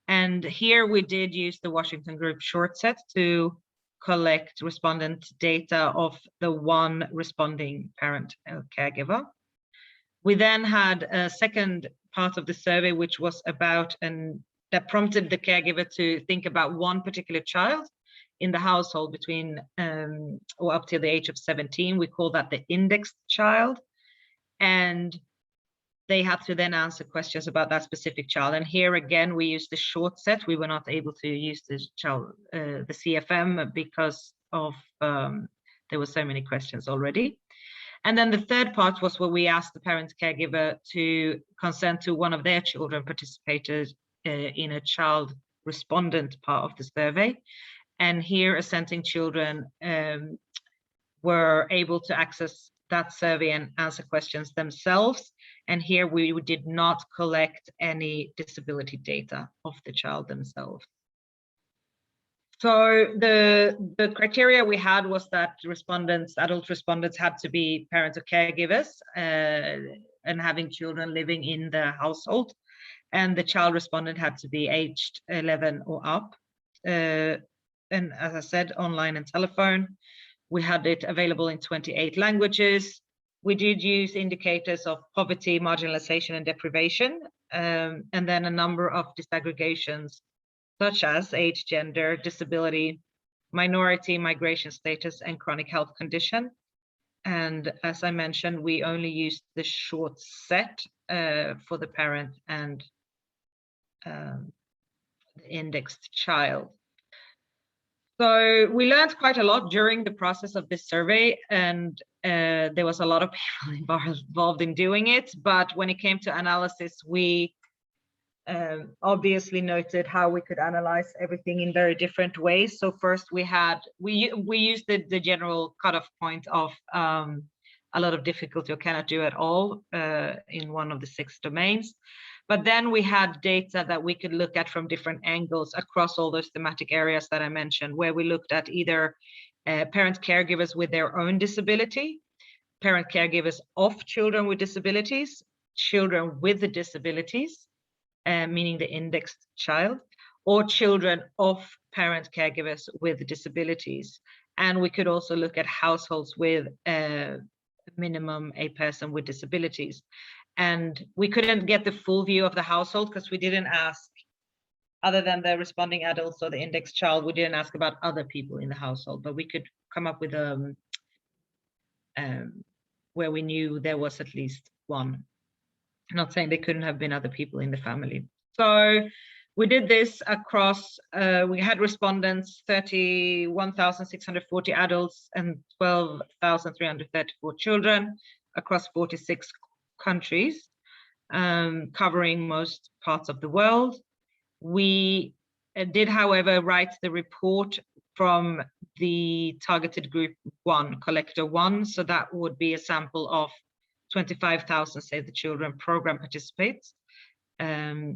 And here we did use the Washington Group short set to collect respondent data of the one responding parent or caregiver. We then had a second part of the survey, which was about, and that prompted the caregiver to think about one particular child in the household between or up to the age of 17. We call that the indexed child. And they had to then answer questions about that specific child. And here again, we used the short set. We were not able to use the child, the CFM, because of there were so many questions already. And then the third part was where we asked the parent caregiver to consent to one of their children participated in a child respondent part of the survey. And here assenting children were able to access that survey and answer questions themselves. And here we did not collect any disability data of the child themselves. So the criteria we had was that adult respondents had to be parents or caregivers and having children living in the household. And the child respondent had to be aged 11 or up. And as I said, online and telephone. We had it available in 28 languages. We did use indicators of poverty, marginalization, and deprivation, and then a number of disaggregations, such as age, gender, disability, minority, migration status, and chronic health condition. And as I mentioned, we only used the short set for the parent and the indexed child. So we learned quite a lot during the process of this survey, and there was a lot of people involved in doing it. But when it came to analysis, we obviously noted how we could analyze everything in very different ways. So first we used the general cutoff point of a lot of difficulty or cannot do at all in one of the 6 domains. But then we had data that we could look at from different angles across all those thematic areas that I mentioned, where we looked at either parent caregivers with their own disability, parent caregivers of children with disabilities, children with the disabilities, meaning the indexed child, or children of parent caregivers with disabilities. And we could also look at households with minimum a person with disabilities. And we couldn't get the full view of the household because we didn't ask, other than the responding adults or the indexed child, we didn't ask about other people in the household, but we could come up with where we knew there was at least one. I'm not saying there couldn't have been other people in the family. So we did this across, we had respondents, 31,640 adults and 12,334 children across 46 countries, covering most parts of the world. We did, however, write the report from the targeted group 1, collector 1. So that would be a sample of 25,000 Save the Children program participants.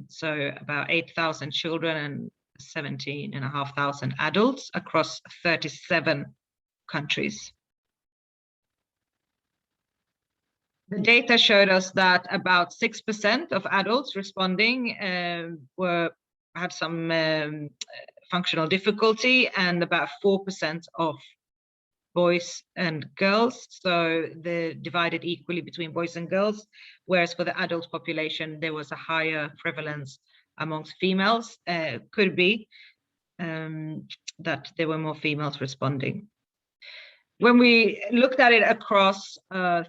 So about 8,000 children and 17,500 adults across 37 countries. The data showed us that about 6% of adults responding had some functional difficulty, and about 4% of boys and girls. So they're divided equally between boys and girls, whereas for the adult population, there was a higher prevalence amongst females. Could be that there were more females responding. When we looked at it across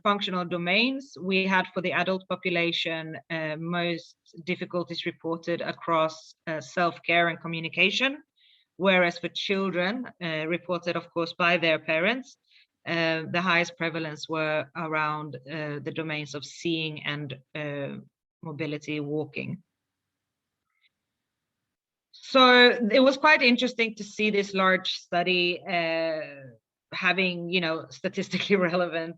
functional domains, we had for the adult population, most difficulties reported across self-care and communication, whereas for children, reported, of course, by their parents, the highest prevalence were around the domains of seeing and mobility, walking. So it was quite interesting to see this large study having, statistically relevant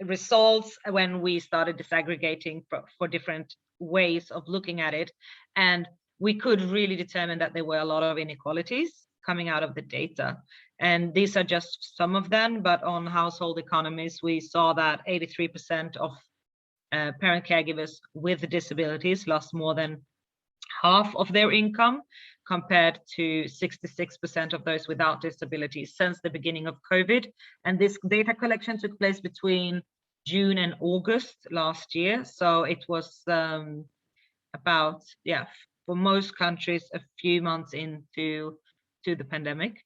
results when we started disaggregating for different ways of looking at it. And we could really determine that there were a lot of inequalities coming out of the data. And these are just some of them, but on household economies, we saw that 83% of parent caregivers with disabilities lost more than half of their income, compared to 66% of those without disabilities since the beginning of COVID. And this data collection took place between June and August last year. So it was about, for most countries, a few months into the pandemic.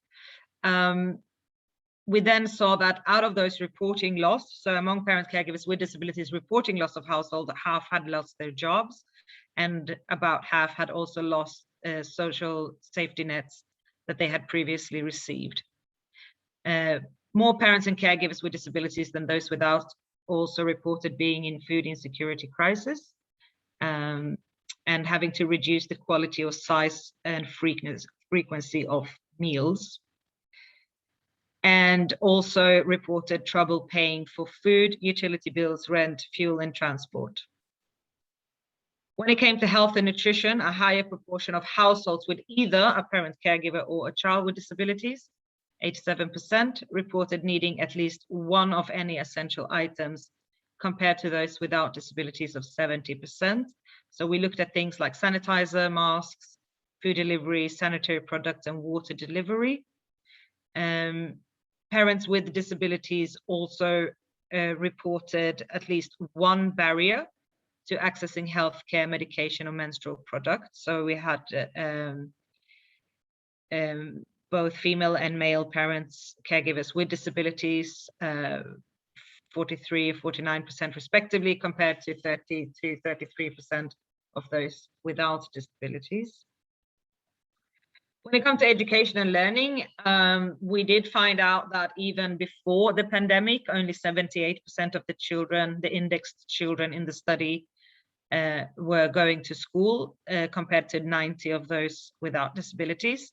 We then saw that out of those reporting loss, so among parent caregivers with disabilities reporting loss of household, half had lost their jobs, and about half had also lost social safety nets that they had previously received. More parents and caregivers with disabilities than those without also reported being in food insecurity crisis, and having to reduce the quality or size and frequency of meals. And also reported trouble paying for food, utility bills, rent, fuel, and transport. When it came to health and nutrition, a higher proportion of households with either a parent caregiver or a child with disabilities, 87%, reported needing at least one of any essential items compared to those without disabilities of 70%. So we looked at things like sanitizer, masks, food delivery, sanitary products, and water delivery. Parents with disabilities also reported at least one barrier to accessing healthcare, medication, or menstrual products. So we had both female and male parents, caregivers with disabilities, 43, 49% respectively, compared to 30 to 33% of those without disabilities. When it comes to education and learning, we did find out that even before the pandemic, only 78% of the children, the indexed children in the study, were going to school, compared to 90 of those without disabilities.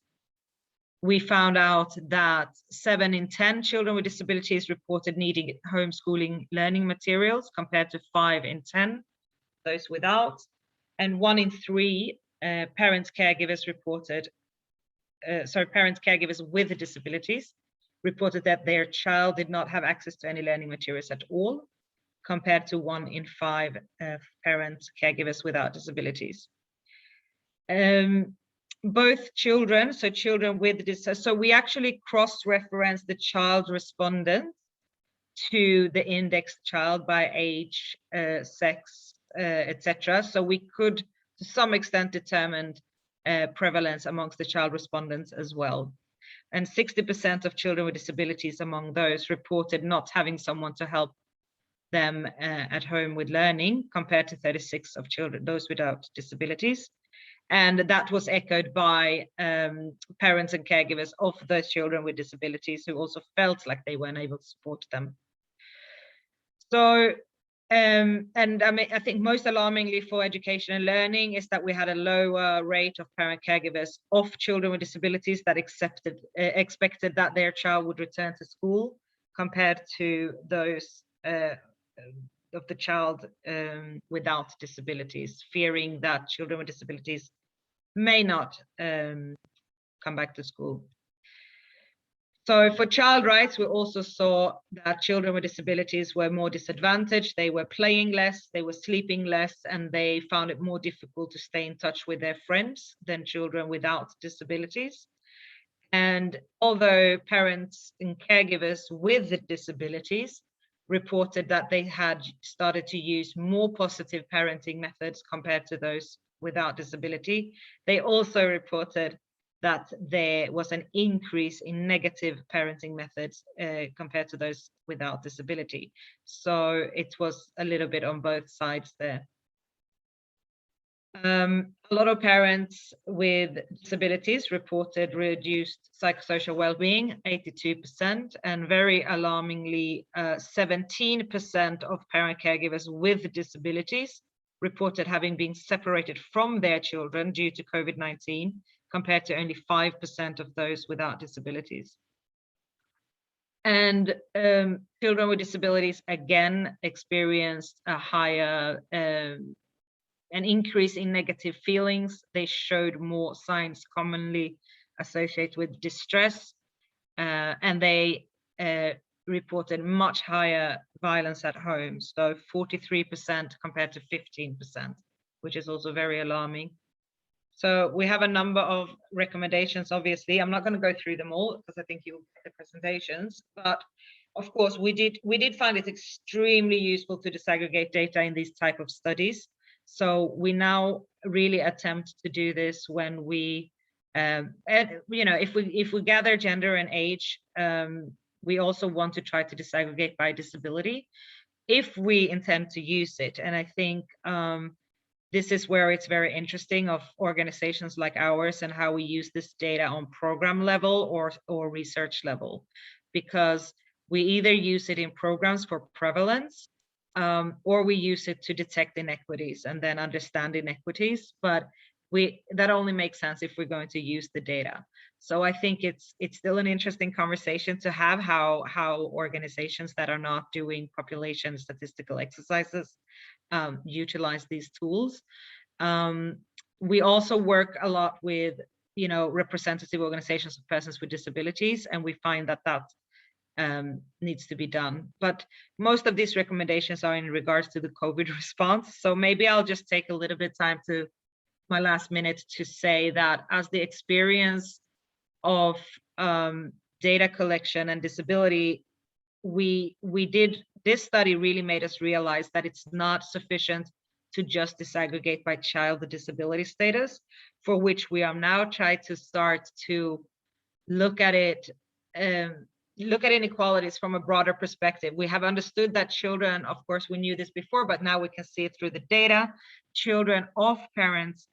We found out that 7 in 10 children with disabilities reported needing homeschooling learning materials, compared to 5 in 10 those without, and 1 in 3 parents caregivers with disabilities reported that their child did not have access to any learning materials at all, compared to 1 in 5 parents caregivers without disabilities. Both children, so children with disabilities, so we actually cross-referenced the child respondent to the indexed child by age, sex, etc. So we could, to some extent, determine prevalence amongst the child respondents as well. And 60% of children with disabilities among those reported not having someone to help them at home with learning, compared to 36% of children, those without disabilities. And that was echoed by parents and caregivers of those children with disabilities who also felt like they weren't able to support them. So, and I mean, I think most alarmingly for education and learning is that we had a lower rate of parent caregivers of children with disabilities that expected that their child would return to school, compared to those of the child without disabilities, fearing that children with disabilities may not come back to school. So for child rights, we also saw that children with disabilities were more disadvantaged. They were playing less, they were sleeping less, and they found it more difficult to stay in touch with their friends than children without disabilities. And although parents and caregivers with disabilities reported that they had started to use more positive parenting methods compared to those without disability, they also reported that there was an increase in negative parenting methods compared to those without disability. So it was a little bit on both sides there. A lot of parents with disabilities reported reduced psychosocial well-being, 82%, and very alarmingly, 17% of parent caregivers with disabilities reported having been separated from their children due to COVID-19, compared to only 5% of those without disabilities. And children with disabilities again experienced a higher an increase in negative feelings. They showed more signs commonly associated with distress, and they reported much higher violence at home, so 43% compared to 15%, which is also very alarming. So we have a number of recommendations, obviously. I'm not going to go through them all because I think you'll get the presentations, but of course we did find it extremely useful to disaggregate data in these type of studies. So we now really attempt to do this when we, and, you know, if we gather gender and age, we also want to try to disaggregate by disability if we intend to use it. And I think this is where it's very interesting of organizations like ours and how we use this data on program level or research level, because we either use it in programs for prevalence, or we use it to detect inequities and then understand inequities, but that only makes sense if we're going to use the data. So I think it's still an interesting conversation to have how organizations that are not doing population statistical exercises utilize these tools. We also work a lot with, representative organizations of persons with disabilities, and we find that needs to be done. But most of these recommendations are in regards to the COVID response. So maybe I'll just take a little bit time to my last minute to say that as the experience of data collection and disability, this study really made us realize that it's not sufficient to just disaggregate by child with disability status, for which we are now trying to start to look at it, look at inequalities from a broader perspective. We have understood that children, of course, we knew this before, but now we can see it through the data. Children of parents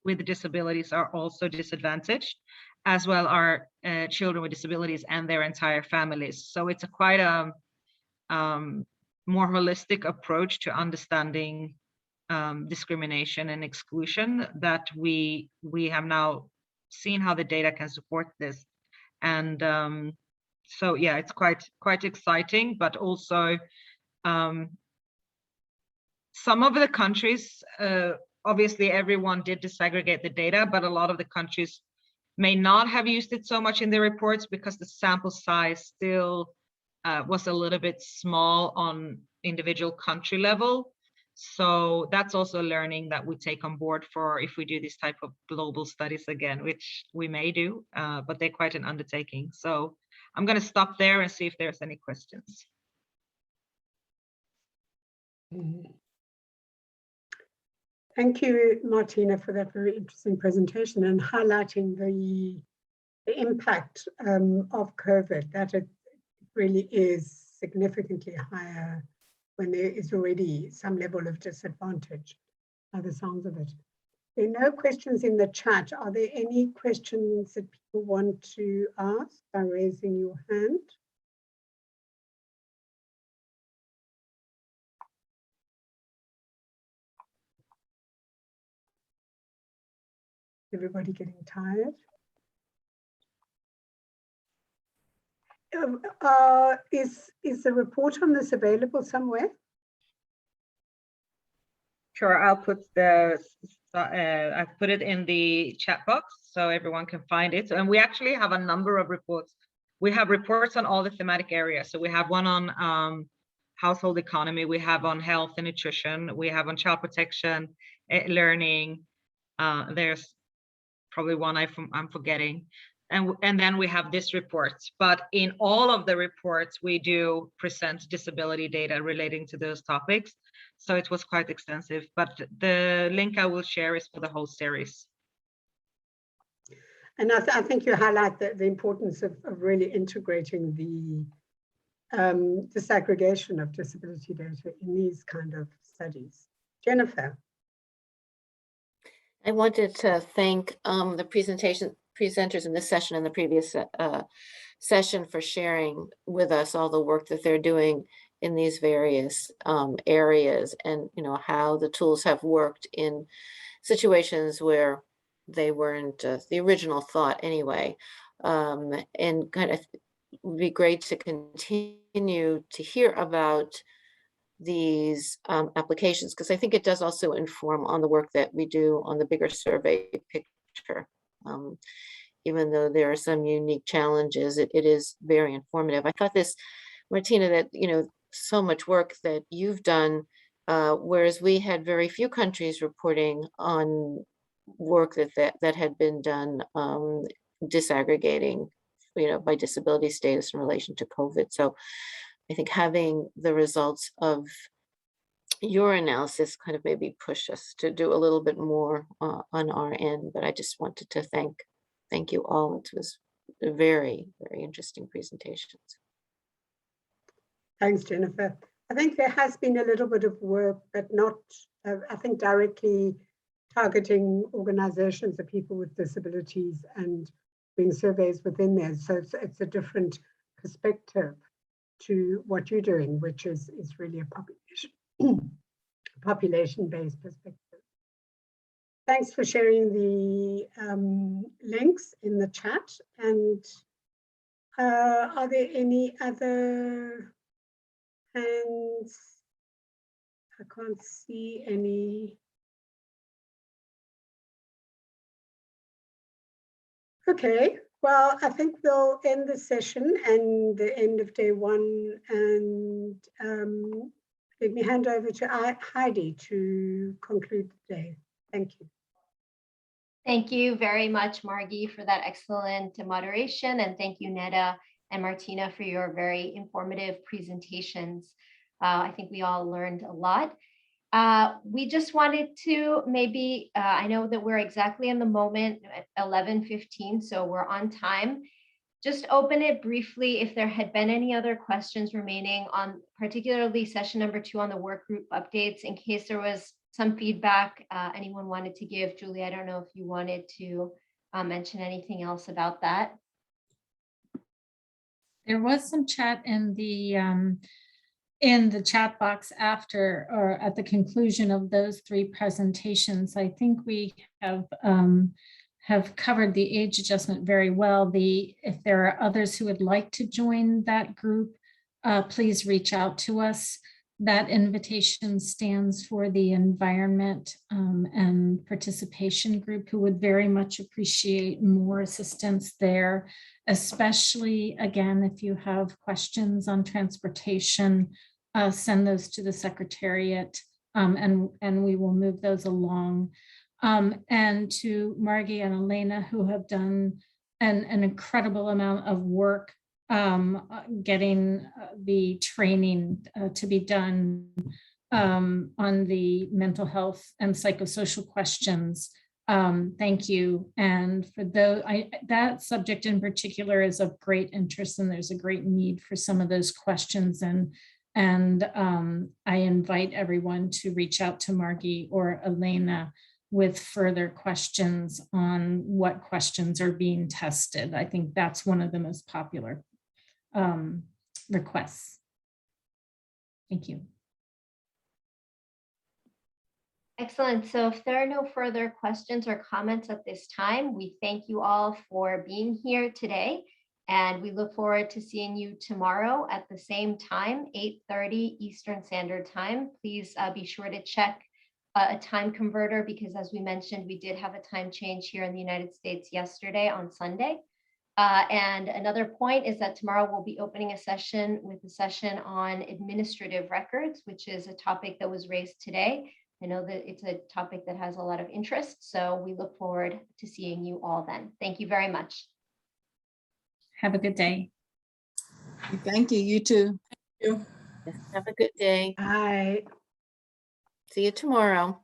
with disabilities are also disadvantaged, as well are children with disabilities and their entire families. So it's a quite a more holistic approach to understanding discrimination and exclusion that we have now seen how the data can support this. And so yeah, it's quite exciting, but also some of the countries, obviously everyone did disaggregate the data, but a lot of the countries may not have used it so much in their reports because the sample size still was a little bit small on individual country level. So that's also a learning that we take on board for if we do this type of global studies again, which we may do, but they're quite an undertaking. So I'm going to stop there and see if there's any questions. Thank you, Martina, for that very interesting presentation and highlighting the impact of COVID, that it really is significantly higher when there is already some level of disadvantage, by the sounds of it. There are no questions in the chat. Are there any questions that people want to ask by raising your hand? Everybody getting tired? Is the report on this available somewhere? Sure, I've put it in the chat box so everyone can find it. And we actually have a number of reports. We have reports on all the thematic areas. So we have one on household economy, we have on health and nutrition, we have on child protection, learning. There's probably one I'm forgetting. And then we have this report. But in all of the reports, we do present disability data relating to those topics. So it was quite extensive, but the link I will share is for the whole series. And I think you highlight the importance of really integrating the disaggregation of disability data in these kind of studies. Jennifer. I wanted to thank the presenters in this session and the previous session for sharing with us all the work that they're doing in these various areas, and how the tools have worked in situations where they weren't the original thought anyway. And kind of would be great to continue to hear about these applications, because I think it does also inform on the work that we do on the bigger survey picture. Even though there are some unique challenges, it is very informative. I thought this, Martina, that so much work that you've done, whereas we had very few countries reporting on work that had been done disaggregating, by disability status in relation to COVID. So I think having the results of your analysis kind of maybe push us to do a little bit more on our end. But I just wanted to thank you all. It was very, very interesting presentations. Thanks, Jennifer. I think there has been a little bit of work, but not, I think, directly targeting organizations of people with disabilities and doing surveys within there. So it's a different perspective to what you're doing, which is really a population-based perspective. Thanks for sharing the links in the chat. And are there any other hands? I can't see any. Okay, well, I think we'll end the session and the end of day one, and let me hand over to Heidi to conclude the day. Thank you. Thank you very much, Margie, for that excellent moderation. And thank you, Neda and Martina, for your very informative presentations. I think we all learned a lot. We just wanted to maybe, I know that we're exactly in the moment at 11:15, so we're on time. Just open it briefly if there had been any other questions remaining on particularly session number 2 on the work group updates, in case there was some feedback anyone wanted to give. Julie, I don't know if you wanted to mention anything else about that. There was some chat in the chat box after or at the conclusion of those 3 presentations. I think we have covered the age adjustment very well. If there are others who would like to join that group, please reach out to us. That invitation stands for the environment and participation group, who would very much appreciate more assistance there, especially, again, if you have questions on transportation, send those to the Secretariat and we will move those along. And to Margie and Elena, who have done an incredible amount of work getting the training to be done on the mental health and psychosocial questions. Thank you. And for that subject in particular is of great interest, and there's a great need for some of those questions. And I invite everyone to reach out to Margie or Elena with further questions on what questions are being tested. I think that's one of the most popular requests. Thank you. Excellent. So if there are no further questions or comments at this time, we thank you all for being here today. And we look forward to seeing you tomorrow at the same time, 8:30 Eastern Standard Time. Please be sure to check a time converter, because as we mentioned, we did have a time change here in the United States yesterday on Sunday. And another point is that tomorrow we'll be opening a session on administrative records, which is a topic that was raised today. I know that it's a topic that has a lot of interest, so we look forward to seeing you all then. Thank you very much. Have a good day. Thank you. You too. Yes, have a good day. Bye. See you tomorrow.